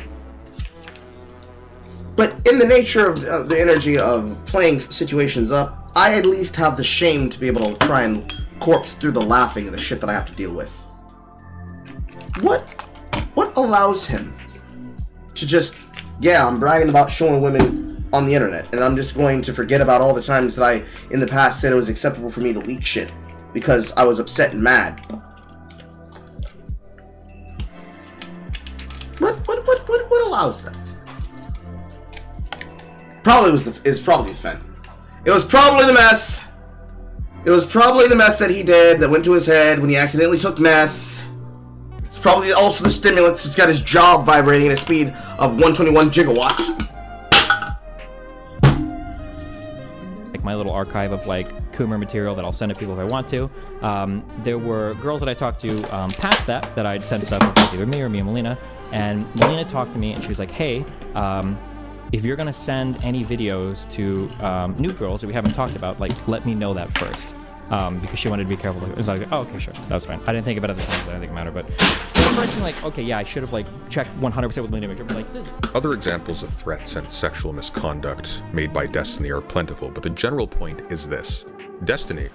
But in the nature of the energy of playing situations up, I at least have the shame to be able to try and corpse through the laughing of the shit that I have to deal with. What allows him to just, yeah, I'm bragging about showing women on the internet, and I'm just going to forget about all the times that I, in the past, said it was acceptable for me to leak shit because I was upset and mad. What allows that? It's probably the fentanyl. It was probably the meth. It was probably the meth that he did that went to his head when he accidentally took meth. It's probably also the stimulants. It's got his jaw vibrating at a speed of 121 gigawatts. Like my little archive of like Coomer material that I'll send to people if I want to. There were girls that I talked to past that I'd sent stuff with, like either me or me and Melina. And Melina talked to me and she was like, hey, if you're gonna send any videos to new girls that we haven't talked about, like let me know that first. Because she wanted to be careful. It was like, oh, okay, sure, that's fine. I didn't think about it at the time, so I didn't think it mattered. But the first thing, like, okay, yeah, I should have like checked 100% with Melina, but like this. Other examples of threats and sexual misconduct made by Destiny are plentiful, but the general point is this. Destiny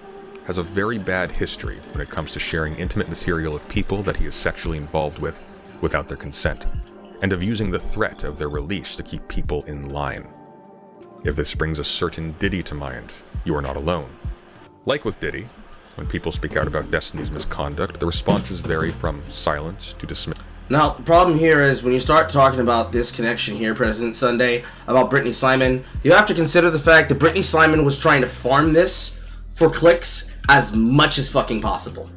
has a very bad history when it comes to sharing intimate material of people that he is sexually involved with without their consent, and of using the threat of their release to keep people in line. If this brings a certain Diddy to mind, you are not alone. Like with Diddy, when people speak out about Destiny's misconduct, the responses vary from silence to dismiss. Now, the problem here is when you start talking about this connection here, President Sunday, about Brittany Simon, you have to consider the fact that Brittany Simon was trying to farm this for clicks as much as fucking possible.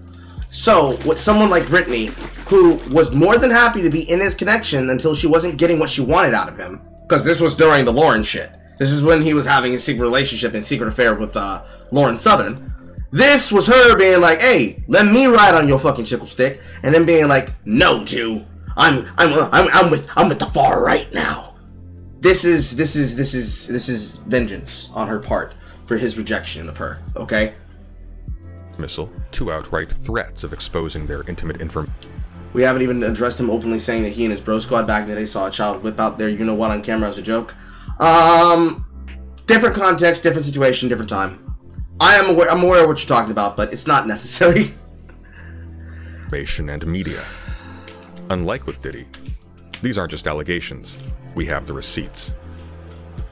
So, with someone like Brittany, who was more than happy to be in his connection until she wasn't getting what she wanted out of him, because this was during the Lauren shit. This is when he was having a secret relationship and secret affair with Lauren Southern. This was her being like, "Hey, let me ride on your fucking chickle stick," and then being like, "No, too. I'm with the far right now." This is vengeance on her part for his rejection of her. Okay. Missile to outright threats of exposing their intimate information. We haven't even addressed him openly saying that he and his bro squad back in the day saw a child whip out their you-know-what on camera as a joke. Different context, different situation, different time. I'm aware of what you're talking about, but it's not necessary. Information and media. Unlike with Diddy, these aren't just allegations. We have the receipts.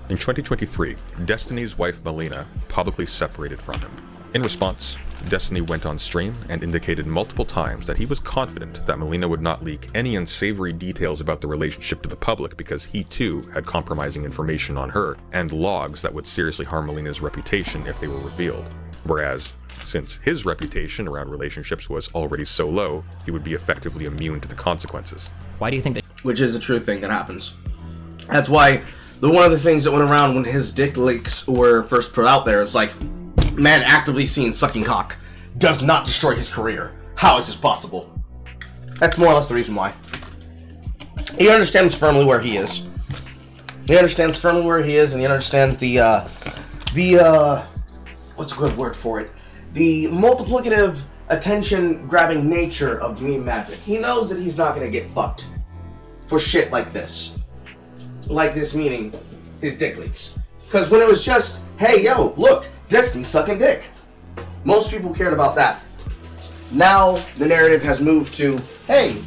In 2023, Destiny's wife Melina publicly separated from him. In response, Destiny went on stream and indicated multiple times that he was confident that Melina would not leak any unsavory details about the relationship to the public because he too had compromising information on her and logs that would seriously harm Melina's reputation if they were revealed. Whereas, since his reputation around relationships was already so low, he would be effectively immune to the consequences. Why do you think that? Which is a true thing that happens. That's why one of the things that went around when his dick leaks were first put out there is like, man actively seen sucking cock does not destroy his career. How is this possible? That's more or less the reason why. He understands firmly where he is. He understands firmly where he is, and he understands the what's a good word for it? The multiplicative, attention-grabbing nature of meme magic. He knows that he's not gonna get fucked for shit like this. Like this meaning his dick leaks. Because when it was just, hey, yo, look, Destiny sucking dick. Most people cared about that. Now the narrative has moved to, hey,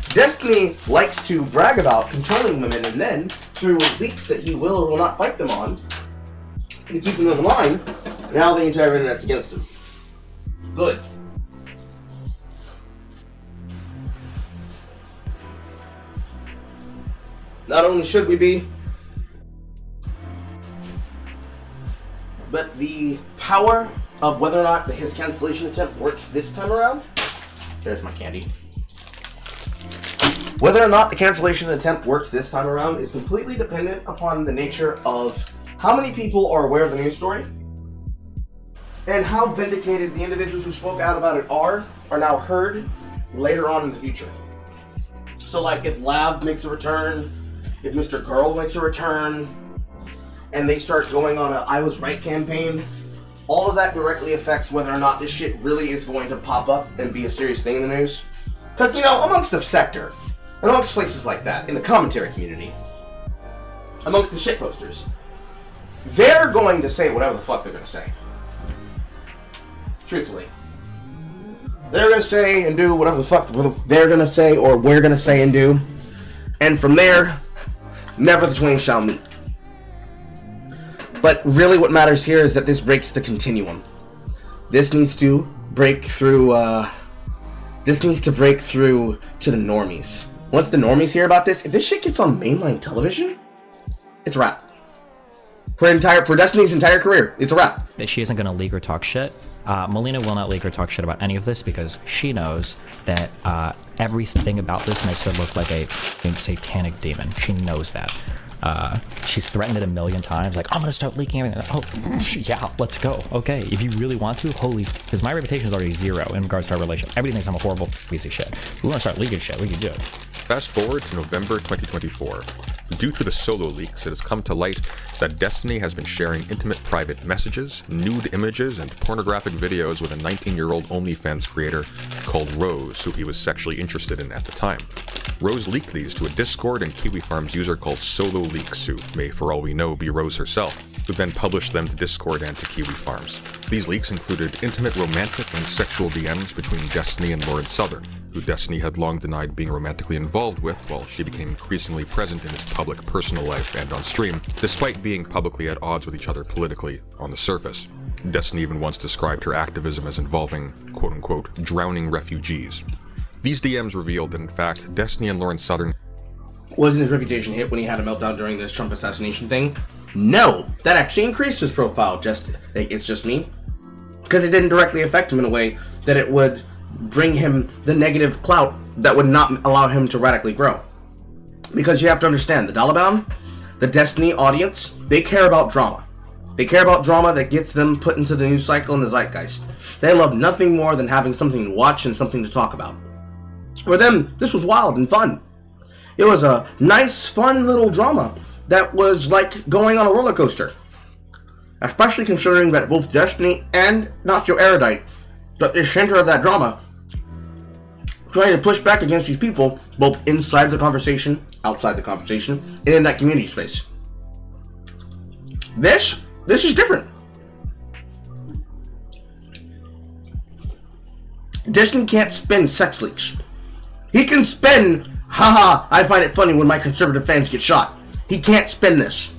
Destiny likes to brag about controlling women, and then through leaks that he will or will not fight them on to keep them in line, now the entire internet's against him. Good. Not only should we be, but the power of whether or not his cancellation attempt works this time around, there's my candy. Whether or not the cancellation attempt works this time around is completely dependent upon the nature of how many people are aware of the news story and how vindicated the individuals who spoke out about it are now heard later on in the future. So like if Lav makes a return, if Mr. Girl makes a return, and they start going on a I was right campaign, all of that directly affects whether or not this shit really is going to pop up and be a serious thing in the news. Because, you know, amongst the sector, amongst places like that, in the commentary community, amongst the shit posters, they're going to say whatever the fuck they're going to say. Truthfully. They're going to say and do whatever the fuck they're going to say or we're going to say and do. And from there, never the twain shall meet. But really what matters here is that this breaks the continuum. This needs to break through, to the normies. Once the normies hear about this, if this shit gets on mainline television, it's a wrap. For Destiny's entire career, it's a wrap. That she isn't going to leak or talk shit. Melina will not leak or talk shit about any of this because she knows that everything about this makes her look like a satanic demon. She knows that. She's threatened it a million times, like, I'm gonna start leaking everything. Oh, yeah, let's go. Okay, if you really want to, because my reputation is already zero in regards to our relationship. Everybody thinks I'm a horrible piece of shit. If we want to start leaking shit, we can do it. Fast forward to November 2024. Due to the solo leaks, it has come to light that Destiny has been sharing intimate private messages, nude images, and pornographic videos with a 19-year-old OnlyFans creator called Rose, who he was sexually interested in at the time. Rose leaked these to a Discord and Kiwi Farms user called Solo Leaks, who may, for all we know, be Rose herself, who then published them to Discord and to Kiwi Farms. These leaks included intimate romantic and sexual DMs between Destiny and Lauren Southern, who Destiny had long denied being romantically involved with while she became increasingly present in his public personal life and on stream, despite being publicly at odds with each other politically on the surface. Destiny even once described her activism as involving, quote-unquote, drowning refugees. These DMs revealed that, in fact, Destiny and Lauren Southern... Wasn't his reputation hit when he had a meltdown during this Trump assassination thing? No! That actually increased his profile, it's just me. Because it didn't directly affect him in a way that it would bring him the negative clout that would not allow him to radically grow. Because you have to understand, the Taliban, the Destiny audience, they care about drama. They care about drama that gets them put into the news cycle and the zeitgeist. They love nothing more than having something to watch and something to talk about. For them, this was wild and fun. It was a nice, fun little drama that was like going on a roller coaster. Especially considering that both Destiny and Not So Erudite, the center of that drama, trying to push back against these people, both inside the conversation, outside the conversation, and in that community space. This is different. Destiny can't spin sex leaks. He can spin, haha, I find it funny when my conservative fans get shot. He can't spin this.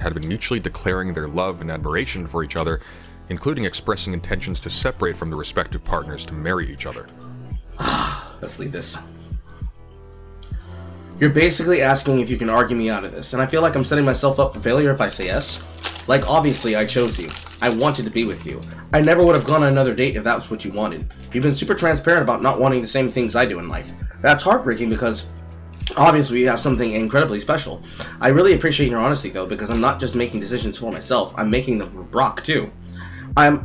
Had been mutually declaring their love and admiration for each other, including expressing intentions to separate from their respective partners to marry each other. Let's leave this. You're basically asking if you can argue me out of this, and I feel like I'm setting myself up for failure if I say yes. Like, obviously, I chose you. I wanted to be with you. I never would have gone on another date if that was what you wanted. You've been super transparent about not wanting the same things I do in life. That's heartbreaking because obviously we have something incredibly special. I really appreciate your honesty though, because I'm not just making decisions for myself, I'm making them for Brock too. I'm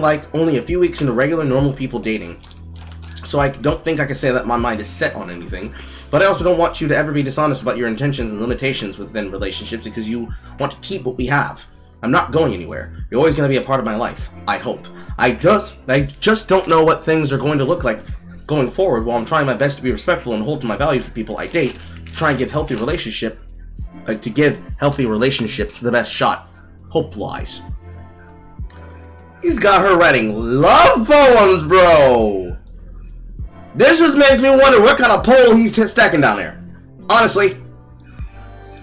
like only a few weeks into regular normal people dating. So I don't think I can say that my mind is set on anything, but I also don't want you to ever be dishonest about your intentions and limitations within relationships because you want to keep what we have. I'm not going anywhere. You're always going to be a part of my life, I hope. I just don't know what things are going to look like going forward while I'm trying my best to be respectful and hold to my values with people I date, to try and give healthy relationships the best shot. Hope lies. He's got her writing love poems, bro! This just makes me wonder what kind of pole he's stacking down there. Honestly.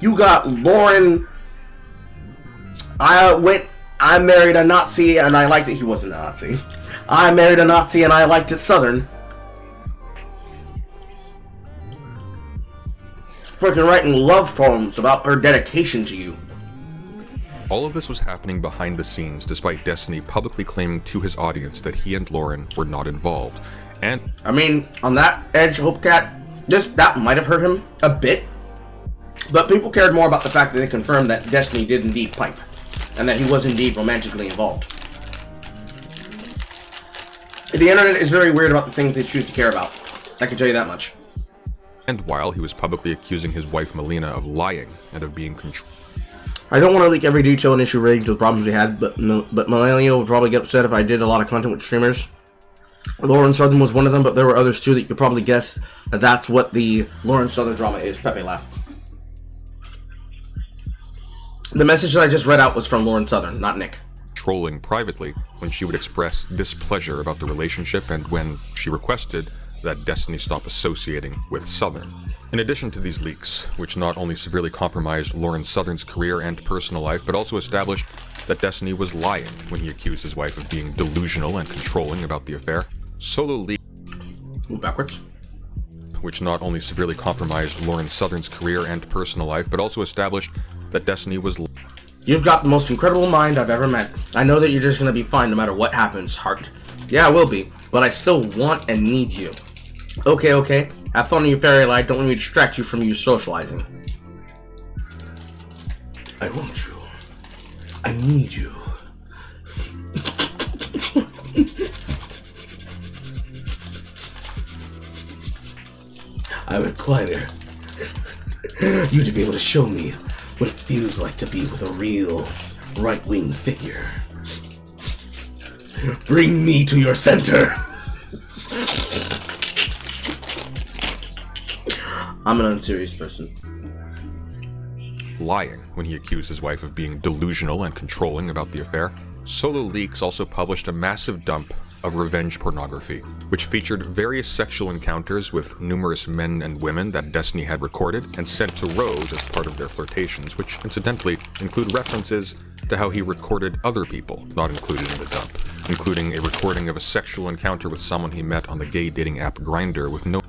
You got Lauren... I married a Nazi and I liked it. He wasn't a Nazi. I married a Nazi and I liked it Southern. Freaking writing love poems about her dedication to you. All of this was happening behind the scenes, despite Destiny publicly claiming to his audience that he and Lauren were not involved. And I mean, on that edge, Hopecat, that might have hurt him a bit. But people cared more about the fact that they confirmed that Destiny did indeed pipe. And that he was indeed romantically involved. The internet is very weird about the things they choose to care about. I can tell you that much. And while he was publicly accusing his wife Melina of lying and of being controlled. I don't want to leak every detail and issue relating to the problems we had, but Melania would probably get upset if I did a lot of content with streamers. Lauren Southern was one of them, but there were others too that you could probably guess that that's what the Lauren Southern drama is. Pepe laugh. The message that I just read out was from Lauren Southern, not Nick. Trolling privately when she would express displeasure about the relationship and when she requested that Destiny stop associating with Southern. In addition to these leaks, which not only severely compromised Lauren Southern's career and personal life, but also established that Destiny was lying when he accused his wife of being delusional and controlling about the affair. Solo leak. Move backwards. Which not only severely compromised Lauren Southern's career and personal life, but also established that Destiny was. You've got the most incredible mind I've ever met. I know that you're just gonna be fine no matter what happens, Heart. Yeah, I will be, but I still want and need you. Okay. Have fun in your fairy life. Don't let me distract you from you socializing. I want you. I need you. I require you to be able to show me what it feels like to be with a real right-wing figure. Bring me to your center. I'm an unserious person. Lying when he accused his wife of being delusional and controlling about the affair. Solo Leaks also published a massive dump of revenge pornography, which featured various sexual encounters with numerous men and women that Destiny had recorded and sent to Rose as part of their flirtations, which incidentally include references to how he recorded other people not included in the dump, including a recording of a sexual encounter with someone he met on the gay dating app Grindr with no...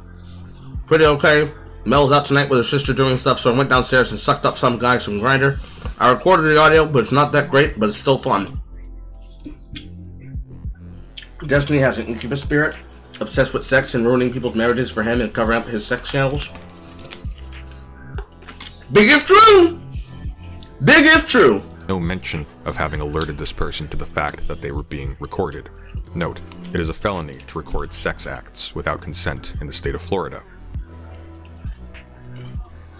Pretty okay. Mel's out tonight with her sister doing stuff, so I went downstairs and sucked up some guys from Grindr. I recorded the audio, but it's not that great, but it's still fun. Destiny has an incubus spirit, obsessed with sex and ruining people's marriages for him and covering up his sex channels. Big if true! Big if true! No mention of having alerted this person to the fact that they were being recorded. Note, it is a felony to record sex acts without consent in the state of Florida.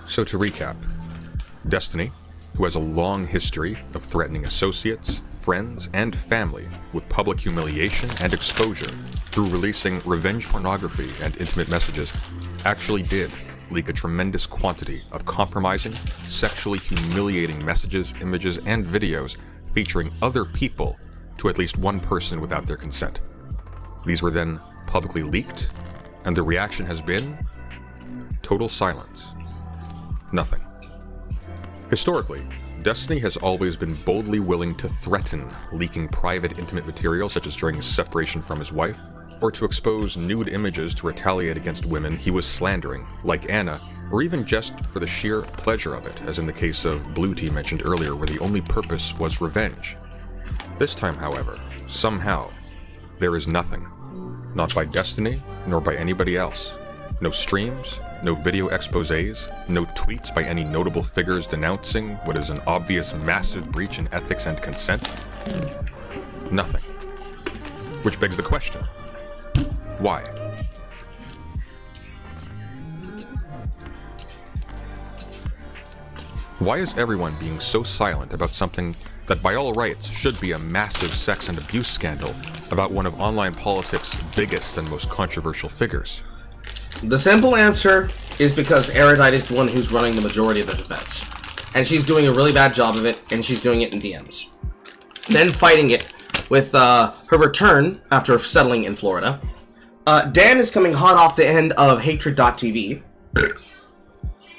So to recap, Destiny, who has a long history of threatening associates, friends, and family with public humiliation and exposure through releasing revenge pornography and intimate messages, actually did leak a tremendous quantity of compromising, sexually humiliating messages, images, and videos featuring other people to at least one person without their consent. These were then publicly leaked, and the reaction has been total silence. Nothing. Historically, Destiny has always been boldly willing to threaten leaking private intimate material, such as during his separation from his wife, or to expose nude images to retaliate against women he was slandering, like Anna, or even just for the sheer pleasure of it, as in the case of Blue Tea mentioned earlier, where the only purpose was revenge. This time, however, somehow, there is nothing. Not by Destiny, nor by anybody else. No streams, no video exposés, no tweets by any notable figures denouncing what is an obvious massive breach in ethics and consent. Nothing. Which begs the question, why? Why is everyone being so silent about something that by all rights should be a massive sex and abuse scandal about one of online politics' biggest and most controversial figures? The simple answer is because Erudite is the one who's running the majority of the defense. And she's doing a really bad job of it, and she's doing it in DMs. Then fighting it with her return after settling in Florida. Dan is coming hot off the end of Hatred.tv,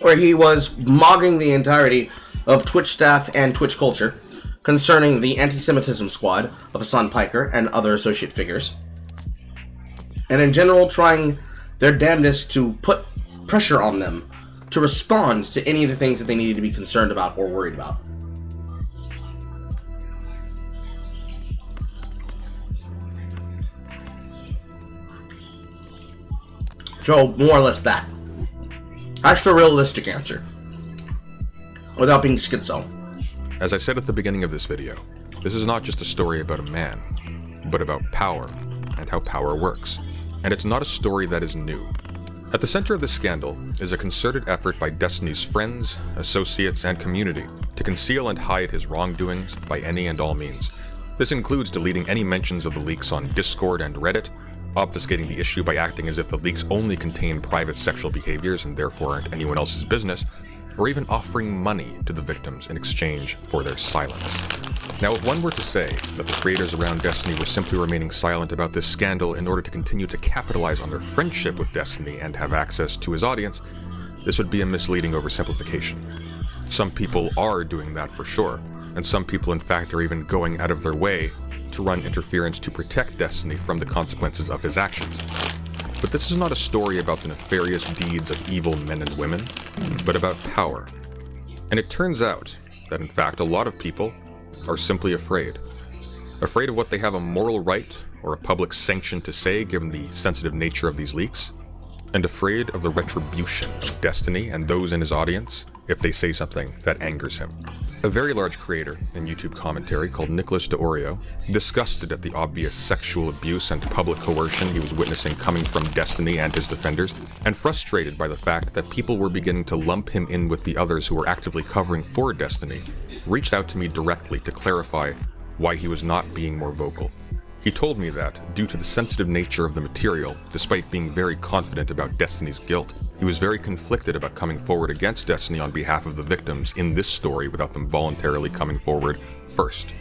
where he was mogging the entirety of Twitch staff and Twitch culture concerning the anti-Semitism squad of Hassan Piker and other associate figures. And in general, trying their damnedest to put pressure on them to respond to any of the things that they needed to be concerned about or worried about. So, more or less that. That's the realistic answer. Without being schizo. As I said at the beginning of this video, this is not just a story about a man, but about power, and how power works. And it's not a story that is new. At the center of this scandal is a concerted effort by Destiny's friends, associates, and community to conceal and hide his wrongdoings by any and all means. This includes deleting any mentions of the leaks on Discord and Reddit, obfuscating the issue by acting as if the leaks only contain private sexual behaviors and therefore aren't anyone else's business, or even offering money to the victims in exchange for their silence. Now, if one were to say that the creators around Destiny were simply remaining silent about this scandal in order to continue to capitalize on their friendship with Destiny and have access to his audience, this would be a misleading oversimplification. Some people are doing that for sure, and some people in fact are even going out of their way to run interference to protect Destiny from the consequences of his actions. But this is not a story about the nefarious deeds of evil men and women, but about power. And it turns out that in fact a lot of people are simply afraid. Afraid of what they have a moral right or a public sanction to say given the sensitive nature of these leaks, and afraid of the retribution of Destiny and those in his audience if they say something that angers him. A very large creator in YouTube commentary called Nicholas DeOrio, disgusted at the obvious sexual abuse and public coercion he was witnessing coming from Destiny and his defenders, and frustrated by the fact that people were beginning to lump him in with the others who were actively covering for Destiny, reached out to me directly to clarify why he was not being more vocal. He told me that, due to the sensitive nature of the material, despite being very confident about Destiny's guilt, he was very conflicted about coming forward against Destiny on behalf of the victims in this story without them voluntarily coming forward first.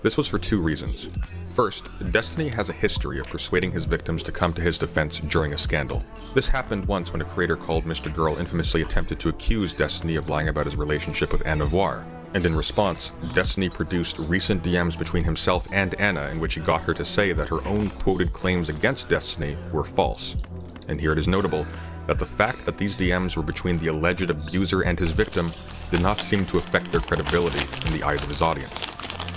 This was for two reasons. First, Destiny has a history of persuading his victims to come to his defense during a scandal. This happened once when a creator called Mr. Girl infamously attempted to accuse Destiny of lying about his relationship with Anna Voir. And in response, Destiny produced recent DMs between himself and Anna in which he got her to say that her own quoted claims against Destiny were false. And here it is notable that the fact that these DMs were between the alleged abuser and his victim did not seem to affect their credibility in the eyes of his audience.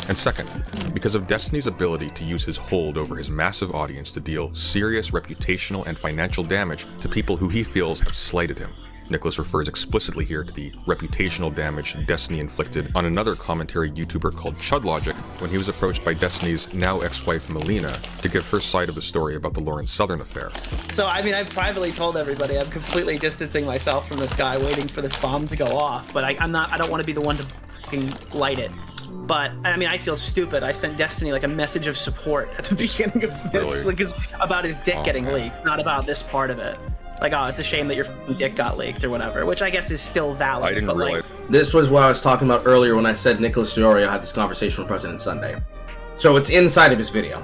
And second, because of Destiny's ability to use his hold over his massive audience to deal serious reputational and financial damage to people who he feels have slighted him. Nicholas refers explicitly here to the reputational damage Destiny inflicted on another commentary YouTuber called Chudlogic when he was approached by Destiny's now ex-wife Melina to give her side of the story about the Lauren Southern affair. So, I mean, I've privately told everybody I'm completely distancing myself from this guy, waiting for this bomb to go off, but I don't want to be the one to fucking light it. But, I mean, I feel stupid. I sent Destiny, like, a message of support at the beginning of this, Really? like, about his dick getting leaked, not about this part of it. Like, oh, it's a shame that your dick got leaked or whatever, which I guess is still valid. I didn't realize. This was what I was talking about earlier when I said Nicholas DeOrio had this conversation with President Sunday. So it's inside of his video.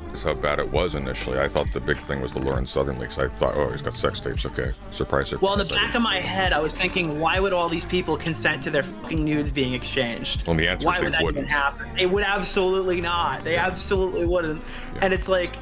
That's how bad it was initially. I thought the big thing was the Lauren Southern leaks. I thought, oh, he's got sex tapes. Okay, surprise, surprise. Well, in the back of my head, I was thinking, why would all these people consent to their fucking nudes being exchanged? Well, the answer why is would they that wouldn't. even happen? They would absolutely not. They absolutely wouldn't. Yeah. And it's like,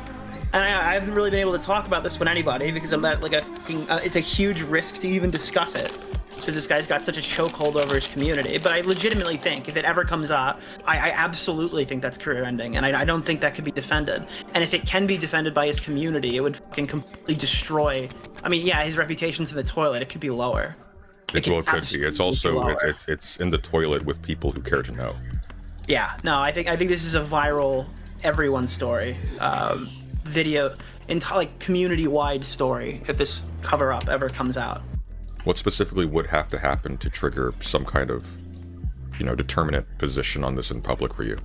and I haven't really been able to talk about this with anybody because I'm not like a fucking, it's a huge risk to even discuss it because this guy's got such a chokehold over his community. But I legitimately think if it ever comes up, I absolutely think that's career ending, and I don't think that could be defended. And if it can be defended by his community, it would fucking completely destroy. I mean, yeah, his reputation's in the toilet. It could be lower. It could be. It's also it's in the toilet with people who care to know. Yeah, no, I think this is a viral everyone story. Video, like community-wide story if this cover-up ever comes out. What specifically would have to happen to trigger some kind of, determinate position on this in public for you?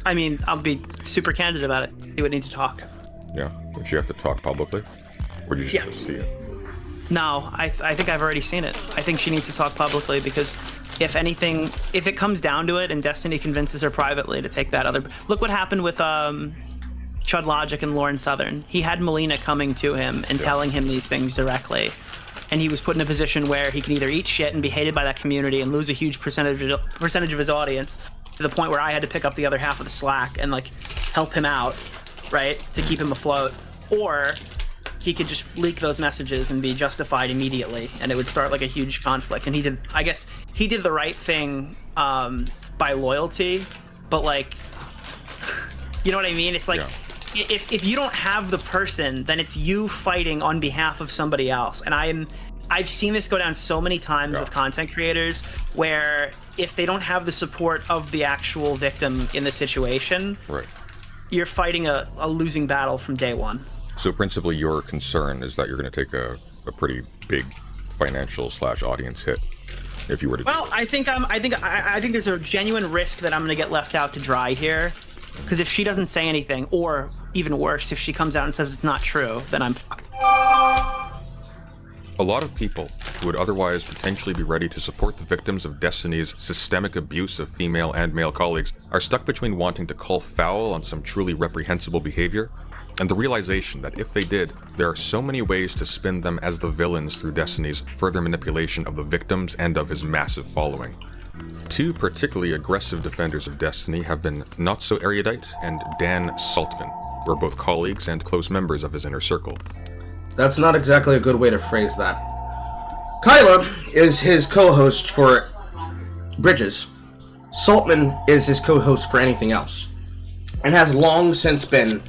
I mean, I'll be super candid about it. You would need to talk. Yeah. Would you have to talk publicly? Or did you just have to see it? No, I think I've already seen it. I think she needs to talk publicly because if anything, if it comes down to it and Destiny convinces her privately to take that other... Look what happened with Chudlogic and Lauren Southern. He had Melina coming to him and telling him these things directly. And he was put in a position where he can either eat shit and be hated by that community and lose a huge percentage of his audience to the point where I had to pick up the other half of the slack and like help him out, right, to keep him afloat. Or he could just leak those messages and be justified immediately, and it would start like a huge conflict. And I guess he did the right thing by loyalty, but like, you know what I mean? It's like, if you don't have the person, then it's you fighting on behalf of somebody else. And I've seen this go down so many times with content creators where if they don't have the support of the actual victim in the situation, you're fighting a losing battle from day one. So principally, your concern is that you're going to take a pretty big financial / audience hit if you were to. Well, I think there's a genuine risk that I'm going to get left out to dry here, because if she doesn't say anything, or even worse, if she comes out and says it's not true, then I'm fucked. A lot of people who would otherwise potentially be ready to support the victims of Destiny's systemic abuse of female and male colleagues are stuck between wanting to call foul on some truly reprehensible behavior and the realization that if they did, there are so many ways to spin them as the villains through Destiny's further manipulation of the victims and of his massive following. Two particularly aggressive defenders of Destiny have been Not So Erudite and Dan Saltman, who are both colleagues and close members of his inner circle. That's not exactly a good way to phrase that. Kyla is his co-host for Bridges. Saltman is his co-host for anything else, and has long since been,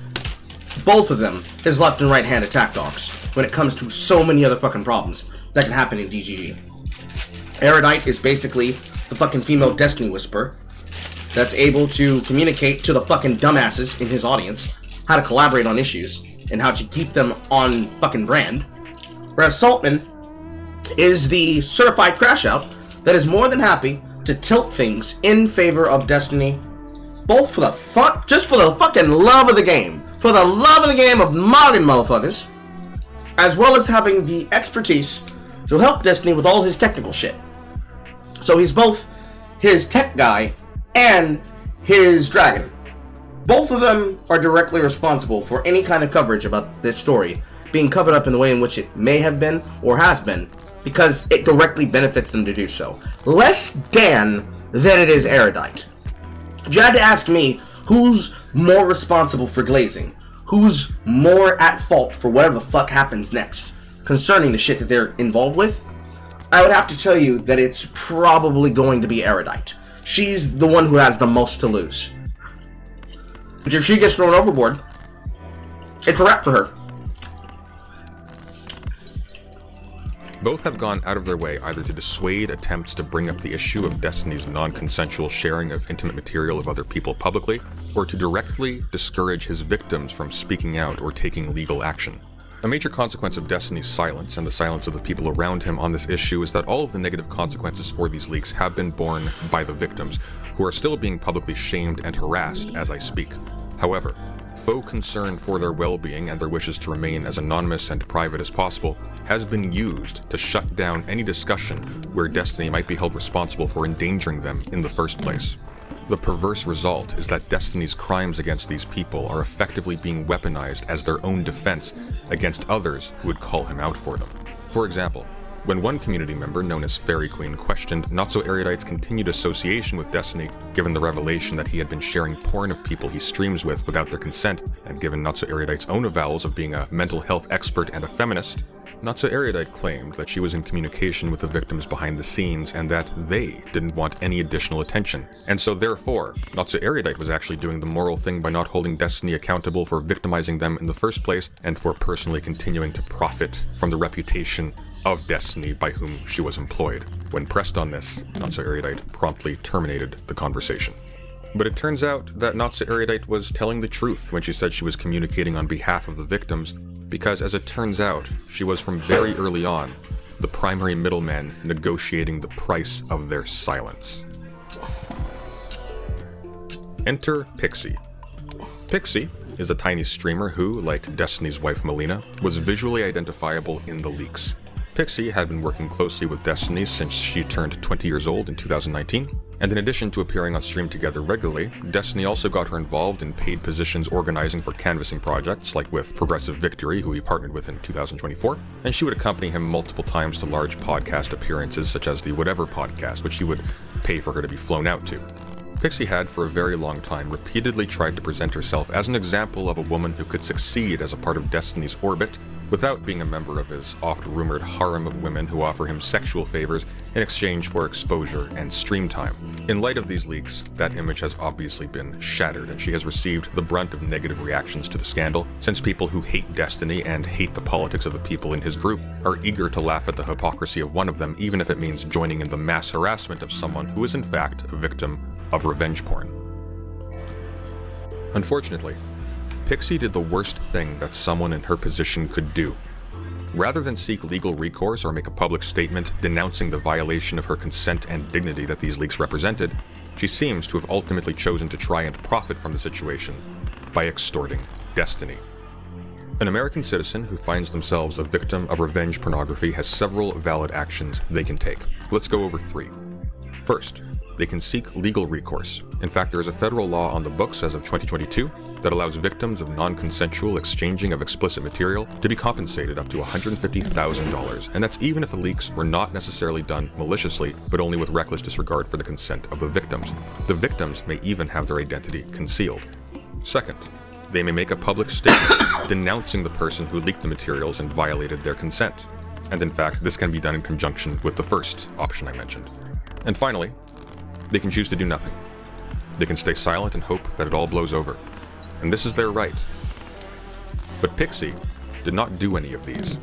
both of them, his left and right hand attack dogs when it comes to so many other fucking problems that can happen in DGG. Erudite is basically the fucking female Destiny whisperer that's able to communicate to the fucking dumbasses in his audience how to collaborate on issues and how to keep them on fucking brand. Whereas Saltman is the certified crash out that is more than happy to tilt things in favor of Destiny, both for the just for the fucking love of the game, for the love of the game of modding motherfuckers, as well as having the expertise to help Destiny with all his technical shit. So he's both his tech guy and his dragon. Both of them are directly responsible for any kind of coverage about this story being covered up in the way in which it may have been or has been, because it directly benefits them to do so. Less Dan than it is Erudite. If you had to ask me who's more responsible for glazing, who's more at fault for whatever the fuck happens next concerning the shit that they're involved with, I would have to tell you that it's probably going to be Erudite. She's the one who has the most to lose. But if she gets thrown overboard, it's a wrap for her. Both have gone out of their way either to dissuade attempts to bring up the issue of Destiny's non-consensual sharing of intimate material of other people publicly, or to directly discourage his victims from speaking out or taking legal action. A major consequence of Destiny's silence and the silence of the people around him on this issue is that all of the negative consequences for these leaks have been borne by the victims, who are still being publicly shamed and harassed as I speak. However, faux concern for their well-being and their wishes to remain as anonymous and private as possible has been used to shut down any discussion where Destiny might be held responsible for endangering them in the first place. The perverse result is that Destiny's crimes against these people are effectively being weaponized as their own defense against others who would call him out for them. For example, when one community member known as Fairy Queen questioned Not So Erudite's continued association with Destiny, given the revelation that he had been sharing porn of people he streams with without their consent, and given Not So Erudite's own avowals of being a mental health expert and a feminist, Not So Erudite claimed that she was in communication with the victims behind the scenes and that they didn't want any additional attention. And so therefore, Not So Erudite was actually doing the moral thing by not holding Destiny accountable for victimizing them in the first place and for personally continuing to profit from the reputation of Destiny by whom she was employed. When pressed on this, Not So Erudite promptly terminated the conversation. But it turns out that Not So Erudite was telling the truth when she said she was communicating on behalf of the victims, because as it turns out, she was from very early on the primary middleman negotiating the price of their silence. Enter Pixie. Pixie is a tiny streamer who, like Destiny's wife Melina, was visually identifiable in the leaks. Pixie had been working closely with Destiny since she turned 20 years old in 2019, and in addition to appearing on stream together regularly, Destiny also got her involved in paid positions organizing for canvassing projects, like with Progressive Victory, who he partnered with in 2024, and she would accompany him multiple times to large podcast appearances such as the Whatever podcast, which he would pay for her to be flown out to. Pixie had, for a very long time, repeatedly tried to present herself as an example of a woman who could succeed as a part of Destiny's orbit, without being a member of his oft-rumored harem of women who offer him sexual favors in exchange for exposure and stream time. In light of these leaks, that image has obviously been shattered, and she has received the brunt of negative reactions to the scandal, since people who hate Destiny and hate the politics of the people in his group are eager to laugh at the hypocrisy of one of them, even if it means joining in the mass harassment of someone who is in fact a victim of revenge porn. Unfortunately, Pixie did the worst thing that someone in her position could do. Rather than seek legal recourse or make a public statement denouncing the violation of her consent and dignity that these leaks represented, she seems to have ultimately chosen to try and profit from the situation by extorting Destiny. An American citizen who finds themselves a victim of revenge pornography has several valid actions they can take. Let's go over 3. First, they can seek legal recourse. In fact, there is a federal law on the books as of 2022 that allows victims of non-consensual exchanging of explicit material to be compensated up to $150,000, and that's even if the leaks were not necessarily done maliciously, but only with reckless disregard for the consent of the victims. The victims may even have their identity concealed. Second, they may make a public statement denouncing the person who leaked the materials and violated their consent. And in fact, this can be done in conjunction with the first option I mentioned. And finally, they can choose to do nothing. They can stay silent and hope that it all blows over. And this is their right. But Pixie did not do any of these.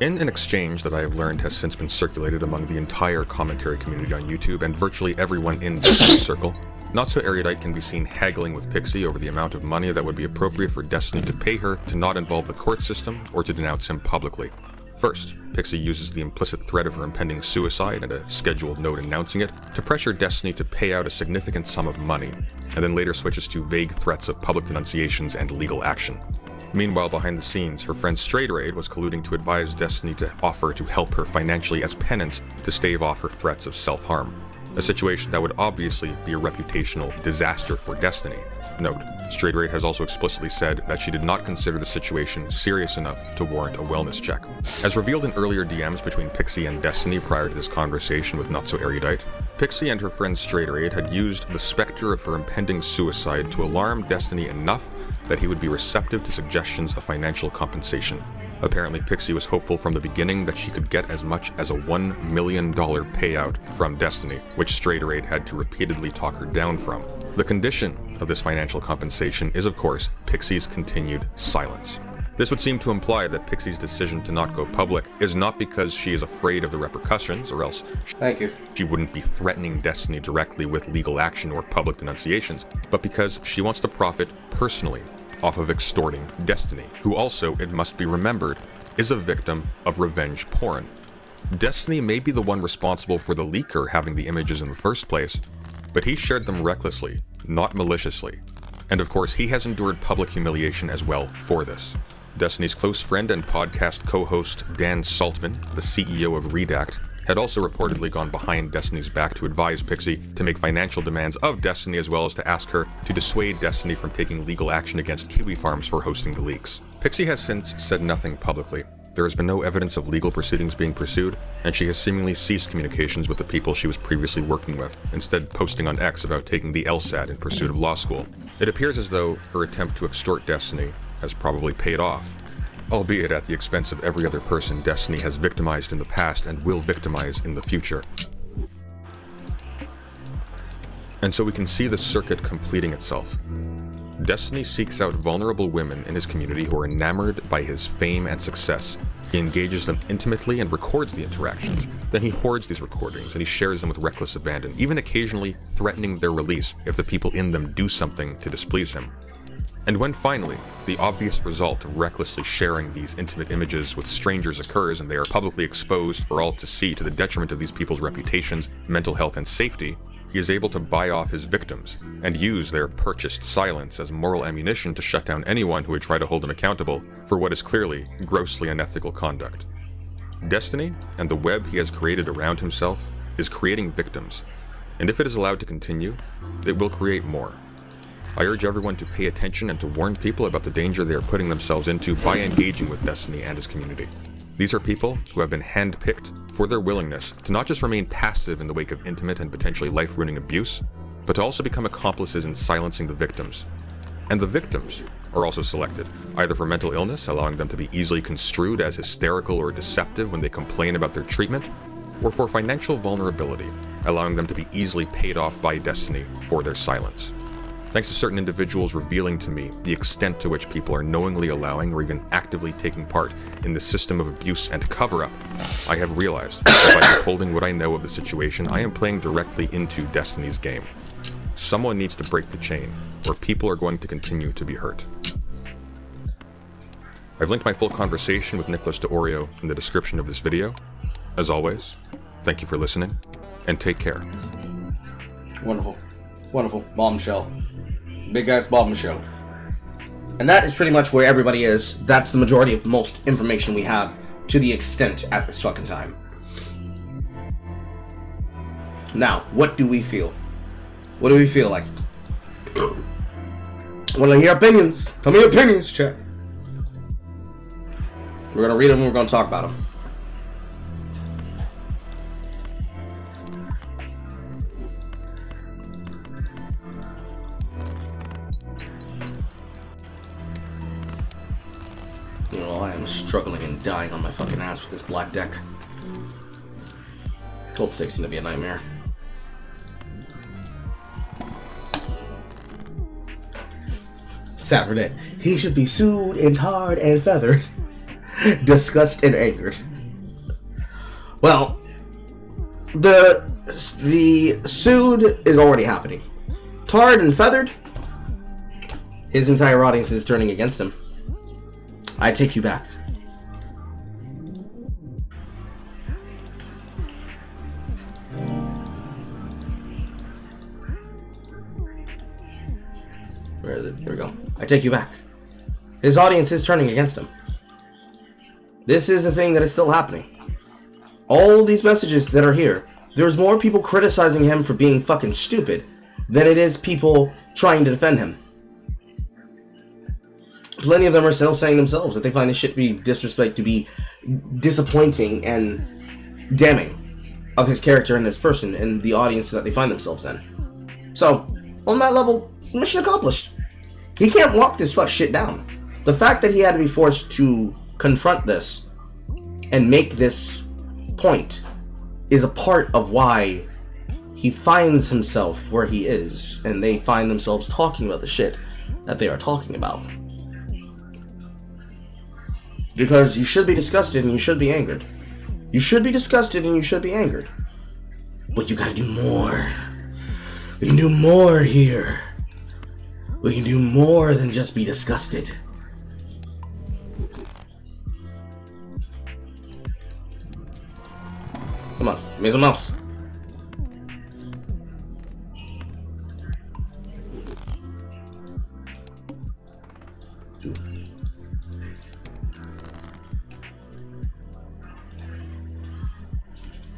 In an exchange that I have learned has since been circulated among the entire commentary community on YouTube and virtually everyone in this circle, Not So Erudite can be seen haggling with Pixie over the amount of money that would be appropriate for Destiny to pay her to not involve the court system or to denounce him publicly. First, Pixie uses the implicit threat of her impending suicide and a scheduled note announcing it to pressure Destiny to pay out a significant sum of money, and then later switches to vague threats of public denunciations and legal action. Meanwhile, behind the scenes, her friend Straightraid was colluding to advise Destiny to offer to help her financially as penance to stave off her threats of self-harm. A situation that would obviously be a reputational disaster for Destiny. Note, Straightraid has also explicitly said that she did not consider the situation serious enough to warrant a wellness check. As revealed in earlier DMs between Pixie and Destiny prior to this conversation with Not So Erudite, Pixie and her friend Straightraid had used the specter of her impending suicide to alarm Destiny enough that he would be receptive to suggestions of financial compensation. Apparently, Pixie was hopeful from the beginning that she could get as much as a $1 million payout from Destiny, which Straightraid had to repeatedly talk her down from. The condition of this financial compensation is, of course, Pixie's continued silence. This would seem to imply that Pixie's decision to not go public is not because she is afraid of the repercussions, or else she wouldn't be threatening Destiny directly with legal action or public denunciations, but because she wants to profit personally off of extorting Destiny, who also, it must be remembered, is a victim of revenge porn. Destiny may be the one responsible for the leaker having the images in the first place, but he shared them recklessly, not maliciously. And of course, he has endured public humiliation as well for this. Destiny's close friend and podcast co-host Dan Saltman, the CEO of Redact, had also reportedly gone behind Destiny's back to advise Pixie to make financial demands of Destiny, as well as to ask her to dissuade Destiny from taking legal action against Kiwi Farms for hosting the leaks. Pixie has since said nothing publicly. There has been no evidence of legal proceedings being pursued, and she has seemingly ceased communications with the people she was previously working with, instead posting on X about taking the LSAT in pursuit of law school. It appears as though her attempt to extort Destiny has probably paid off, albeit at the expense of every other person Destiny has victimized in the past and will victimize in the future. And so we can see the circuit completing itself. Destiny seeks out vulnerable women in his community who are enamored by his fame and success. He engages them intimately and records the interactions. Then he hoards these recordings and he shares them with reckless abandon, even occasionally threatening their release if the people in them do something to displease him. And when finally, the obvious result of recklessly sharing these intimate images with strangers occurs and they are publicly exposed for all to see to the detriment of these people's reputations, mental health, and safety, he is able to buy off his victims and use their purchased silence as moral ammunition to shut down anyone who would try to hold him accountable for what is clearly grossly unethical conduct. Destiny, and the web he has created around himself, is creating victims, and if it is allowed to continue, it will create more. I urge everyone to pay attention and to warn people about the danger they are putting themselves into by engaging with Destiny and his community. These are people who have been handpicked for their willingness to not just remain passive in the wake of intimate and potentially life-ruining abuse, but to also become accomplices in silencing the victims. And the victims are also selected, either for mental illness, allowing them to be easily construed as hysterical or deceptive when they complain about their treatment, or for financial vulnerability, allowing them to be easily paid off by Destiny for their silence. Thanks to certain individuals revealing to me the extent to which people are knowingly allowing or even actively taking part in the system of abuse and cover-up, I have realized that by withholding what I know of the situation, I am playing directly into Destiny's game. Someone needs to break the chain, or people are going to continue to be hurt. I've linked my full conversation with Nicholas DeOrio in the description of this video. As always, thank you for listening, and take care. Wonderful. Wonderful. Bombshell. Big ass bombshell. And that is pretty much where everybody is. That's the majority of most information we have to the extent at this fucking time. Now, what do we feel? What do we feel like? Want to hear opinions? Tell me your opinions, chat. We're going to read them and we're going to talk about them. You know, I am struggling and dying on my fucking ass with this black deck. Gold 16 to be a nightmare. Saturday. He should be sued and tarred and feathered. Disgusted and angered. Well, the sued is already happening. Tarred and feathered, his entire audience is turning against him. I take you back. Where is it? Here we go. I take you back. His audience is turning against him. This is a thing that is still happening. All these messages that are here, there's more people criticizing him for being fucking stupid than it is people trying to defend him. Plenty of them are still saying themselves that they find this shit to be disrespect, to be disappointing and damning of his character and his person and the audience that they find themselves in. So, on that level, mission accomplished. He can't lock this fuck shit down. The fact that he had to be forced to confront this and make this point is a part of why he finds himself where he is, and they find themselves talking about the shit that they are talking about. Because you should be disgusted and you should be angered. You should be disgusted and you should be angered. But you gotta do more. We can do more here. We can do more than just be disgusted. Come on, give me some mouse.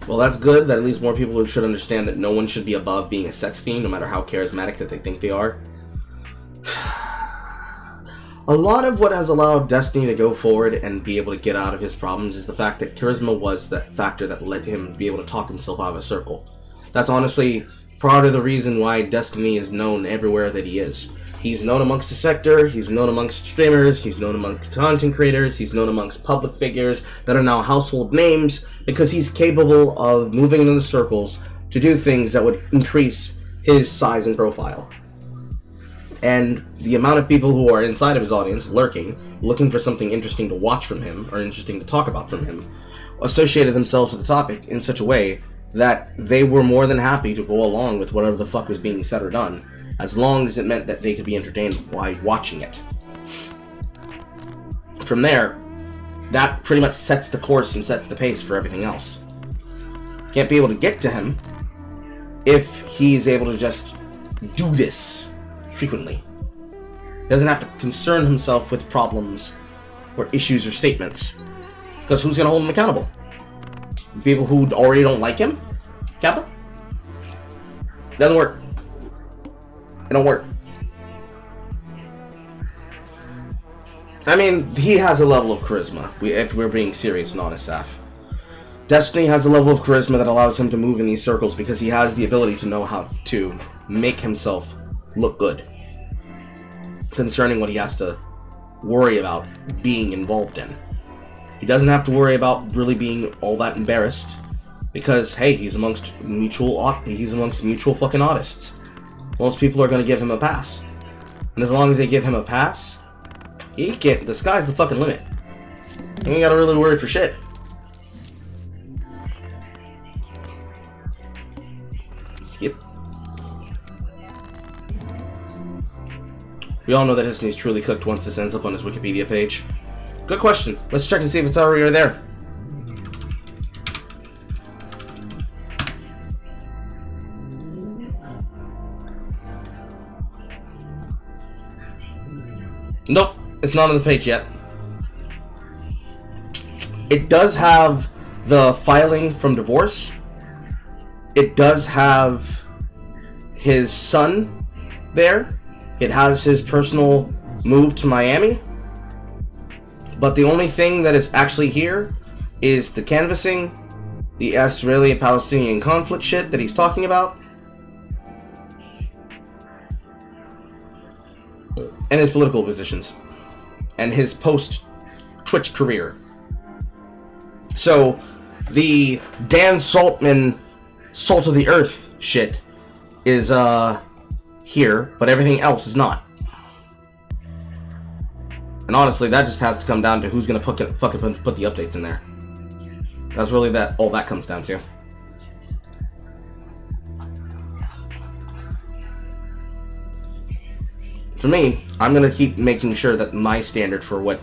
Well, that's good that at least more people should understand that no one should be above being a sex fiend, no matter how charismatic that they think they are. A lot of what has allowed Destiny to go forward and be able to get out of his problems is the fact that charisma was that factor that led him to be able to talk himself out of a circle. That's honestly part of the reason why Destiny is known everywhere that he is. He's known amongst the sector, he's known amongst streamers, he's known amongst content creators, he's known amongst public figures that are now household names, because he's capable of moving in the circles to do things that would increase his size and profile. And the amount of people who are inside of his audience, lurking, looking for something interesting to watch from him, or interesting to talk about from him, associated themselves with the topic in such a way that they were more than happy to go along with whatever the fuck was being said or done, as long as it meant that they could be entertained while watching it. From there, that pretty much sets the course and sets the pace for everything else. Can't be able to get to him if he's able to just do this frequently. He doesn't have to concern himself with problems or issues or statements, because who's going to hold him accountable? People who already don't like him? Kappa? Doesn't work. It don't work. I mean, he has a level of charisma, if we're being serious and honest, Saf. Destiny has a level of charisma that allows him to move in these circles because he has the ability to know how to make himself look good concerning what he has to worry about being involved in. He doesn't have to worry about really being all that embarrassed because, hey, he's amongst mutual fucking artists. Most people are going to give him a pass. And as long as they give him a pass, he can't. The sky's the fucking limit. You ain't got to really worry for shit. Skip. We all know that Disney's truly cooked once this ends up on his Wikipedia page. Good question. Let's check and see if it's already there. Nope, it's not on the page yet. It does have the filing from divorce. It does have his son there. It has his personal move to Miami. But the only thing that is actually here is the canvassing, the Israeli-Palestinian conflict shit that he's talking about, and his political positions, and his post-Twitch career. So, the Dan Saltman, Salt of the Earth shit is, here, but everything else is not. And honestly, that just has to come down to who's gonna fucking put the updates in there. That's really all that comes down to. For me, I'm gonna keep making sure that my standard for what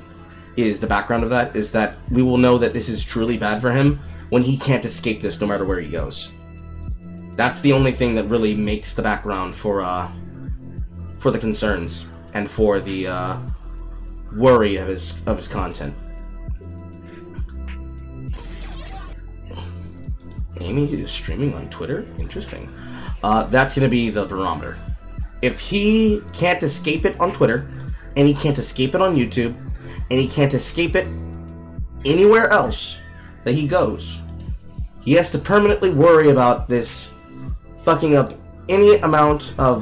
is the background of that is that we will know that this is truly bad for him when he can't escape this no matter where he goes. That's the only thing that really makes the background for the concerns and for the worry of his content. Amy is streaming on Twitter? Interesting. That's gonna be the barometer. If he can't escape it on Twitter, and he can't escape it on YouTube, and he can't escape it anywhere else that he goes, he has to permanently worry about this fucking up any amount of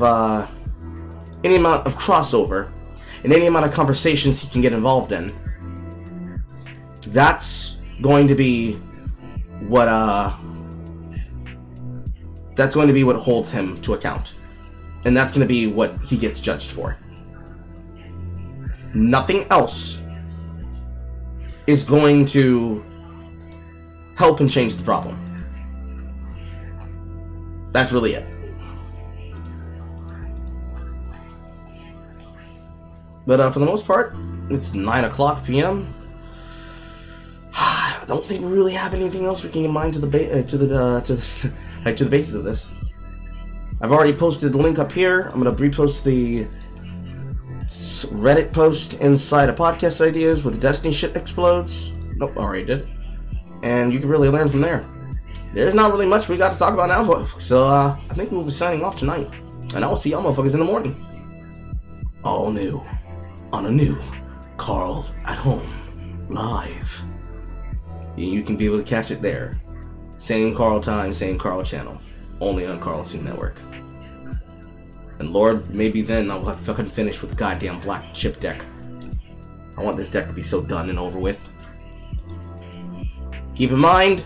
crossover and any amount of conversations he can get involved in. That's going to be what holds him to account. And that's going to be what he gets judged for. Nothing else is going to help and change the problem. That's really it. But for the most part, it's 9:00 p.m. I don't think we really have anything else we can combine to the basis of this. I've already posted the link up here. I'm gonna repost the Reddit post inside of Podcast Ideas with Destiny shit explodes. Nope, already did. And you can really learn from there. There's not really much we got to talk about now, folks. So I think we'll be signing off tonight. And I will see y'all motherfuckers in the morning. All new. On a new Carl at Home live. You can be able to catch it there. Same Carl time, same Carl channel. Only on Carlson Network. And Lord, maybe then I'll have fucking finish with the goddamn black chip deck. I want this deck to be so done and over with. Keep in mind,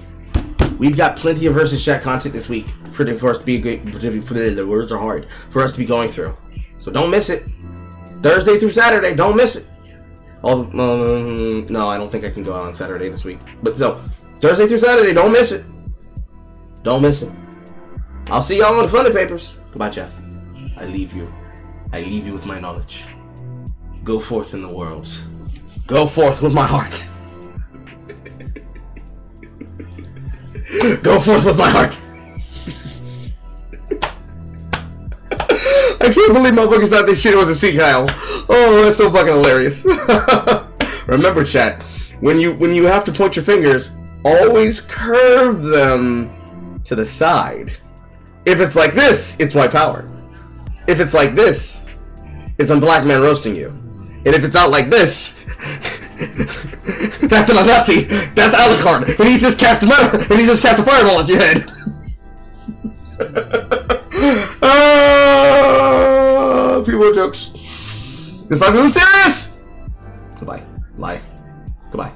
we've got plenty of versus chat content this week for us to be the words are hard for us to be going through. So don't miss it. Thursday through Saturday, don't miss it. No, I don't think I can go out on Saturday this week. But so Thursday through Saturday, don't miss it. Don't miss it. I'll see y'all on the Funded Papers. Goodbye, chat. I leave you. I leave you with my knowledge. Go forth in the world. Go forth with my heart. Go forth with my heart. I can't believe motherfuckers thought this shit was a sea Kyle. Oh, that's so fucking hilarious. Remember, chat, when you have to point your fingers, always curve them to the side. If it's like this, it's white power. If it's like this, it's a black man roasting you. And if it's out like this, that's not a Nazi. That's Alucard. And he's just cast a fireball at your head. People are jokes. This life isn't serious. Goodbye. Lie. Goodbye.